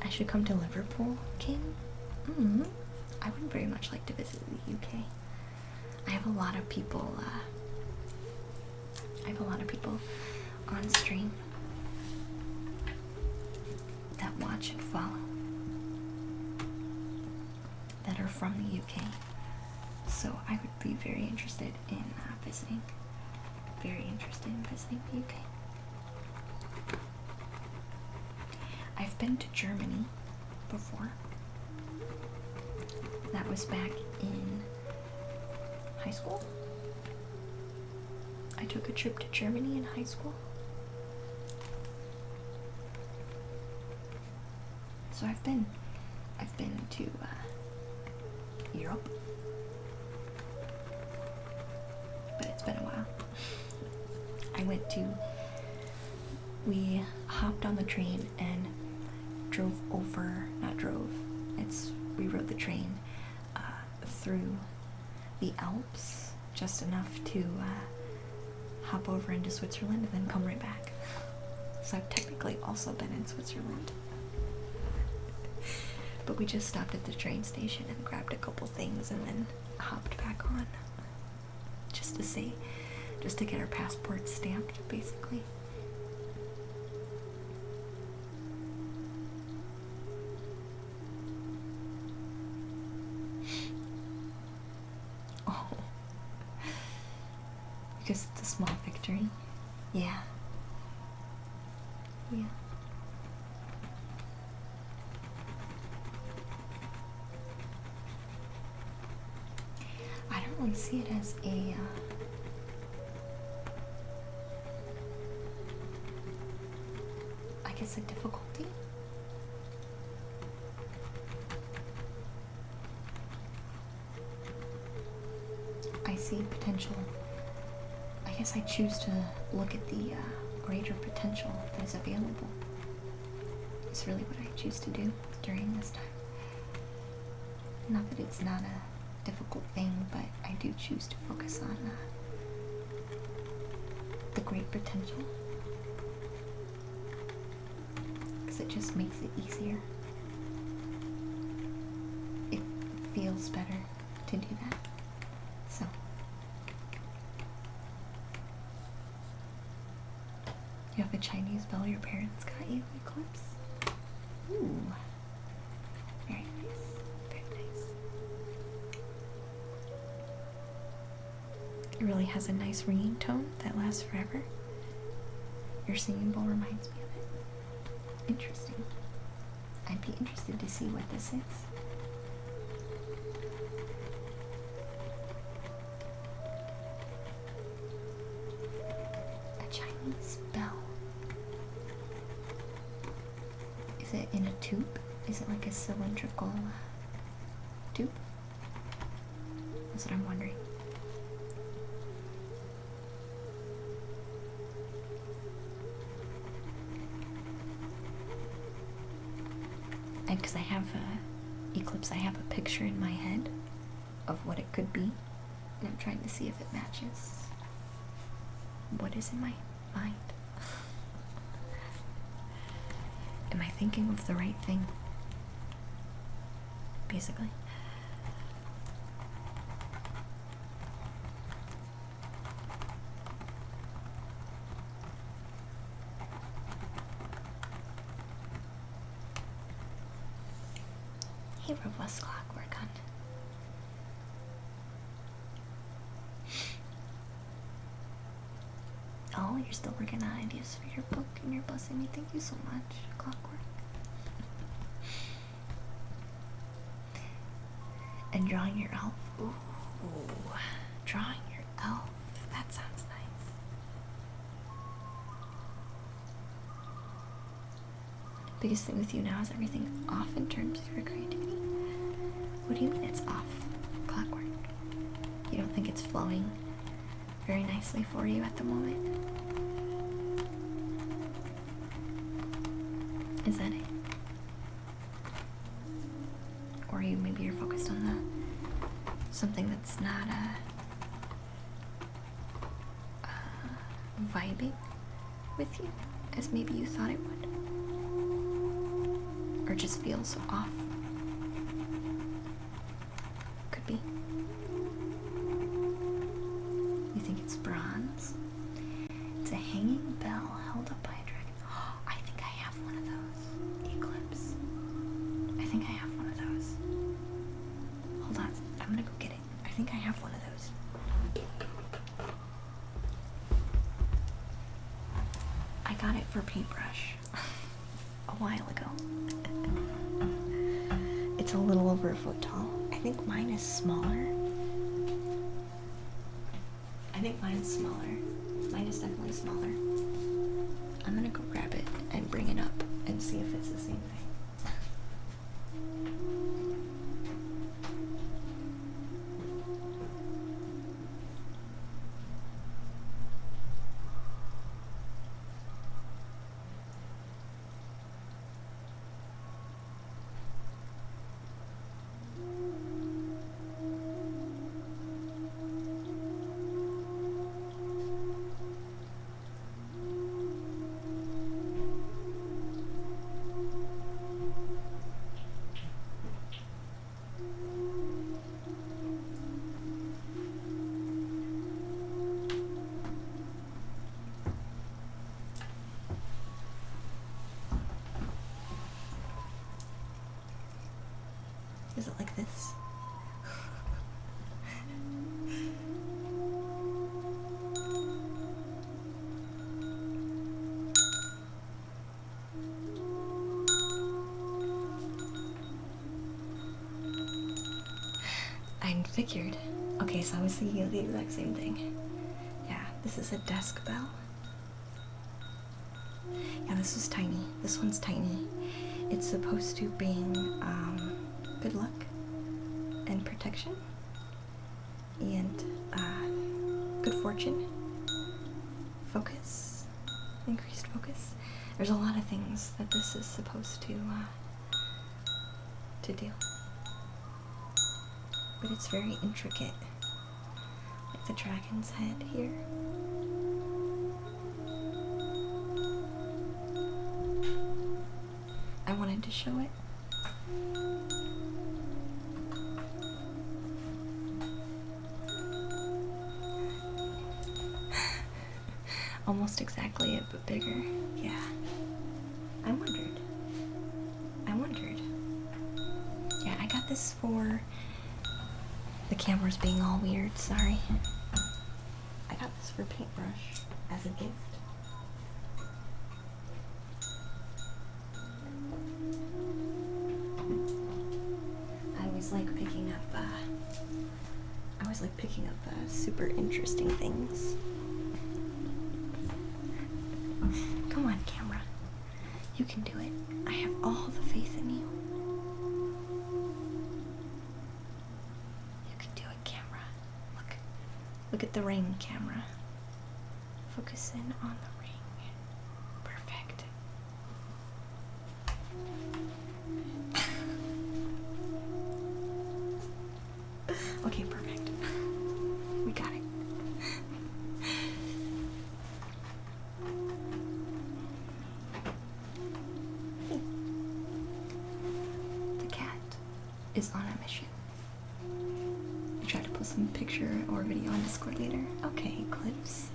I should come to Liverpool, King. I would very much like to visit the UK. I have a lot of people on stream that watch and follow that are from the UK. So I would be very interested in visiting. Very interested in visiting the UK. I've been to Germany before. That was back in high school. I took a trip to Germany in high school. So I've been to Europe. But it's been a while. We hopped on the train and we rode the train through the Alps, just enough to hop over into Switzerland and then come right back. So I've technically also been in Switzerland. But we just stopped at the train station and grabbed a couple things and then hopped back on. Just to get our passports stamped, basically. Oh. Because it's a small victory. Yeah. Yeah. I don't really see it as a I guess a difficulty. I see potential. I guess I choose to look at the greater potential that is available. It's really what I choose to do during this time. Not that it's not a difficult thing, but I do choose to focus on the great potential. Because it just makes it easier. It feels better to do that. So. You have a Chinese bell your parents got you, Eclipse? Ooh. Very nice. Very nice. It really has a nice ringing tone that lasts forever. Your singing bowl reminds me of it. Interesting. I'd be interested to see what this is. Chinese bell. Is it in a tube? Is it like a cylindrical tube? That's what I'm wondering. And because I have Eclipse, I have a picture in my head of what it could be, and I'm trying to see if it matches what is in my mind. Am I thinking of the right thing? Basically. Hey, robust clockwork on. Oh, you're still working on ideas for your book and you're blessing me. Thank you so much, Clockwork. And drawing your elf. Ooh, drawing your elf. That sounds nice. Biggest thing with you now is everything off in terms of your creativity. What do you mean it's off, Clockwork? You don't think it's flowing very nicely for you at the moment? Is that it? Or maybe you're focused on something that's not vibing with you as maybe you thought it would, or just feels off. Could be. You think it's bronze? It's a hanging bell held up by a dragon. Oh, I think I have one of those. Eclipse. I think I have one of those. Hold on. I'm gonna go get it. I think I have one of those. I got it for paintbrush a while ago. It's a little over a foot tall. I think mine is smaller. I think mine's smaller. Mine is definitely smaller. I'm gonna go grab it and bring it up and see if it's the same thing. Is it like this? I figured. Okay, so I was thinking of the exact same thing. Yeah, this is a desk bell. Yeah, this is tiny. This one's tiny. It's supposed to bring good luck and protection and good fortune, focus, increased focus. There's a lot of things that this is supposed to do. But it's very intricate, like the dragon's head here. I wanted to show it. Almost exactly it, but bigger. Yeah. I wondered. Yeah, I got this for... The camera's being all weird, sorry. I got this for Paintbrush as a gift. I always like picking up super interesting things. Come on, camera. You can do it. I have all the faith in you. You can do it, camera. Look at the ring, camera. Focus in on the ring. Perfect. Okay, perfect. We got it. The cat is on a mission. I tried to post some picture or video on Discord later. Okay, clips.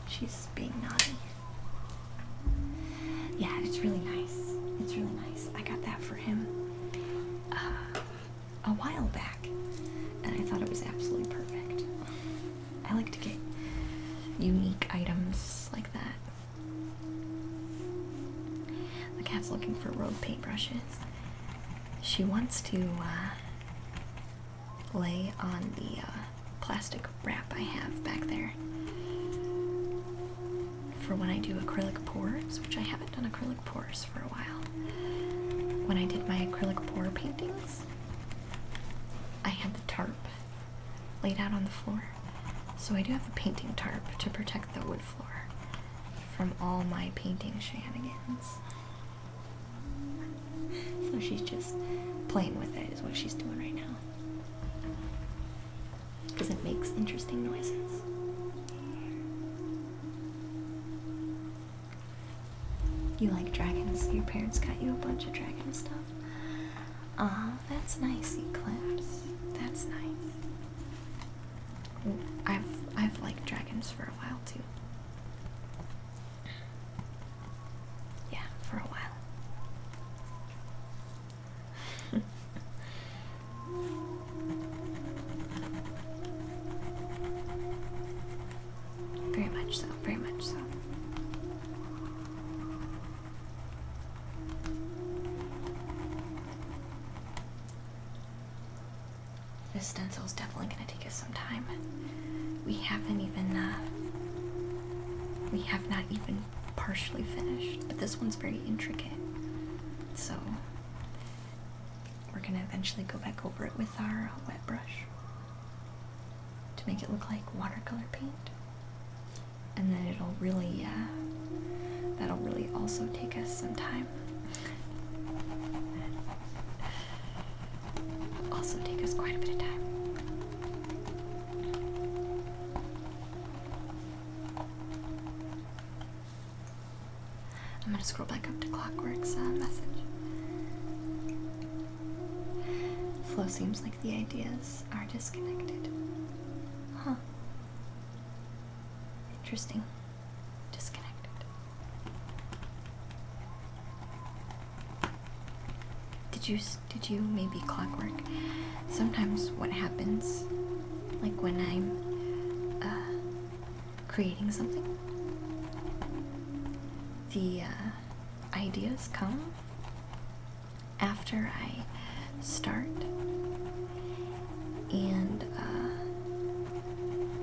She's being naughty. Yeah, it's really nice. It's really nice. I got that for him a while back, and I thought it was absolutely perfect. I like to get unique items like that. The cat's looking for road paintbrushes. She wants to lay on the plastic wrap I have back there for when I do acrylic pours, which I haven't done acrylic pours for a while. When I did my acrylic pour paintings, I had the tarp laid out on the floor. So I do have a painting tarp to protect the wood floor from all my painting shenanigans. So she's just playing with it is what she's doing right now. Because it makes interesting noises. You like dragons? Your parents got you a bunch of dragon stuff? Aw, that's nice, Eclipse. That's nice. I've liked dragons for a while too. Yeah, for a while. Very much so, very much so. This stencil's definitely gonna take us some time. We have not even partially finished, but this one's very intricate. So we're gonna eventually go back over it with our wet brush to make it look like watercolor paint. And then that'll really also take us some time. Also take us quite a bit of time. I'm gonna scroll back up to Clockwork's message. Flo seems like the ideas are disconnected. Huh. Interesting. Disconnected. did you maybe clockwork? Sometimes what happens, like when I'm creating something, the ideas come after I start, and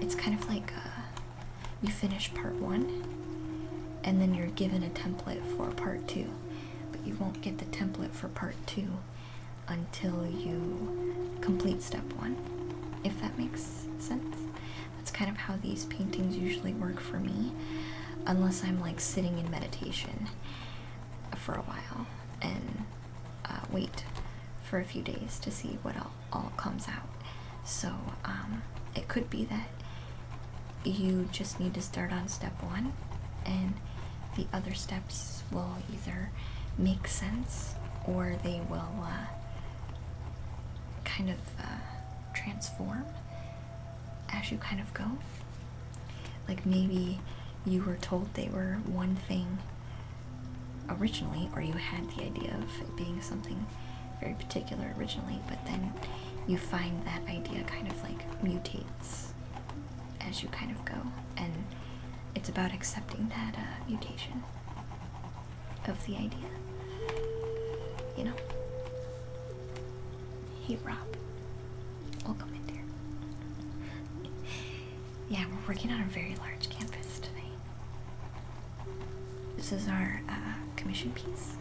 it's kind of like you finish part 1 and then you're given a template for part 2, but you won't get the template for part 2 until you complete step 1, if that makes sense. That's kind of how these paintings usually work for me, unless I'm like sitting in meditation for a while and wait for a few days to see what all comes out. So it could be that you just need to start on step 1 and the other steps will either make sense or they will kind of transform as you kind of go. Like maybe you were told they were one thing originally, or you had the idea of it being something very particular originally, but then you find that idea kind of like mutates as you kind of go, and it's about accepting that mutation of the idea, you know? Hey Rob, welcome in, dear. Yeah, we're working on a very large canvas today. This is our commission piece.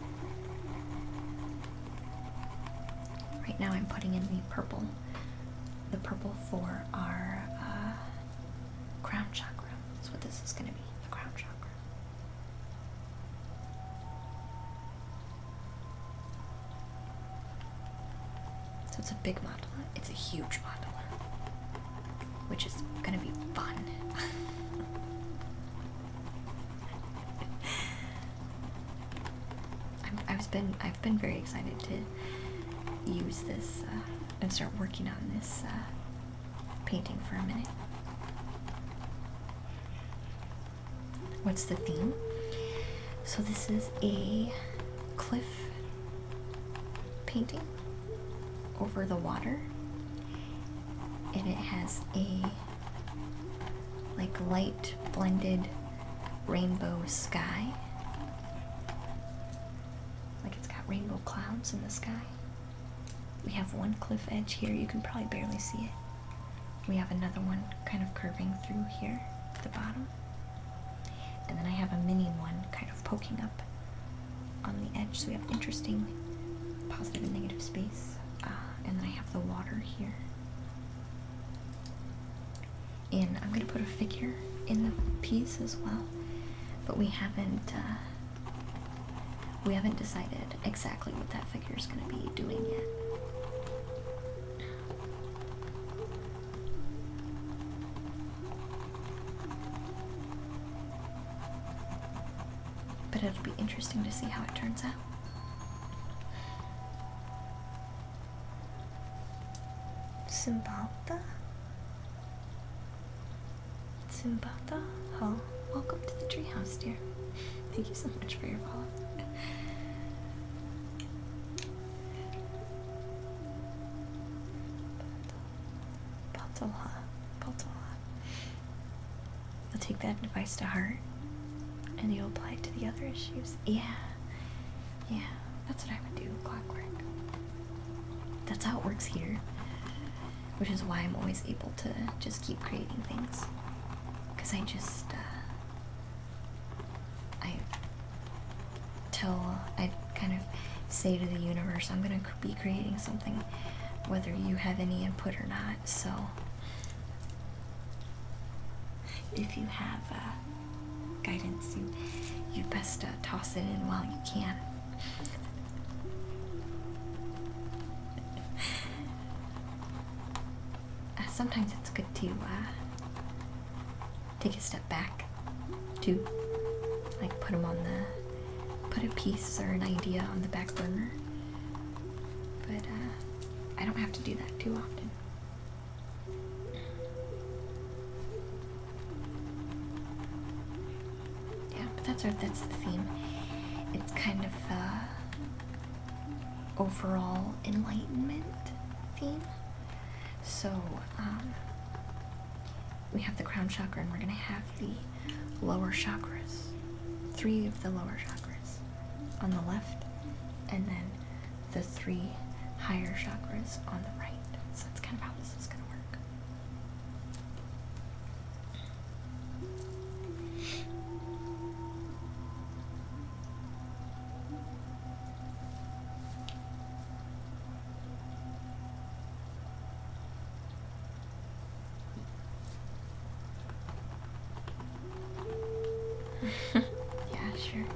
Right now I'm putting in the purple for our crown chakra. That's what this is going to be, the crown chakra. So it's a big mandala. It's a huge mandala, which is going to be fun. I've been very excited to use this and start working on this painting for a minute. What's the theme? So this is a cliff painting over the water, and it has a like light blended rainbow sky. Like it's got rainbow clouds in the sky. We have one cliff edge here, you can probably barely see it. We have another one kind of curving through here at the bottom. And then I have a mini one kind of poking up on the edge, so we have interesting positive and negative space. And then I have the water here. And I'm going to put a figure in the piece as well, but we haven't decided exactly what that figure is going to be doing yet. But it'll be interesting to see how it turns out. Simbalta? Simbalta? Oh, welcome to the treehouse, dear. Thank you so much for your follow. You'll take that advice to heart and you'll apply it to the other issues. Yeah, that's what I would do, clockwork. That's how it works here, which is why I'm always able to just keep creating things, because I kind of say to the universe, I'm gonna be creating something whether you have any input or not. So if you have guidance, you best toss it in while you can. Sometimes it's good to take a step back to like put a piece or an idea on the back burner, but I don't have to do that too often. Yeah, but that's the theme. It's kind of overall enlightenment theme. So we have the crown chakra, and we're going to have the lower chakras, 3 of the lower chakras on the left, and then the 3 higher chakras on the right. So that's kind of how this is going to work. Yeah, sure.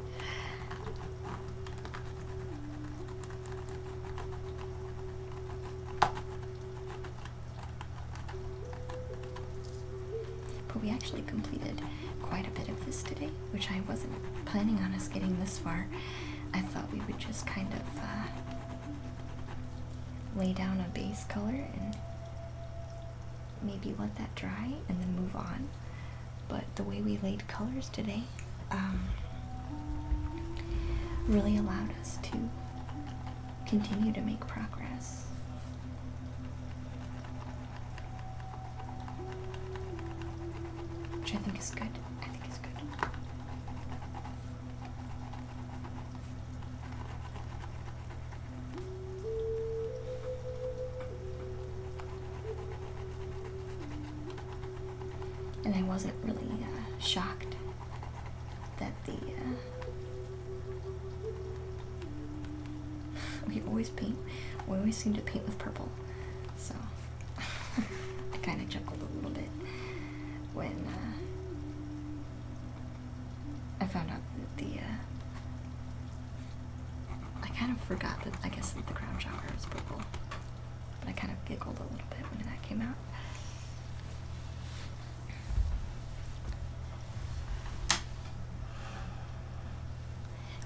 But we actually completed quite a bit of this today, which I wasn't planning on us getting this far. I thought we would just kind of lay down a base color and maybe let that dry and then move on. But the way we laid colors today really allowed us to continue to make progress. Which I think is good. I think is good. And I wasn't really shocked that we always seem to paint with purple, so I kind of chuckled a little bit when I found out that I kind of forgot that, I guess, that the crown chakra is purple, but I kind of giggled a little bit when that came out.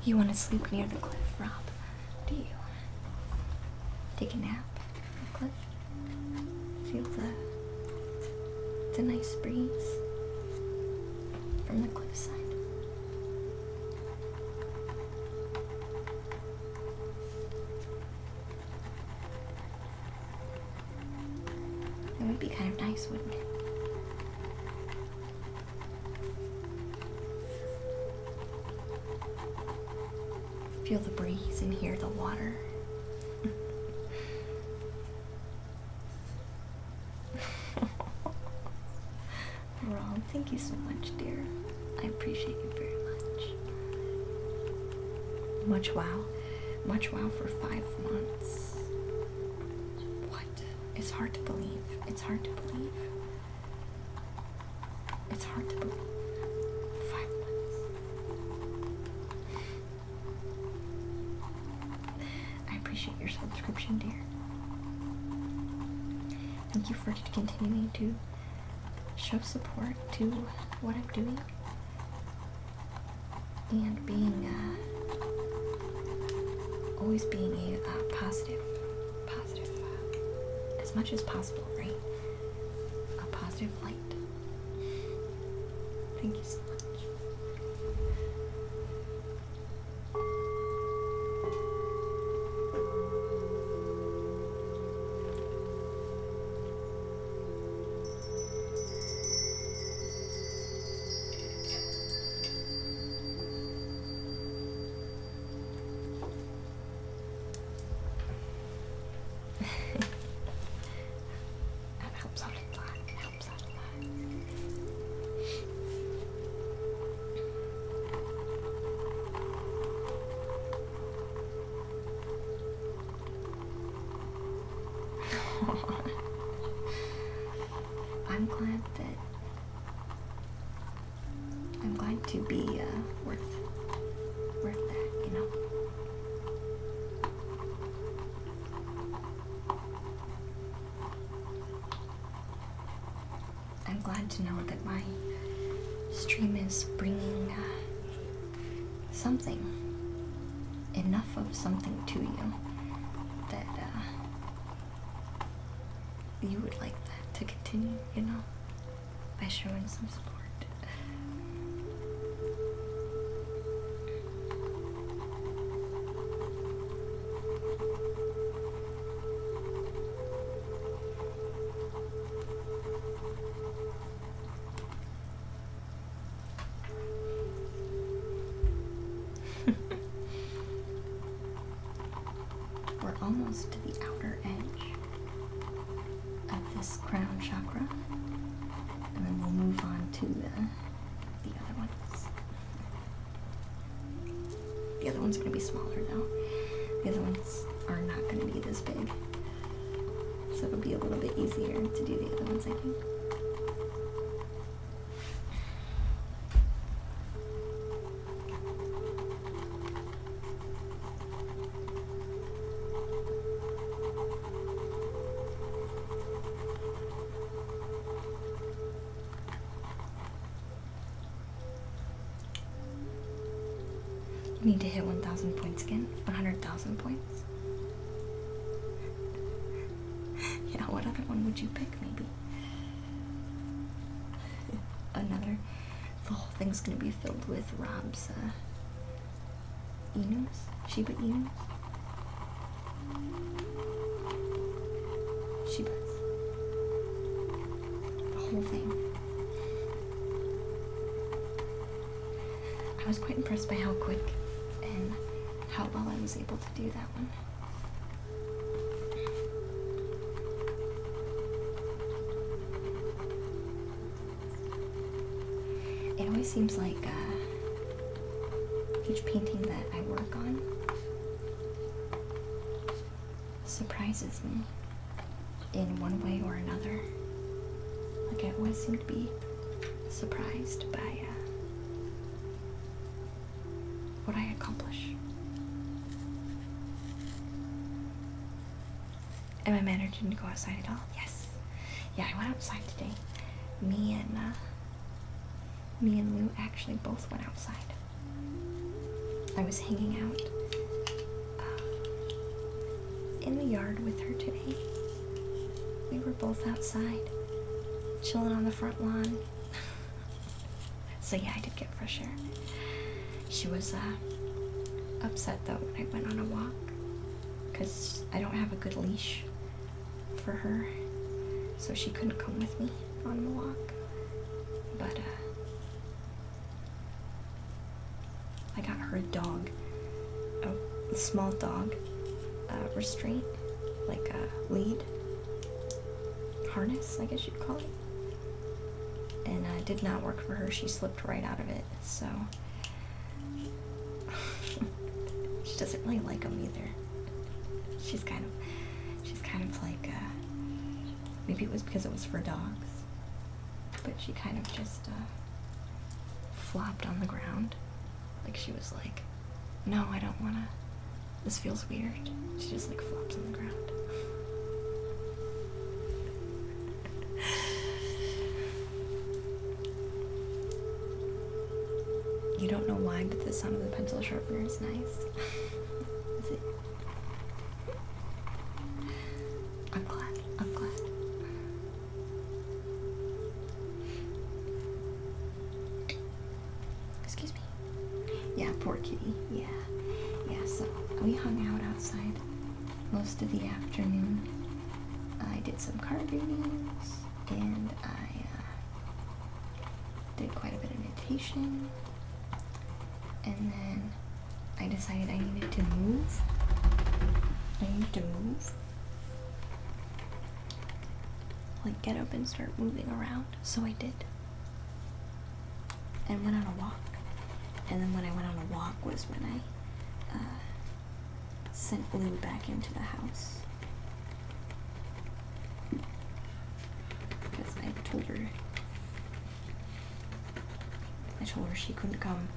You want to sleep near the cliff, Rob? Do you? Take a nap on the cliff? Feel the nice breeze from the cliffside. It would be kind of nice, wouldn't it? Feel the breeze and hear the water. Rob, thank you so much, dear. I appreciate you very much. Much wow. Much wow for 5 months. What? It's hard to believe. It's hard to believe. It's hard to believe. 5 months. I appreciate your subscription, dear. Thank you for continuing to show support to what I'm doing and being always being a positive, as much as possible, right? A positive light. Thank you so much. That helps out a lot. It helps out a lot. I'm glad to be worth that, you know. I'm glad to know that my stream is bringing something, enough of something to you that you would like that to continue, you know, by showing some support. this crown chakra, and then we'll move on to the other ones. The other one's gonna be smaller though. The other ones are not gonna be this big, so it'll be a little bit easier to do the other ones, I think. You need to hit 1,000 points again. 100,000 points. Yeah, what other one would you pick, maybe? Another. The whole thing's gonna be filled with Rob's, Inus? Shiba Inus? Shibas. The whole thing. I was quite impressed by how quick and how well I was able to do that one. It always seems like each painting that I work on surprises me in one way or another. Like I always seem to be surprised by what I accomplish. And my manager didn't go outside at all. Yes. Yeah, I went outside today. Me and Lou actually both went outside. I was hanging out in the yard with her today. We were both outside, chilling on the front lawn. So yeah, I did get fresh air. She was upset though when I went on a walk, because I don't have a good leash for her, so she couldn't come with me on the walk. But I got her a dog, a small dog restraint, like a lead harness, I guess you'd call it, and it did not work for her. She slipped right out of it, so she doesn't really like them either. She's kind of like, maybe it was because it was for dogs, but she kind of just flopped on the ground. Like she was like, no, I don't wanna, this feels weird. She just like flops on the ground. You don't know why, but the sound of the pencil sharpener is nice. Is it? I'm glad. I'm glad. Excuse me. Yeah, poor kitty. Yeah. Yeah, so we hung out outside most of the afternoon. I did some card readings, and I did quite a bit of meditation. And then I decided I needed to move. Like get up and start moving around. So I did. And went on a walk. And then when I went on a walk was when I sent Lou back into the house. Because I told her she couldn't come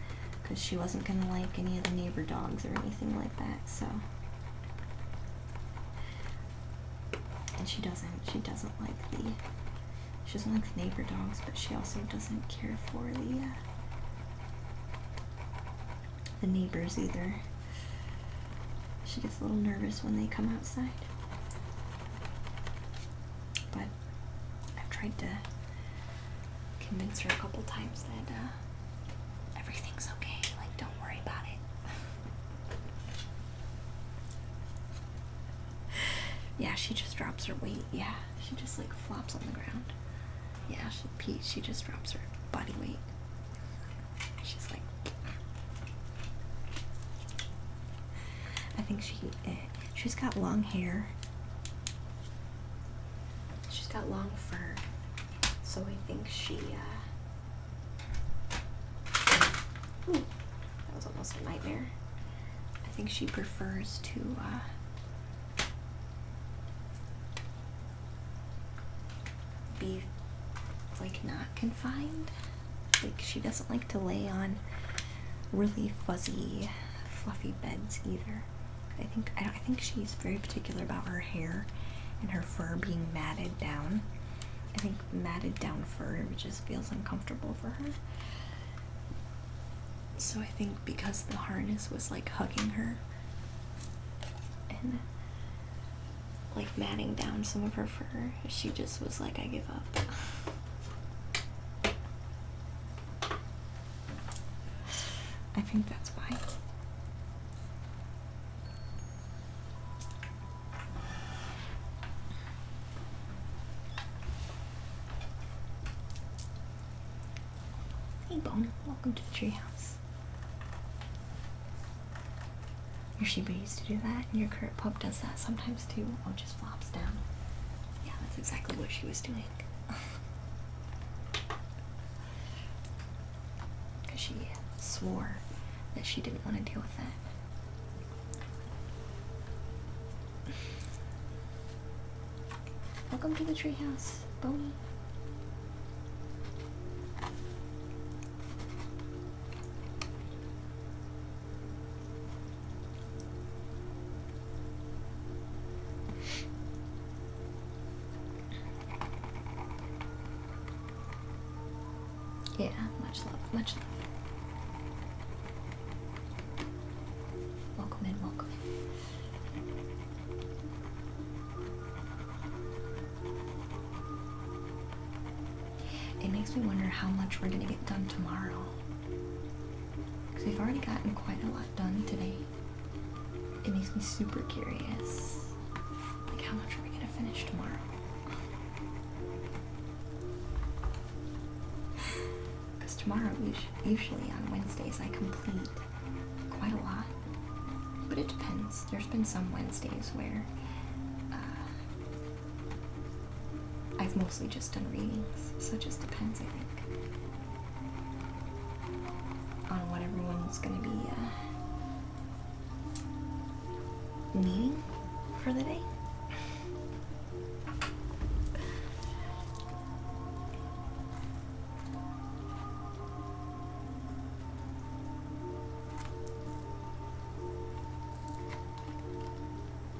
because she wasn't gonna like any of the neighbor dogs or anything like that, so. And she doesn't like the neighbor dogs, but she also doesn't care for the neighbors either. She gets a little nervous when they come outside. But I've tried to convince her a couple times that everything's okay, like don't worry about it. Yeah, she just drops her weight. Yeah, she just like flops on the ground. Yeah, she just drops her body weight. She's like, I think she's got long hair. She's got long fur, so I think she, ooh, that was almost a nightmare. I think she prefers to, be, like, not confined. Like, she doesn't like to lay on really fuzzy, fluffy beds either. I think she's very particular about her hair and her fur being matted down. I think matted down fur just feels uncomfortable for her. So I think because the harness was like hugging her and like matting down some of her fur, she just was like, I give up. I think that's why. Hey Bone, welcome to the treehouse. Your Shiba used to do that, and your current pup does that sometimes too. Oh, just flops down. Yeah, that's exactly what she was doing. Because she swore that she didn't want to deal with that. Welcome to the treehouse, Boney. Yeah, much love, much love. Welcome in, welcome in. It makes me wonder how much we're gonna get done tomorrow. Because we've already gotten quite a lot done today. It makes me super curious. Like, how much are we gonna finish tomorrow? Tomorrow, usually on Wednesdays, I complete quite a lot, but it depends. There's been some Wednesdays where I've mostly just done readings, so it just depends, I think, on what everyone's going to be needing for the day.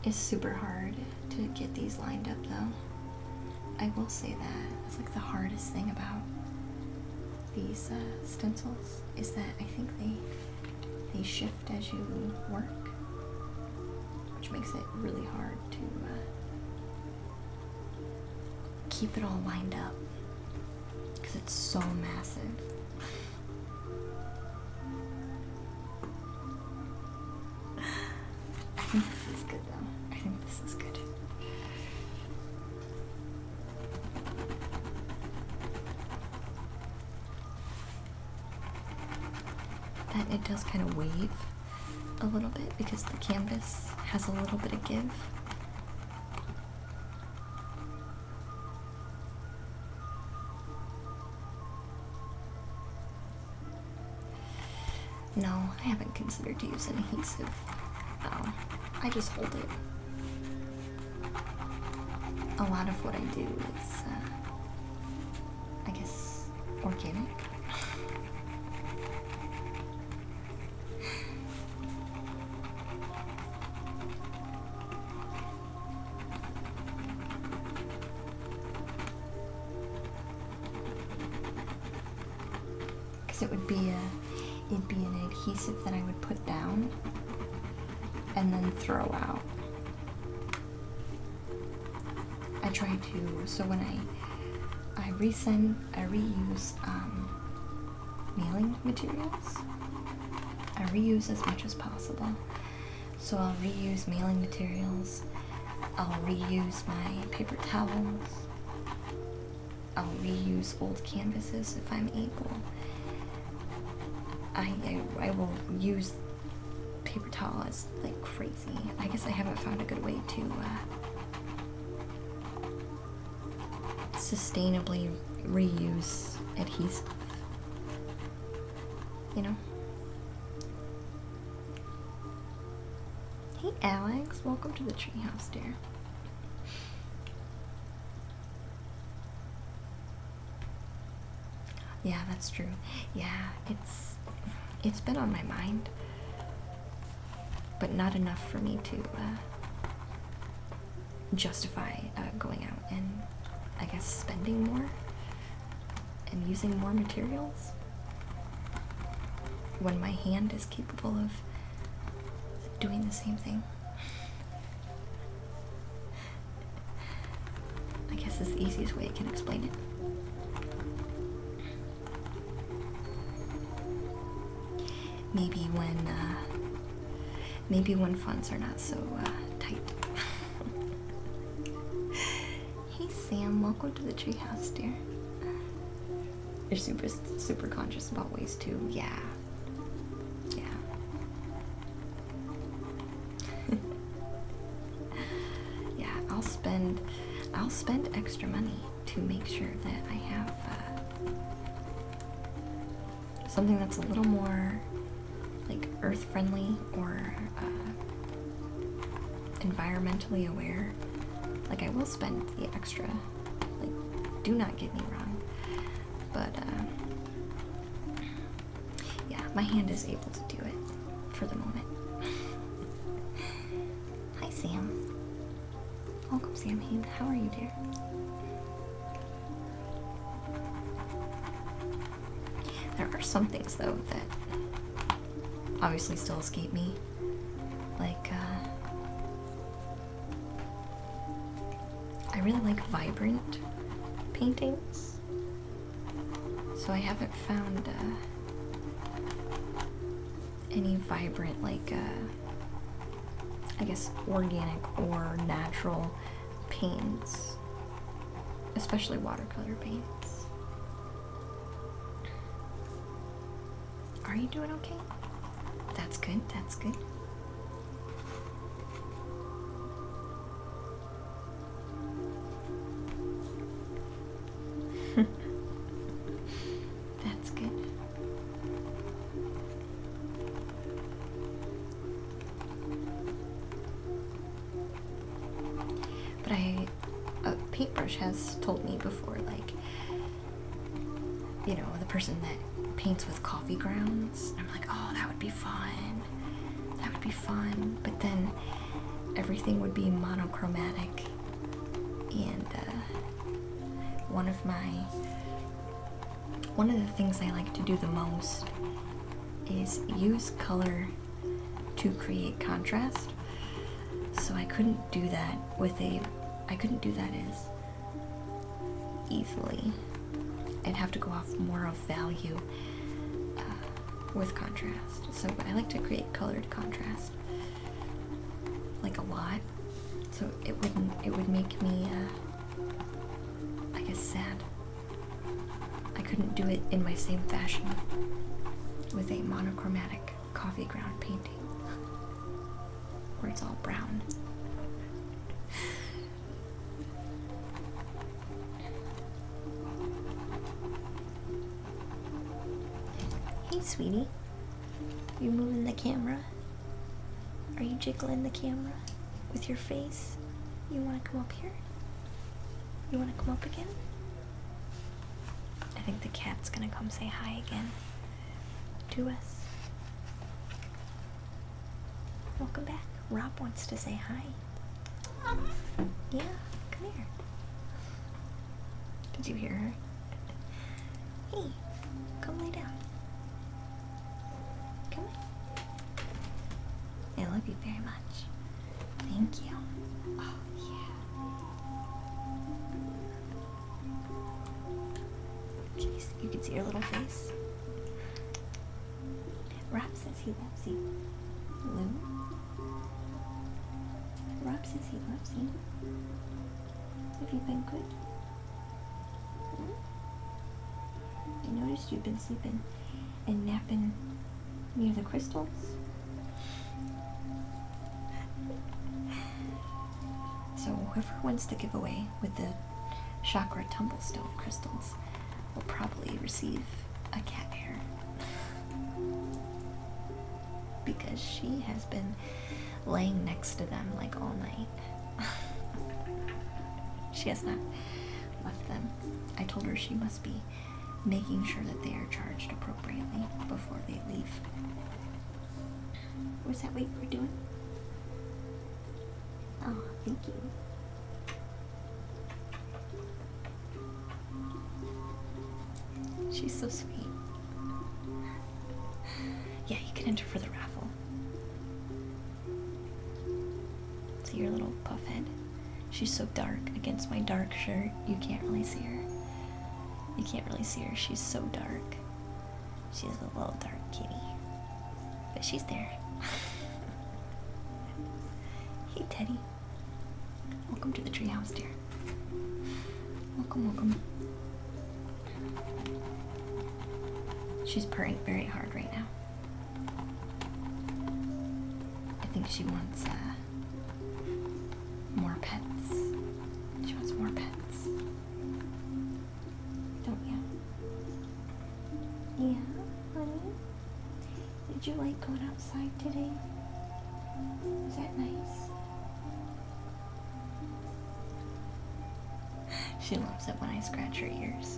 It's super hard to get these lined up though. I will say that. It's like the hardest thing about these stencils is that I think they shift as you work, which makes it really hard to keep it all lined up because it's so massive. I think this is good though. I think this is good. That it does kind of wave a little bit because the canvas has a little bit of give. No, I haven't considered to use an adhesive. No, I just hold it. A lot of what I do is, I guess, organic. Because it'd be an adhesive that I would put down and then throw out. I try to, so when I reuse mailing materials. I reuse as much as possible. So I'll reuse mailing materials, I'll reuse my paper towels, I'll reuse old canvases if I'm able. I will use paper towels like crazy. I guess I haven't found a good way to sustainably reuse adhesive. You know? Hey Alex, welcome to the treehouse, dear. Yeah, that's true. Yeah, it's been on my mind, but not enough for me to justify going out and, I guess, spending more and using more materials when my hand is capable of doing the same thing. I guess is the easiest way I can explain it. Maybe when funds are not so tight. Hey Sam, welcome to the treehouse, dear. You're super conscious about waste too. Yeah. Yeah. Yeah, I'll spend extra money to make sure that I have something that's a little more like earth friendly or environmentally aware. Like I will spend the extra, like do not get me wrong, but yeah, my hand is able to do it for the moment. Hi Sam. Welcome Sam. Hey, how are you, dear? There are some things though that obviously still escape me, like I really like vibrant paintings, so I haven't found any vibrant, like I guess organic or natural paints, especially watercolor paints. Are you doing okay? That's good, that's good. That's good. But a paintbrush has told me before, like, you know, the person that paints with coffee grounds, I'm like, oh, that would be fun. That would be fun. But then everything would be monochromatic. And one of the things I like to do the most is use color to create contrast. So I couldn't do that as easily. I'd have to go off more of value with contrast. So I like to create colored contrast, like a lot. So it would make me, I guess, sad. I couldn't do it in my same fashion with a monochromatic coffee ground painting, where it's all brown. Hey, sweetie. You moving the camera? Are you jiggling the camera with your face? You want to come up here? You want to come up again? I think the cat's gonna come say hi again to us. Welcome back. Rob wants to say hi. Yeah, come here. Did you hear her? Hey, come lay down. Come on. I love you very much. Thank you. Oh, yeah. You can see your little face. Rob says he loves you. Lou? Rob says he loves you. Have you been good? I noticed you've been sleeping and napping near the crystals. So whoever wins the giveaway with the chakra tumblestone crystals will probably receive a cat hair. Because she has been laying next to them like all night. She has not left them. I told her she must be making sure that they are charged appropriately before they leave. What's that weight we're doing? Oh, thank you. She's so sweet. Yeah, you can enter for the raffle. See your little puff head? She's so dark against my dark shirt, you can't really see her. You can't really see her, she's so dark. She's a little dark kitty. But she's there. Hey, Teddy. Welcome to the treehouse, dear. Welcome, welcome. She's purring very hard right now. I think she wants more pets. She wants more pets. Don't you? Yeah, honey? Did you like going outside today? Was that nice? She loves it when I scratch her ears.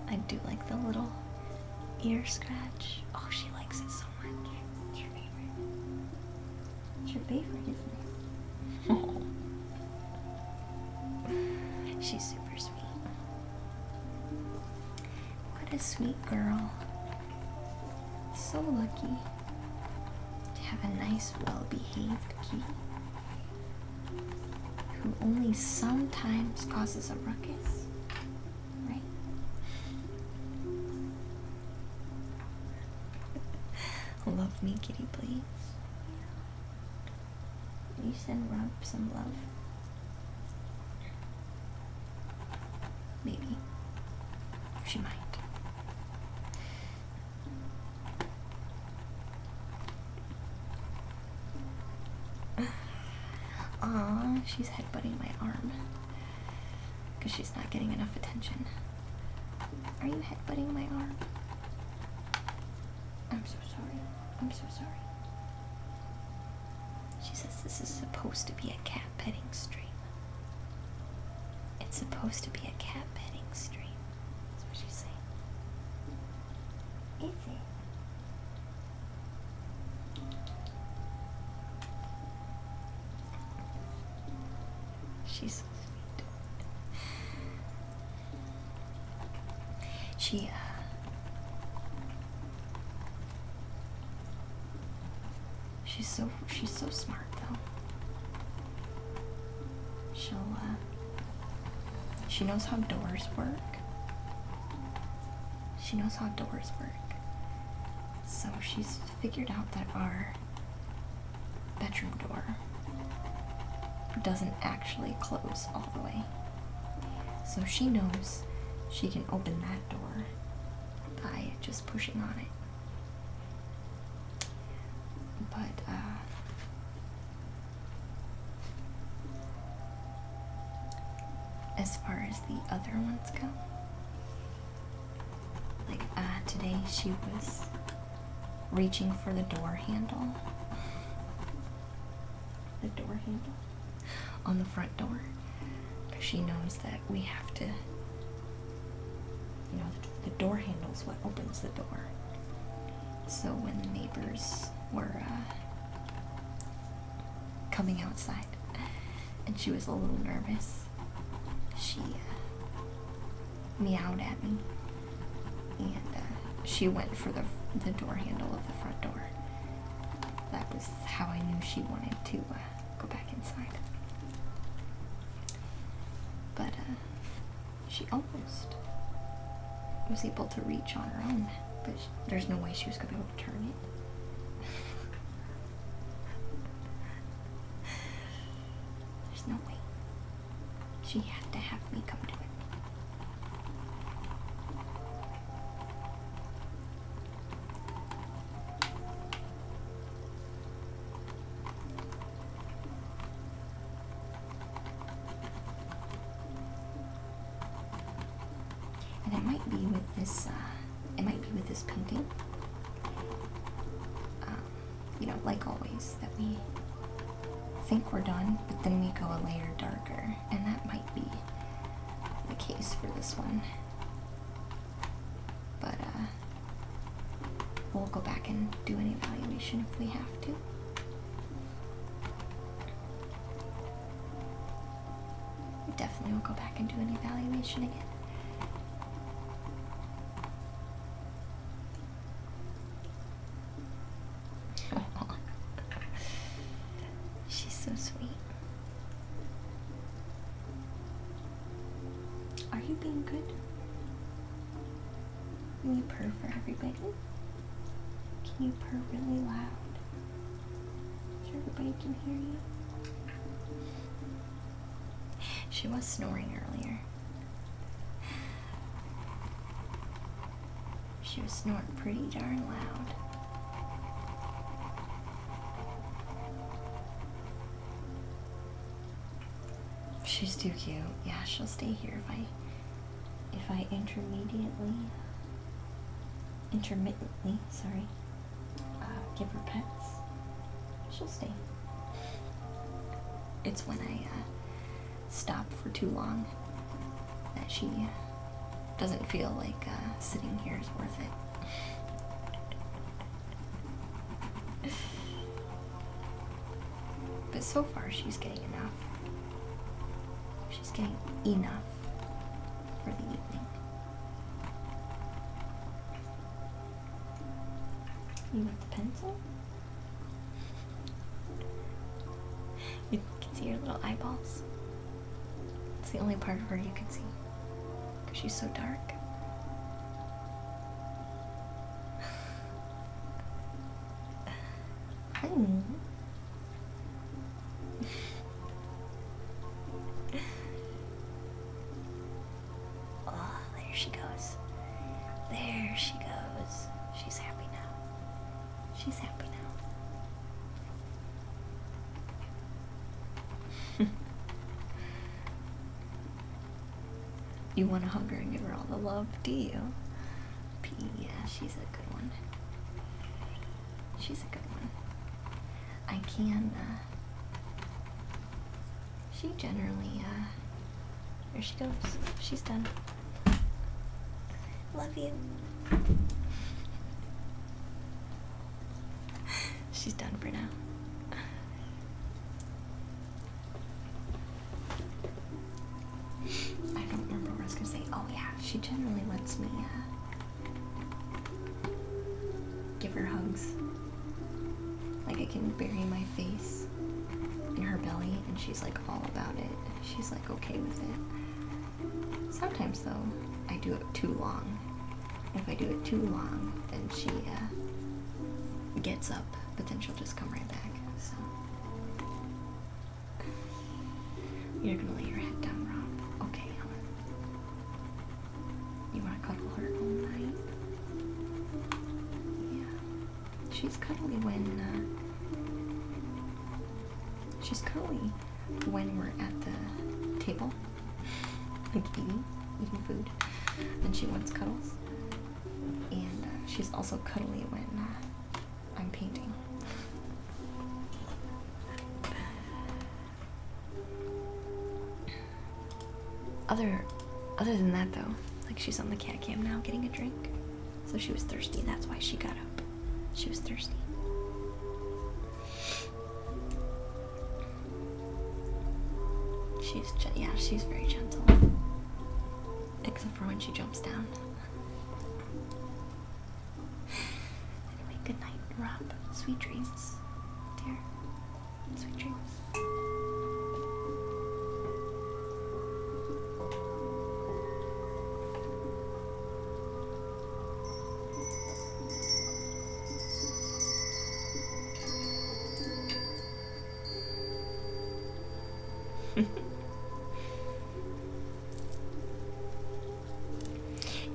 I do like the little ear scratch. Oh, she likes it so much. It's your favorite. It's your favorite, isn't it? Oh. She's super sweet. What a sweet girl. So lucky to have a nice, well-behaved kitty who only sometimes causes a ruckus, right? Love me, kitty, please. You send Rob some love. Maybe. She might. Aw, she's headbutting my arm. Because she's not getting enough attention. Are you headbutting my arm? I'm so sorry. I'm so sorry. She says this is supposed to be a cat petting stream. It's supposed to be a cat petting stream. That's what she's saying. Is it? She's so sweet. She's so smart though. She knows how doors work. She knows how doors work. So she's figured out that our bedroom door doesn't actually close all the way. So she knows she can open that door by just pushing on it. But, as far as the other ones go, like, today she was reaching for the door handle. The door handle on the front door. Because she knows that we have to, you know, the door handle is what opens the door. So when the neighbors were coming outside and she was a little nervous, she meowed at me and she went for the door handle of the front door. That was how I knew she wanted to go back inside. But she almost was able to reach on her own, but there's no way she was going to be able to turn it. There's no way. She had to have me come to it. And it might be with this, painting. You know, like always, that we think we're done, but then we go a layer darker, and that might be the case for this one. But we'll go back and do an evaluation if we have to. We definitely will go back and do an evaluation again. She's so sweet. Are you being good? Can you purr for everybody? Can you purr really loud so everybody can hear you? She was snoring earlier. She was snoring pretty darn loud. She's too cute. Yeah, she'll stay here if I intermittently, sorry, give her pets. She'll stay. It's when I stop for too long that she doesn't feel like sitting here is worth it. But so far she's getting enough. She's getting enough for the evening. You want the pencil? You can see her little eyeballs. It's the only part of her you can see, because she's so dark. Oh, there she goes. There she goes. She's happy now. She's happy now. You want to hug her and give her all the love, do you? P, yeah, she's a good one. She's a good one. I can, she generally, there she goes. She's done. Love you. She's done for now. I don't remember what I was gonna say. Oh yeah, she generally lets me give her hugs. Like I can bury my face in her belly and she's like all about it. She's like okay with it. Sometimes though, I do it too long. If I do it too long, then she gets up, but then she'll just come right back. So you're gonna lay your head down, Rob. Okay, hon. You wanna cuddle her all night? Yeah. She's cuddly when we're at the table, like eating food, and she wants cuddles. And she's also cuddly when I'm painting. Other than that though, like she's on the cat cam now getting a drink. So she was thirsty, that's why she got up. She was thirsty. She's very gentle. Except for when she jumps down. Anyway, good night, Rob. Sweet dreams, dear. Sweet dreams.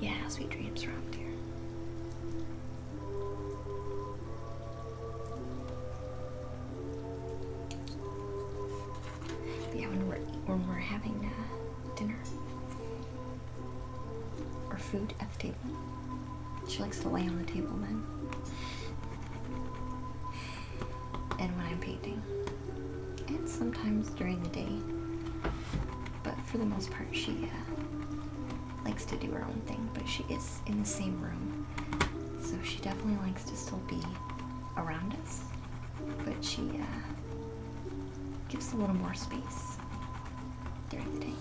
Yeah, sweet dreams, Rob, dear. Yeah, when we're having dinner or our food at the table. She likes to lay on the table then. And when I'm painting. And sometimes during the day. But for the most part, she likes to do her own thing. But she is in the same room. So she definitely likes to still be around us. But she gives a little more space during the day.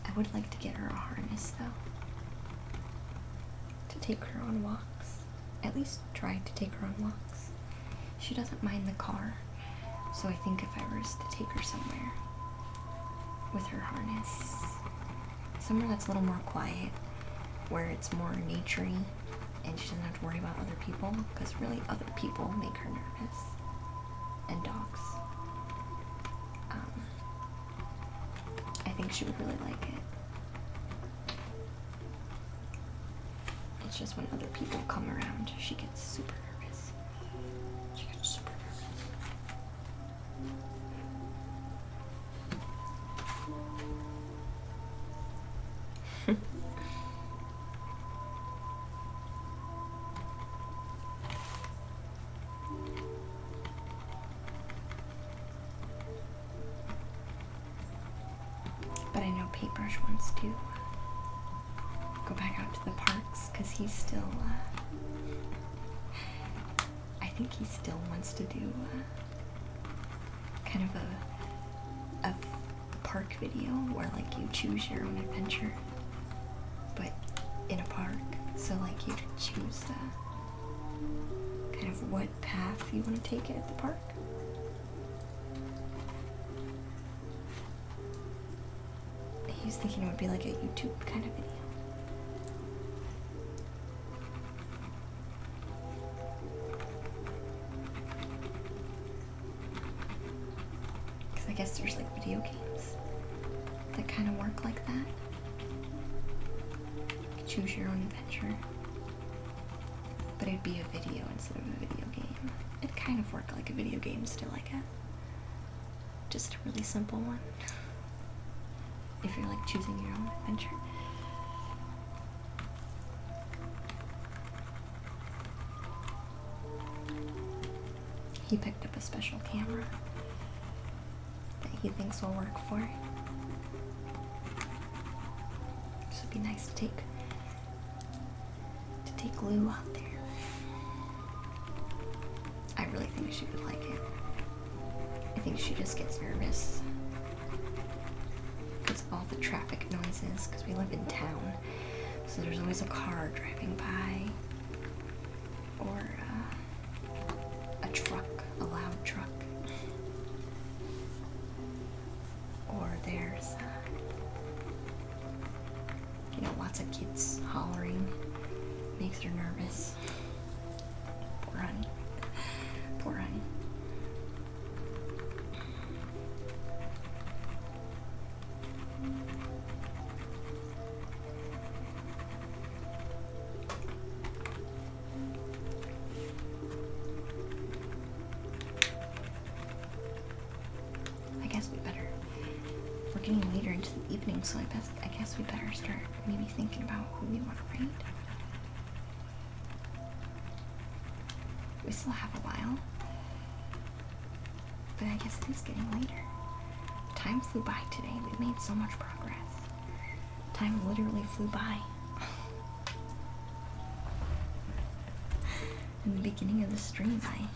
I would like to get her a harness though, to take her on walks. At least try to take her on walks. She doesn't mind the car, so I think if I was to take her somewhere with her harness, somewhere that's a little more quiet, where it's more naturey, and she doesn't have to worry about other people, because really other people make her nervous, and dogs. I think she would really like it. It's just when other people come around, she gets super nervous. She gets super nervous. But I know Paintbrush wants to go back out to the parks because he's still, I think he still wants to do kind of a park video where like you choose your own adventure, but in a park. So like you choose kind of what path you want to take it at the park. He was thinking it would be like a YouTube kind of video. Because I guess there's like video games that kind of work like that. You can choose your own adventure. But it'd be a video instead of a video game. It'd kind of work like a video game still, I guess. Just a really simple one. If you're like choosing your own adventure. He picked up a special camera that he thinks will work for it. So it'd be nice to take Lou out there. I really think she would like it. I think she just gets nervous because of all the traffic noises, because we live in town, so there's always a car driving by, or a truck, a loud truck, or there's lots of kids hollering. Makes her nervous. Poor honey. Poor honey. I guess we better. We're getting later into the evening, so I guess we better start maybe thinking about who we want to read. We still have a while, but I guess it is getting later. Time flew by today. We made so much progress. Time literally flew by. In the beginning of the stream, I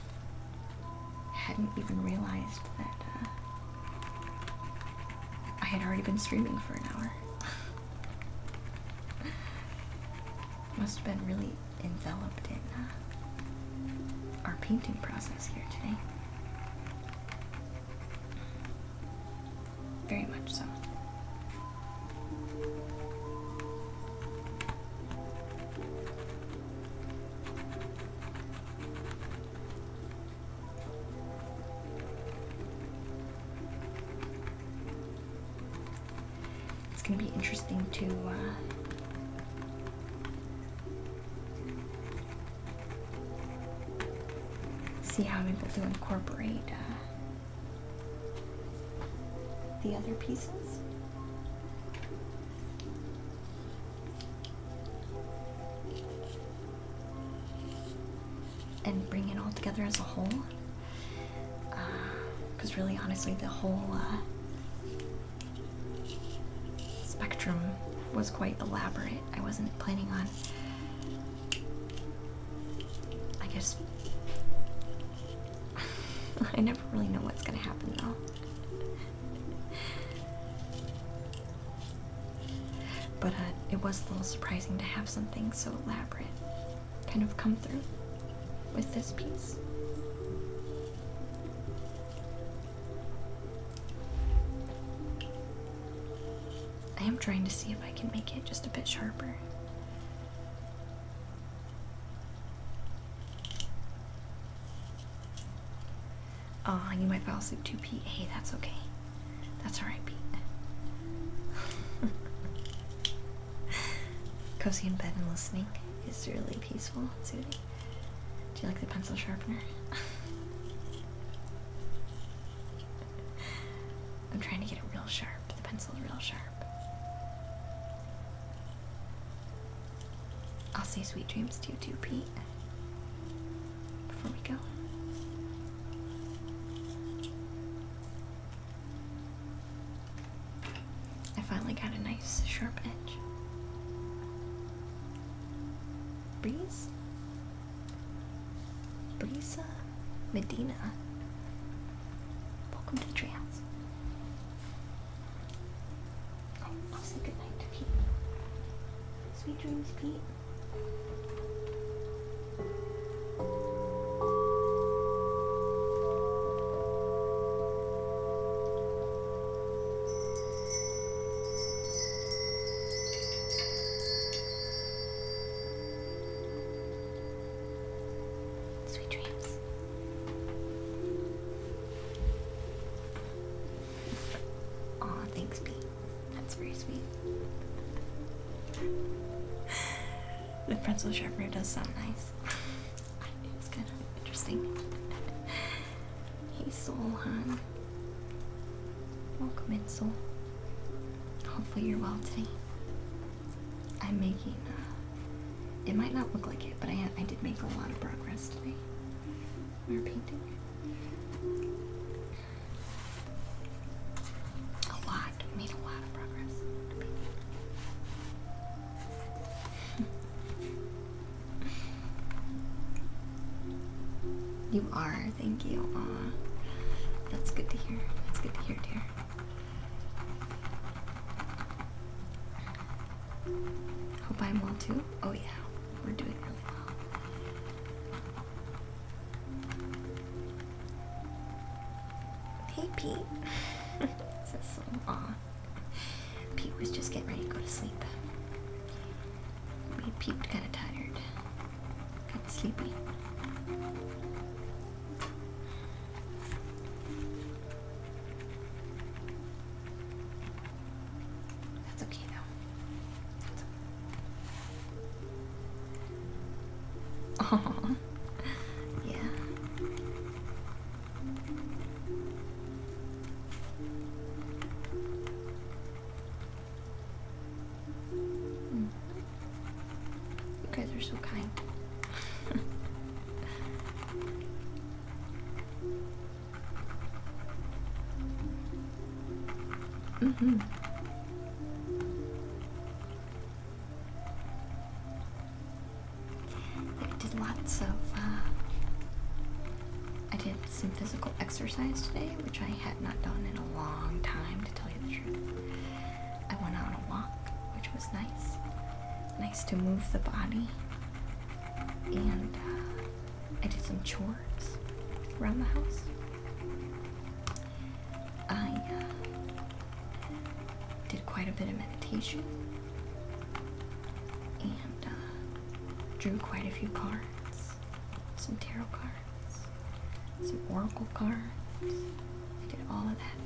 hadn't even realized that I had already been streaming for an hour. Must have been really enveloped in our painting process here today. Very much so. it's gonna be interesting to see how I'm able to incorporate the other pieces. And bring it all together as a whole. Because really, honestly, the whole spectrum was quite elaborate. I wasn't planning on, I guess, I never really know what's gonna happen though. But it was a little surprising to have something so elaborate kind of come through with this piece. I am trying to see if I can make it just a bit sharper. Aw, you might fall asleep too, Pete. Hey, that's okay. That's alright, Pete. Cozy in bed and listening is really peaceful and soothing. Do you like the pencil sharpener? I'm trying to get it real sharp. The pencil's real sharp. I'll say sweet dreams to you too, Pete. Before we go. I finally got a nice sharp edge. Breeze? Brisa Medina. Welcome to the treehouse. Oh, I'll say goodnight to Pete. Sweet dreams, Pete. The pencil sharpener does sound nice. It's kind of interesting. Hey, Soul, hon. Welcome in, Soul. Hopefully you're well today. I'm making, it might not look like it, but I did make a lot of progress today. We were painting. A lot. We made a lot of progress. You are, thank you. Aw, that's good to hear. That's good to hear, dear. Hope I'm well too. Oh yeah, we're doing really well. Hey, Pete. Says so. Aw. Pete was just getting ready to go to sleep. We peeped kind of tired, kind of sleepy. Aww. Yeah. You guys are so kind. Mm-hmm. Lots of, I did some physical exercise today, which I had not done in a long time, to tell you the truth. I went on a walk, which was nice. Nice to move the body. And I did some chores around the house. I did quite a bit of meditation. And drew quite a few cards, some tarot cards, some oracle cards. I did all of that.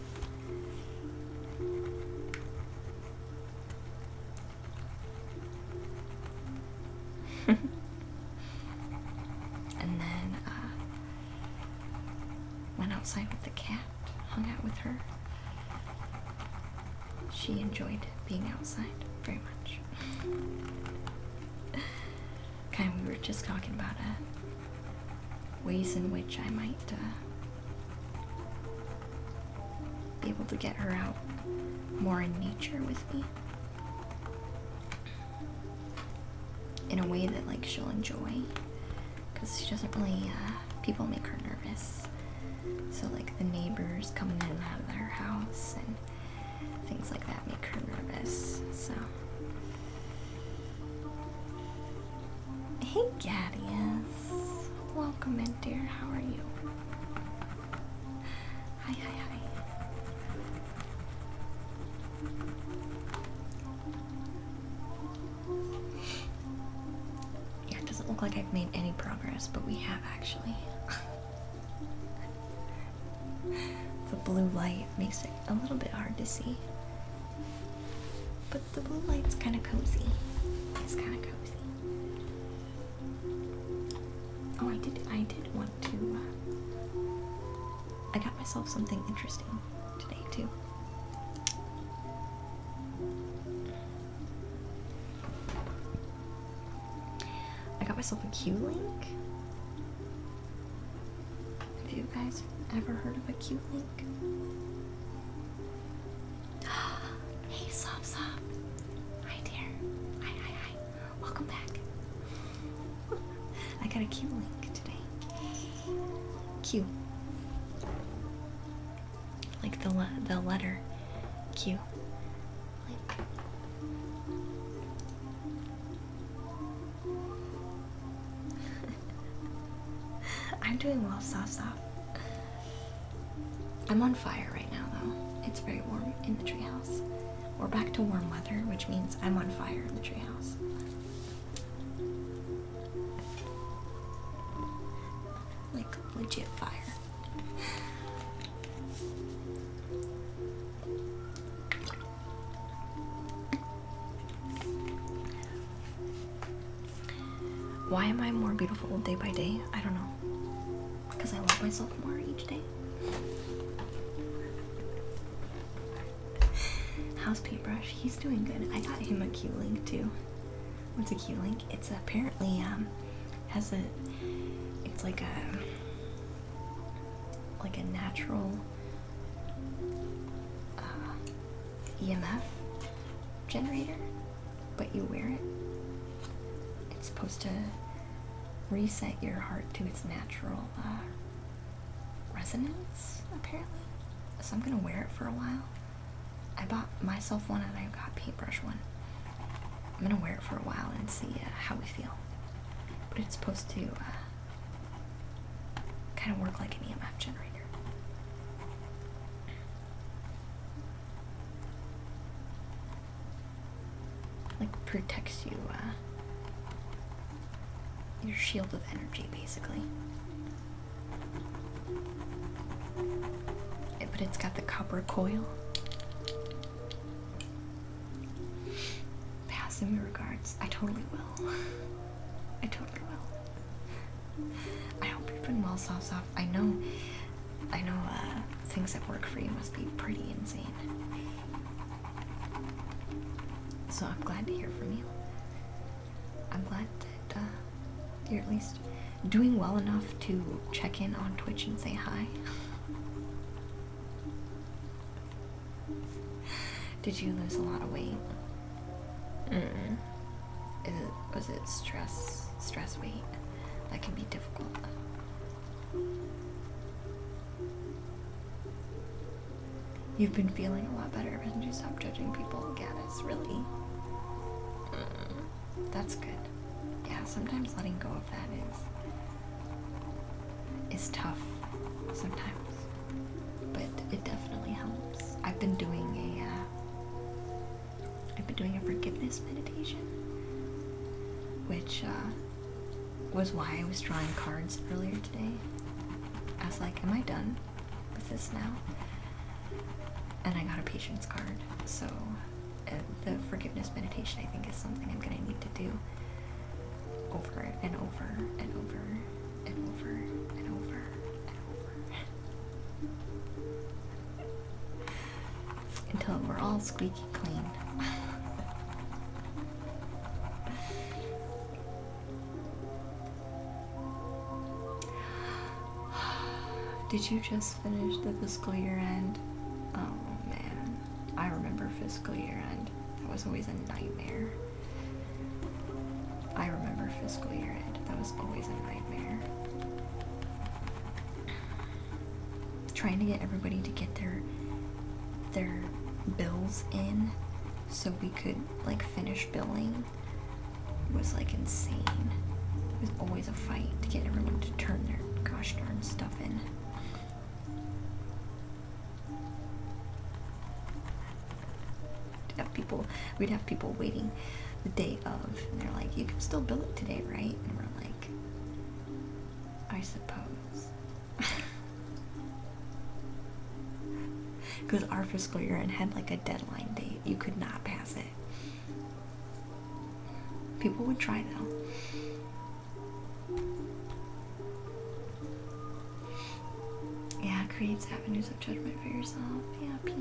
outside with the cat, hung out with her. She enjoyed being outside very much. We were just talking about ways in which I might be able to get her out more in nature with me. In a way that like she'll enjoy. Because she doesn't really, people make her nervous. So like the neighbors coming in and out of their house and things like that make her nervous, so. Hey Gadius, welcome in dear, how are you? Hi, hi, hi. Yeah, it doesn't look like I've made any progress, but we have actually. The blue light makes it a little bit hard to see. But the blue light's kind of cozy. It's kind of cozy. Oh, I did want to, I got myself something interesting today, too. I got myself a Q-Link. Have you guys ever heard of a Q-Link? Hey, Sop Sop. Hi, dear. Hi, hi, hi. Welcome back. I got a Q-Link today. Q. Like the letter Q. Like. I'm doing well, Sop Sop. I'm on fire right now, though. It's very warm in the treehouse. We're back to warm weather, which means I'm on fire in the treehouse. Like, legit fire. Why am I more beautiful day by day? I don't know. Because I love myself more each day. How's Paintbrush? He's doing good. I got him a Q-Link too. What's a Q-Link? It's apparently has a, it's like a natural EMF generator, but you wear it. It's supposed to reset your heart to its natural resonance, apparently. So I'm gonna wear it for a while. I bought myself one and I got Paintbrush one. I'm gonna wear it for a while and see how we feel. But it's supposed to kind of work like an EMF generator. Like protects you, your shield of energy, basically. But it's got the copper coil. Passing me regards. I totally will. I totally will. I hope you've been well, Soft Soft. I know things that work for you must be pretty insane. So I'm glad to hear from you. I'm glad that you're at least doing well enough to check in on Twitch and say hi. Did you lose a lot of weight? Was it stress weight? That can be difficult. You've been feeling a lot better ever since you stopped judging people, Gaddis, really? That's good. Yeah, sometimes letting go of that is tough sometimes, but it definitely helps. I've been doing a forgiveness meditation, which was why I was drawing cards earlier today. I was like, am I done with this now? And I got a patience card, so the forgiveness meditation I think is something I'm gonna need to do over and over and over and over and over and over. Until we're all squeaky clean. Did you just finish the fiscal year end? Oh man, I remember fiscal year end. That was always a nightmare. I remember fiscal year end. That was always a nightmare. Trying to get everybody to get their bills in so we could like finish billing was like insane. It was always a fight to get everyone to turn their gosh darn stuff in. We'd have people waiting the day of, and they're like, you can still bill it today, right? And we're like, I suppose. Because our fiscal year end had like a deadline date. You could not pass it. People would try though. Yeah, it creates avenues of judgment for yourself. Yeah, Pete.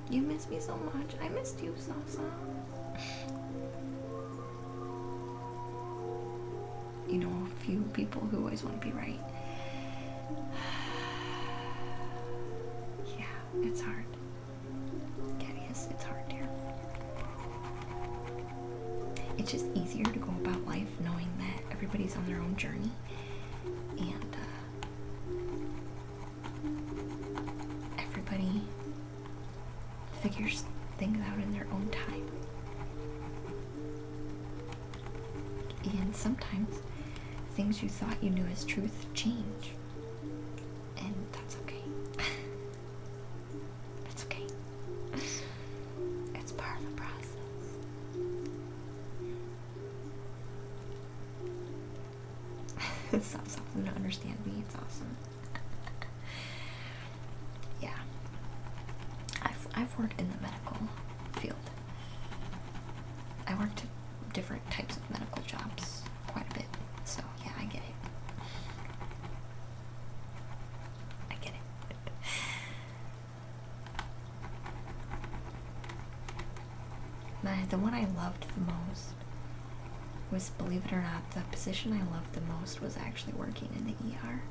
You miss me so much. I missed you so. You know, a few people who always want to be right. Yeah, it's hard. Yeah, yes, it's hard, dear. It's just easier to go about life knowing that everybody's on their own journey, and everybody figures things out in their own time. And sometimes things you thought you knew as truth change. And that's okay. That's okay. It's part of the process. Stop something to understand me. It's awesome. Yeah. I've worked in the medical field. I worked at different types of medical jobs quite a bit, so yeah, I get it. I get it. The one I loved the most was, believe it or not, the position I loved the most was actually working in the ER.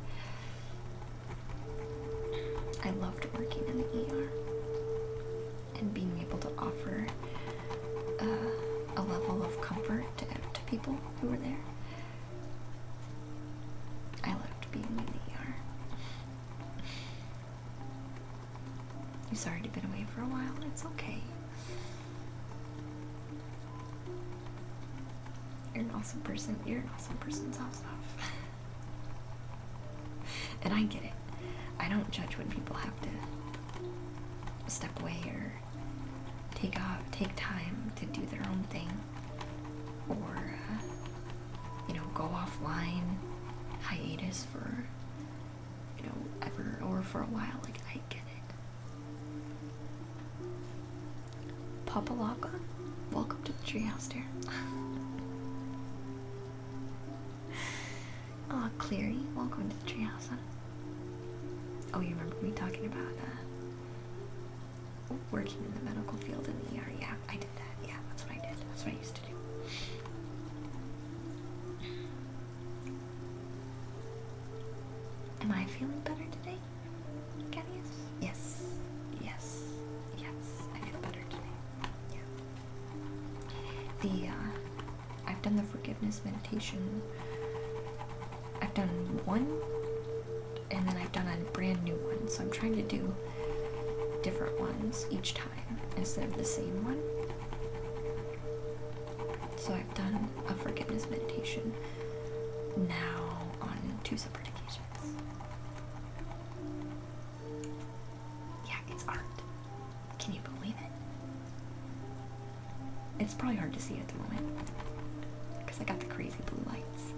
I loved working in the ER. And being able to offer a level of comfort to people who were there. I loved being in the ER. I'm sorry to have been away for a while. It's okay. You're an awesome person. You're an awesome person, Soft. And I get it. I don't judge when people have to step away or take time to do their own thing, or go offline, hiatus for ever or for a while. Like, I get it. Papa Laga, welcome to the treehouse, dear. Oh, Cleary, welcome to the treehouse, huh? Oh, you remember me talking about working in the medical field in the ER? Yeah, I did that. Yeah, that's what I did. That's what I used to do. Am I feeling better today, Gadius? Yes. Yes. Yes. I feel better today. Yeah. I've done the forgiveness meditation. I've done one, and then I've done a brand new one. So I'm trying to do different ones each time instead of the same one. So I've done a forgiveness meditation now on 2 separate occasions. Yeah, it's art. Can you believe it? It's probably hard to see at the moment because I got the crazy blue lights.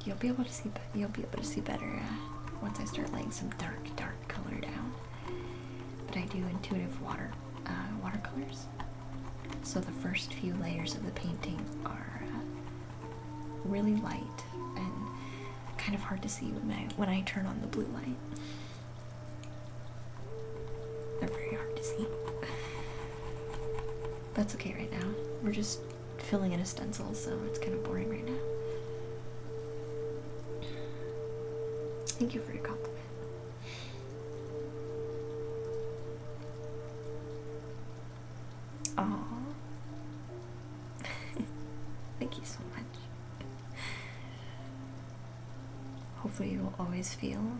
You'll be able to see better once I start laying some dark color down. But I do intuitive watercolors. So the first few layers of the painting are really light and kind of hard to see when I turn on the blue light. They're very hard to see. That's okay right now. We're just filling in a stencil, so it's kind of boring right now. Thank you for your compliment. Aww. Thank you so much. Hopefully you will always feel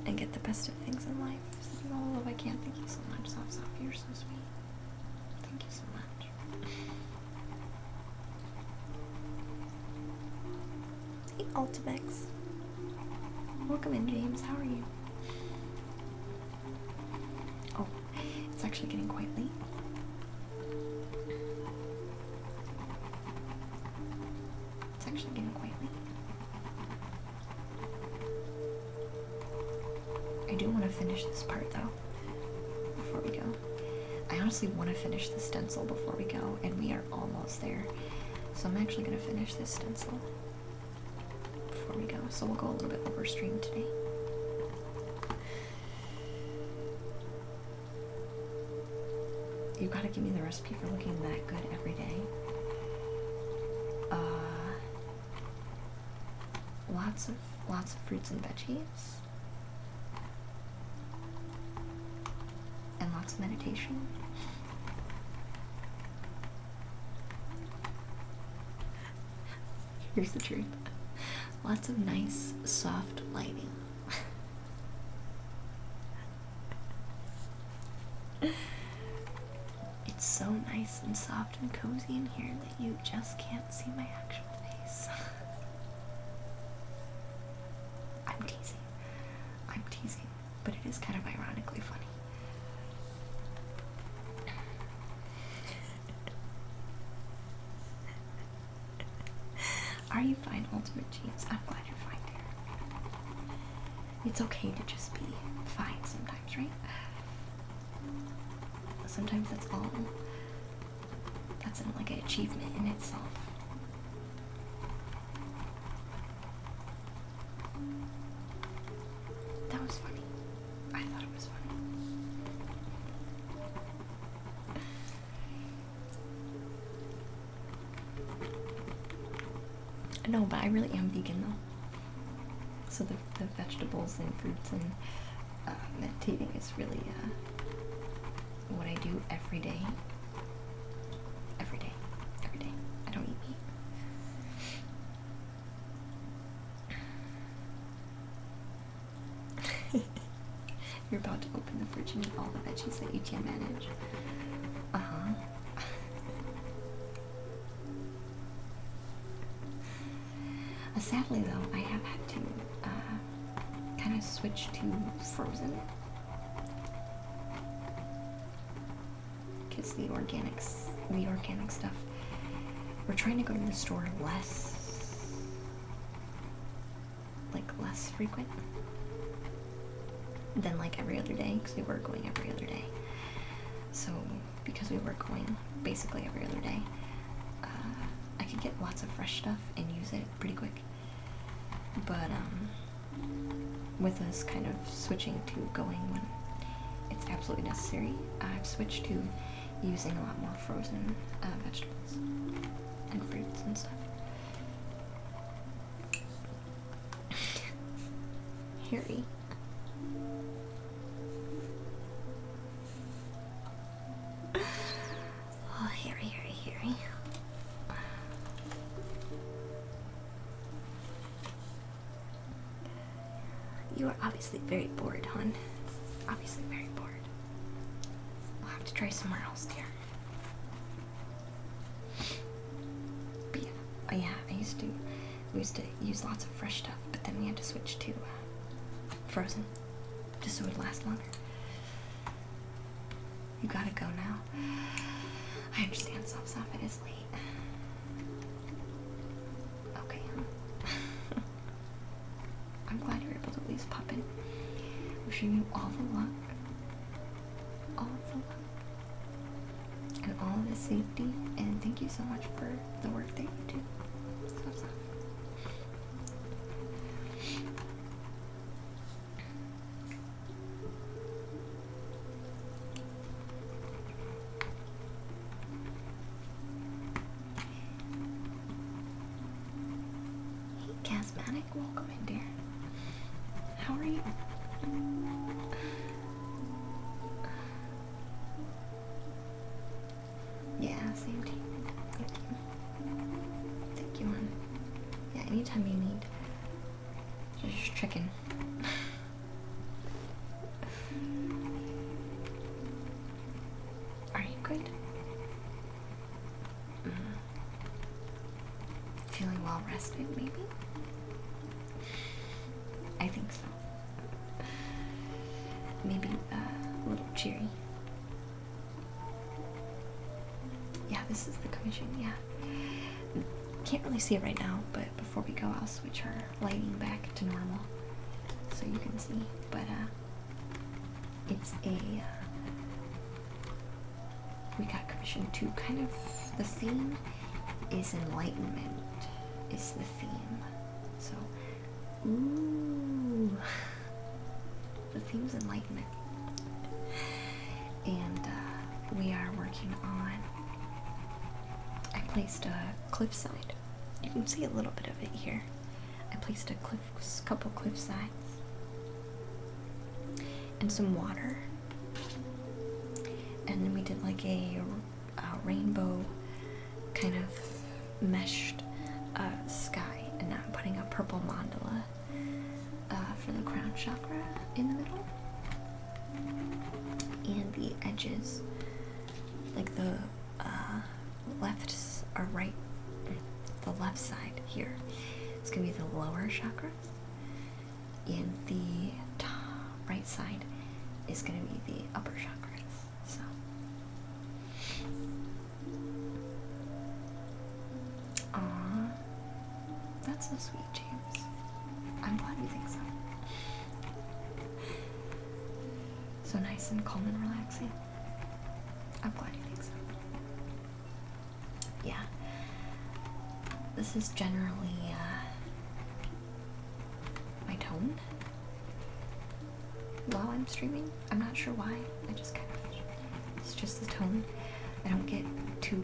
and get the best of things in life. Sending all the love I can. Thank you so much, Soft. You're so sweet. Thank you so much. Hey, Ultimex. Welcome in, James. How are you? Oh, it's actually getting quite late. It's actually getting quite late. I do want to finish this part though, before we go. I honestly want to finish the stencil before we go, and we are almost there. So I'm actually going to finish this stencil before we go. So we'll go a little bit over stream today. You gotta give me the recipe for looking that good every day. Lots of fruits and veggies. And lots of meditation. Here's the truth. Lots of nice, soft lighting. It's so nice and soft and cozy in here that you just can't see my actual face. I'm teasing, but it is kind of ironically funny. Are you fine, Ultimate Jeans? I'm glad you're fine, dear. It's okay to just be fine sometimes, right? Sometimes that's like an achievement in itself. That was funny. I thought it was funny. No, but I really am vegan though. So the vegetables and fruits and meditating is really what I do every day. Every day. Every day. I don't eat meat. You're about to open the fridge and eat all the veggies that you can't manage. Uh-huh. Sadly though, I have had to kind of switch to frozen. Because the organic stuff, we're trying to go to the store less frequent than like every other day, because we were going every other day. So because we were going basically every other day, I could get lots of fresh stuff and use it pretty quick. But with us kind of switching to going when it's absolutely necessary, I've switched to using a lot more frozen vegetables and fruits and stuff. Harry. Oh, Harry. You are obviously very bored, hon. Obviously very bored. We'll have to try somewhere else, dear. But yeah, we used to use lots of fresh stuff, but then we had to switch to frozen, just so it would last longer. You gotta go now. I understand, Soft, it is late. Okay, I'm glad you're able to at least pop in. Wishing you all the luck. And all the safety, and thank you so much for the work that you do. Soft. Sonic, welcome in, dear. How are you? Yeah, same to you. Thank you. Thank you, hon. Yeah, anytime you need. Just checking. Are you good? Feeling well rested, maybe? I think so. Maybe a little cheery. Yeah, this is the commission, yeah. Can't really see it right now, but before we go, I'll switch our lighting back to normal so you can see. But it's we got commissioned to kind of, the theme is enlightenment, is the theme. So, ooh, the theme's enlightenment. And we are working on, I placed a cliffside. You can see a little bit of it here. I placed a couple cliff sides and some water. And then we did like a rainbow kind of meshed sky. And now I'm putting a purple mandala for the crown chakra in the middle. And the edges, like the left or right, the left side here is going to be the lower chakras, and the right side is going to be the upper chakras. So aww, that's so sweet, James. I'm glad you think so. So nice and calm and relaxing. I'm glad you think so. Yeah. This is generally my tone while I'm streaming. I'm not sure why. I just kind of, it's just the tone. I don't get too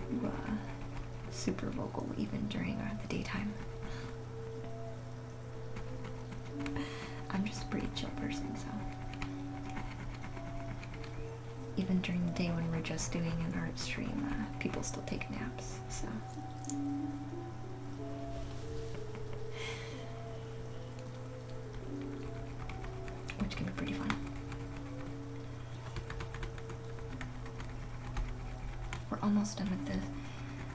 super vocal even during the daytime. I'm just a pretty chill person, so. Even during the day when we're just doing an art stream, people still take naps, so. Which can be pretty fun. We're almost done with the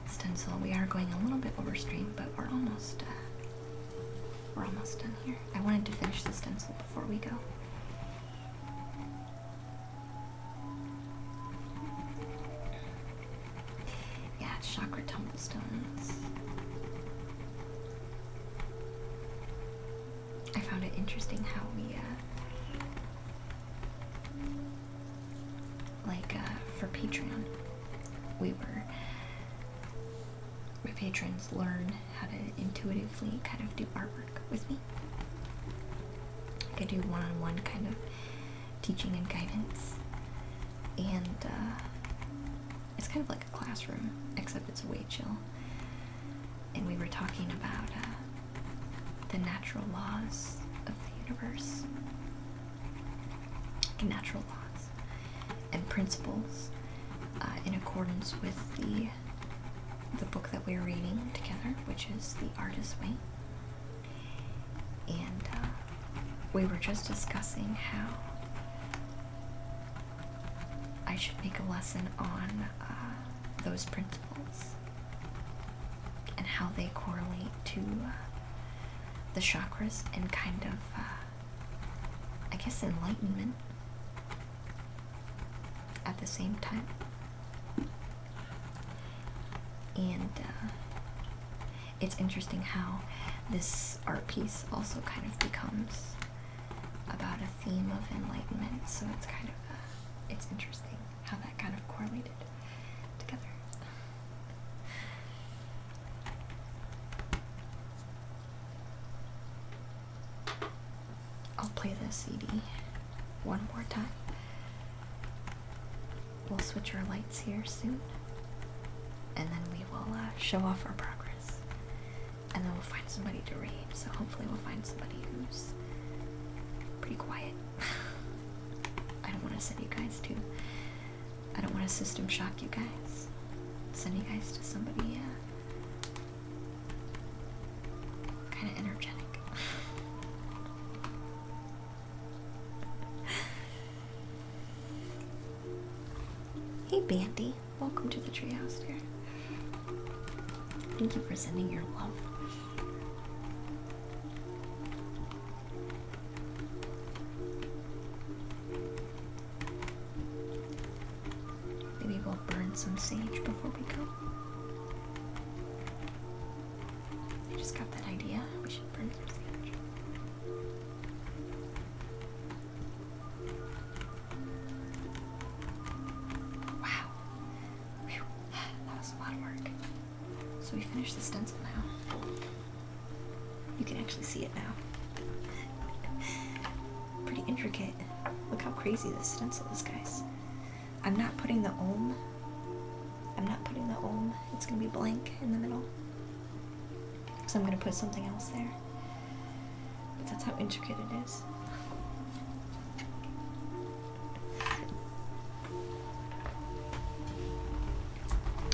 stencil. We are going a little bit over stream, but we're almost done here. I wanted to finish the stencil before we go. Chakra tumblestones. I found it interesting how we for Patreon, my patrons learn how to intuitively kind of do artwork with me. I could do one-on-one kind of teaching and guidance, and it's kind of like a classroom, except it's way chill. And we were talking about the natural laws of the universe, natural laws and principles in accordance with the book that we're reading together, which is The Artist's Way. And we were just discussing how I should make a lesson on those principles and how they correlate to the chakras and kind of, I guess, enlightenment at the same time. And it's interesting how this art piece also kind of becomes about a theme of enlightenment, so it's kind of it's interesting how that kind of correlated together. I'll play the CD one more time. We'll switch our lights here soon, and then we will show off our progress, and and then we'll find somebody to raid. So hopefully we'll find somebody who's pretty quiet. I don't want to send you guys to. I don't want to system shock you guys. Send you guys to somebody kind of energetic. Hey Bandy, welcome to the treehouse, dear. Thank you for sending your love. Maybe we'll burn some sage before we go. I just got that idea. We should burn some sage. Wow. Whew. That was a lot of work. So we finished the stencil now. You can actually see it now. Pretty intricate. Look how crazy this stencil is, guys. I'm not putting the ohm. It's gonna be blank in the middle. So I'm gonna put something else there. But that's how intricate it is.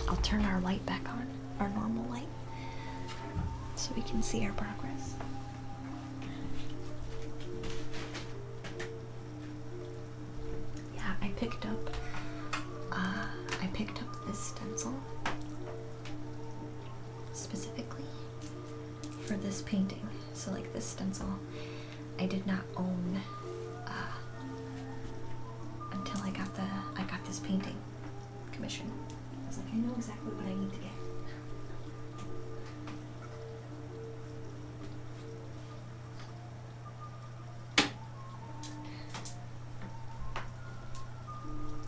I'll turn our light back on, our normal light, so we can see our progress. Yeah, I picked up this stencil specifically for this painting. So like this stencil I did not own until I got this painting commission. I was like, I know exactly what I need to get.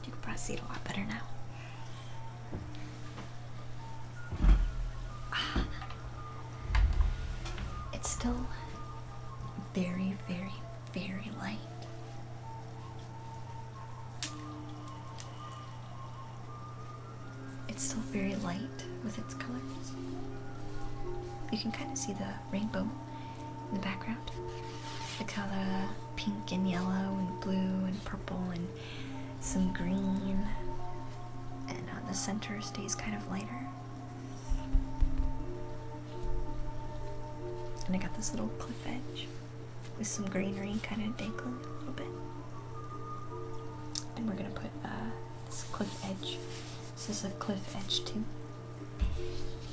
You can probably see it a lot better now. It's still very, very, very light. It's still very light with its colors. You can kind of see the rainbow in the background. Like how the pink and yellow and blue and purple and some green, and the center stays kind of lighter. And I got this little cliff edge with some greenery kind of dangling a little bit. And we're gonna put this cliff edge. This is a cliff edge too.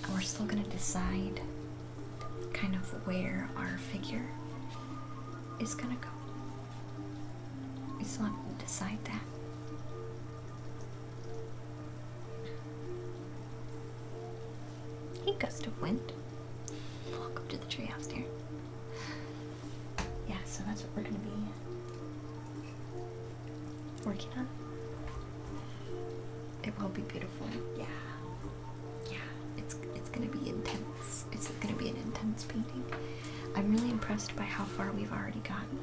And we're still gonna decide kind of where our figure is gonna go. We still have to decide that. Hey, gust of wind. Welcome to the treehouse, dear. Yeah, so that's what we're gonna be working on. It will be beautiful. Yeah. It's gonna be intense. It's gonna be an intense painting. I'm really impressed by how far we've already gotten.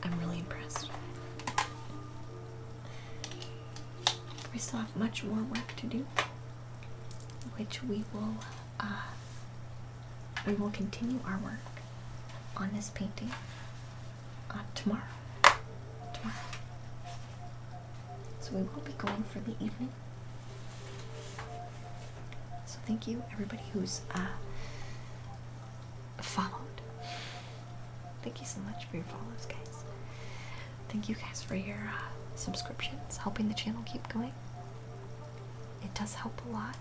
I'm really impressed. We still have much more work to do, which we will continue our work on this painting tomorrow. So we will be going for the evening. So thank you everybody who's followed. Thank you so much for your follows, guys. Thank you guys for your subscriptions, helping the channel keep going. It does help a lot.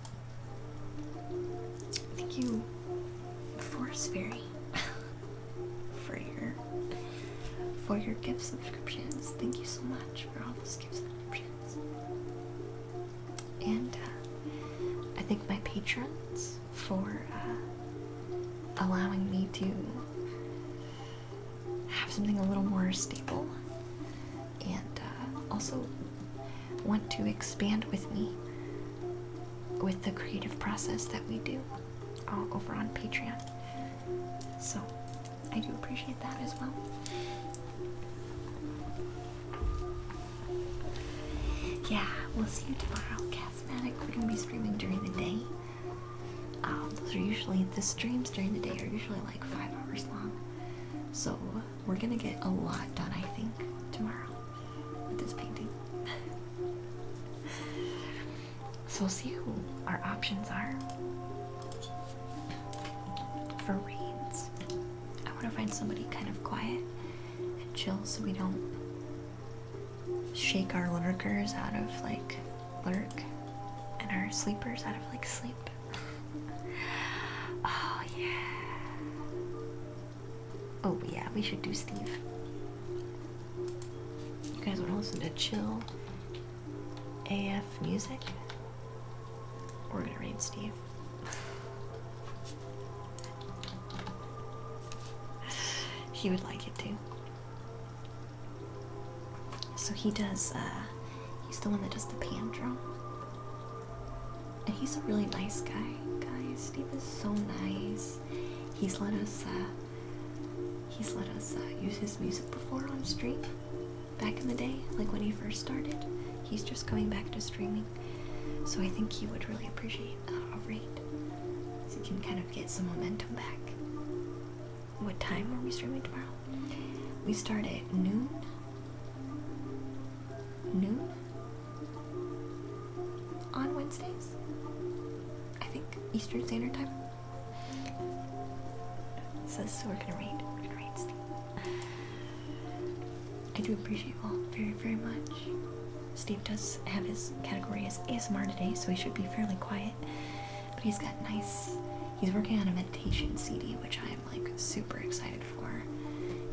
Thank you, Forest Fairy, for your gift subscriptions. Thank you so much for all those gift subscriptions. And I thank my patrons for allowing me to have something a little more stable, and also want to expand with me with the creative process that we do over on Patreon. So I do appreciate that as well. Yeah, we'll see you tomorrow, Casmatic. We're gonna be streaming during the day. Those are usually, the streams during the day are usually like 5 hours long. So we're gonna get a lot done, I think, tomorrow with this painting. So we'll see who our options are for reads. I want to find somebody kind of quiet and chill so we don't shake our lurkers out of like lurk and our sleepers out of like sleep. Oh yeah. Oh yeah, we should do Steve. You guys want to listen to chill AF music? We're gonna raid Steve. He would like it too. So he does, he's the one that does the pan drum. And he's a really nice guy, guys. Steve is so nice. He's let us use his music before on stream. Back in the day, like when he first started. He's just coming back to streaming. So I think he would really appreciate a raid. So he can kind of get some momentum back. What time are we streaming tomorrow? We start at noon. Noon? On Wednesdays? I think Eastern Standard Time. Says so we're gonna raid. We're gonna raid Steve. I do appreciate you all very, very much. Steve does have his category as ASMR today, so he should be fairly quiet. But he's got nice... He's working on a meditation CD, which I am like super excited for.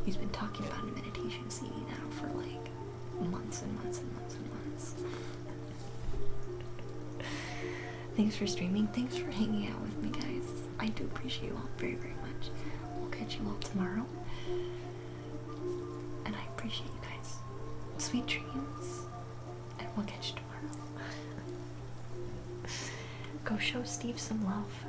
He's been talking about a meditation CD now for like months and months and months and months. Thanks for streaming. Thanks for hanging out with me, guys. I do appreciate you all very, very much. We'll catch you all tomorrow. And I appreciate you guys. Sweet dreams. And we'll catch you tomorrow. Go show Steve some love.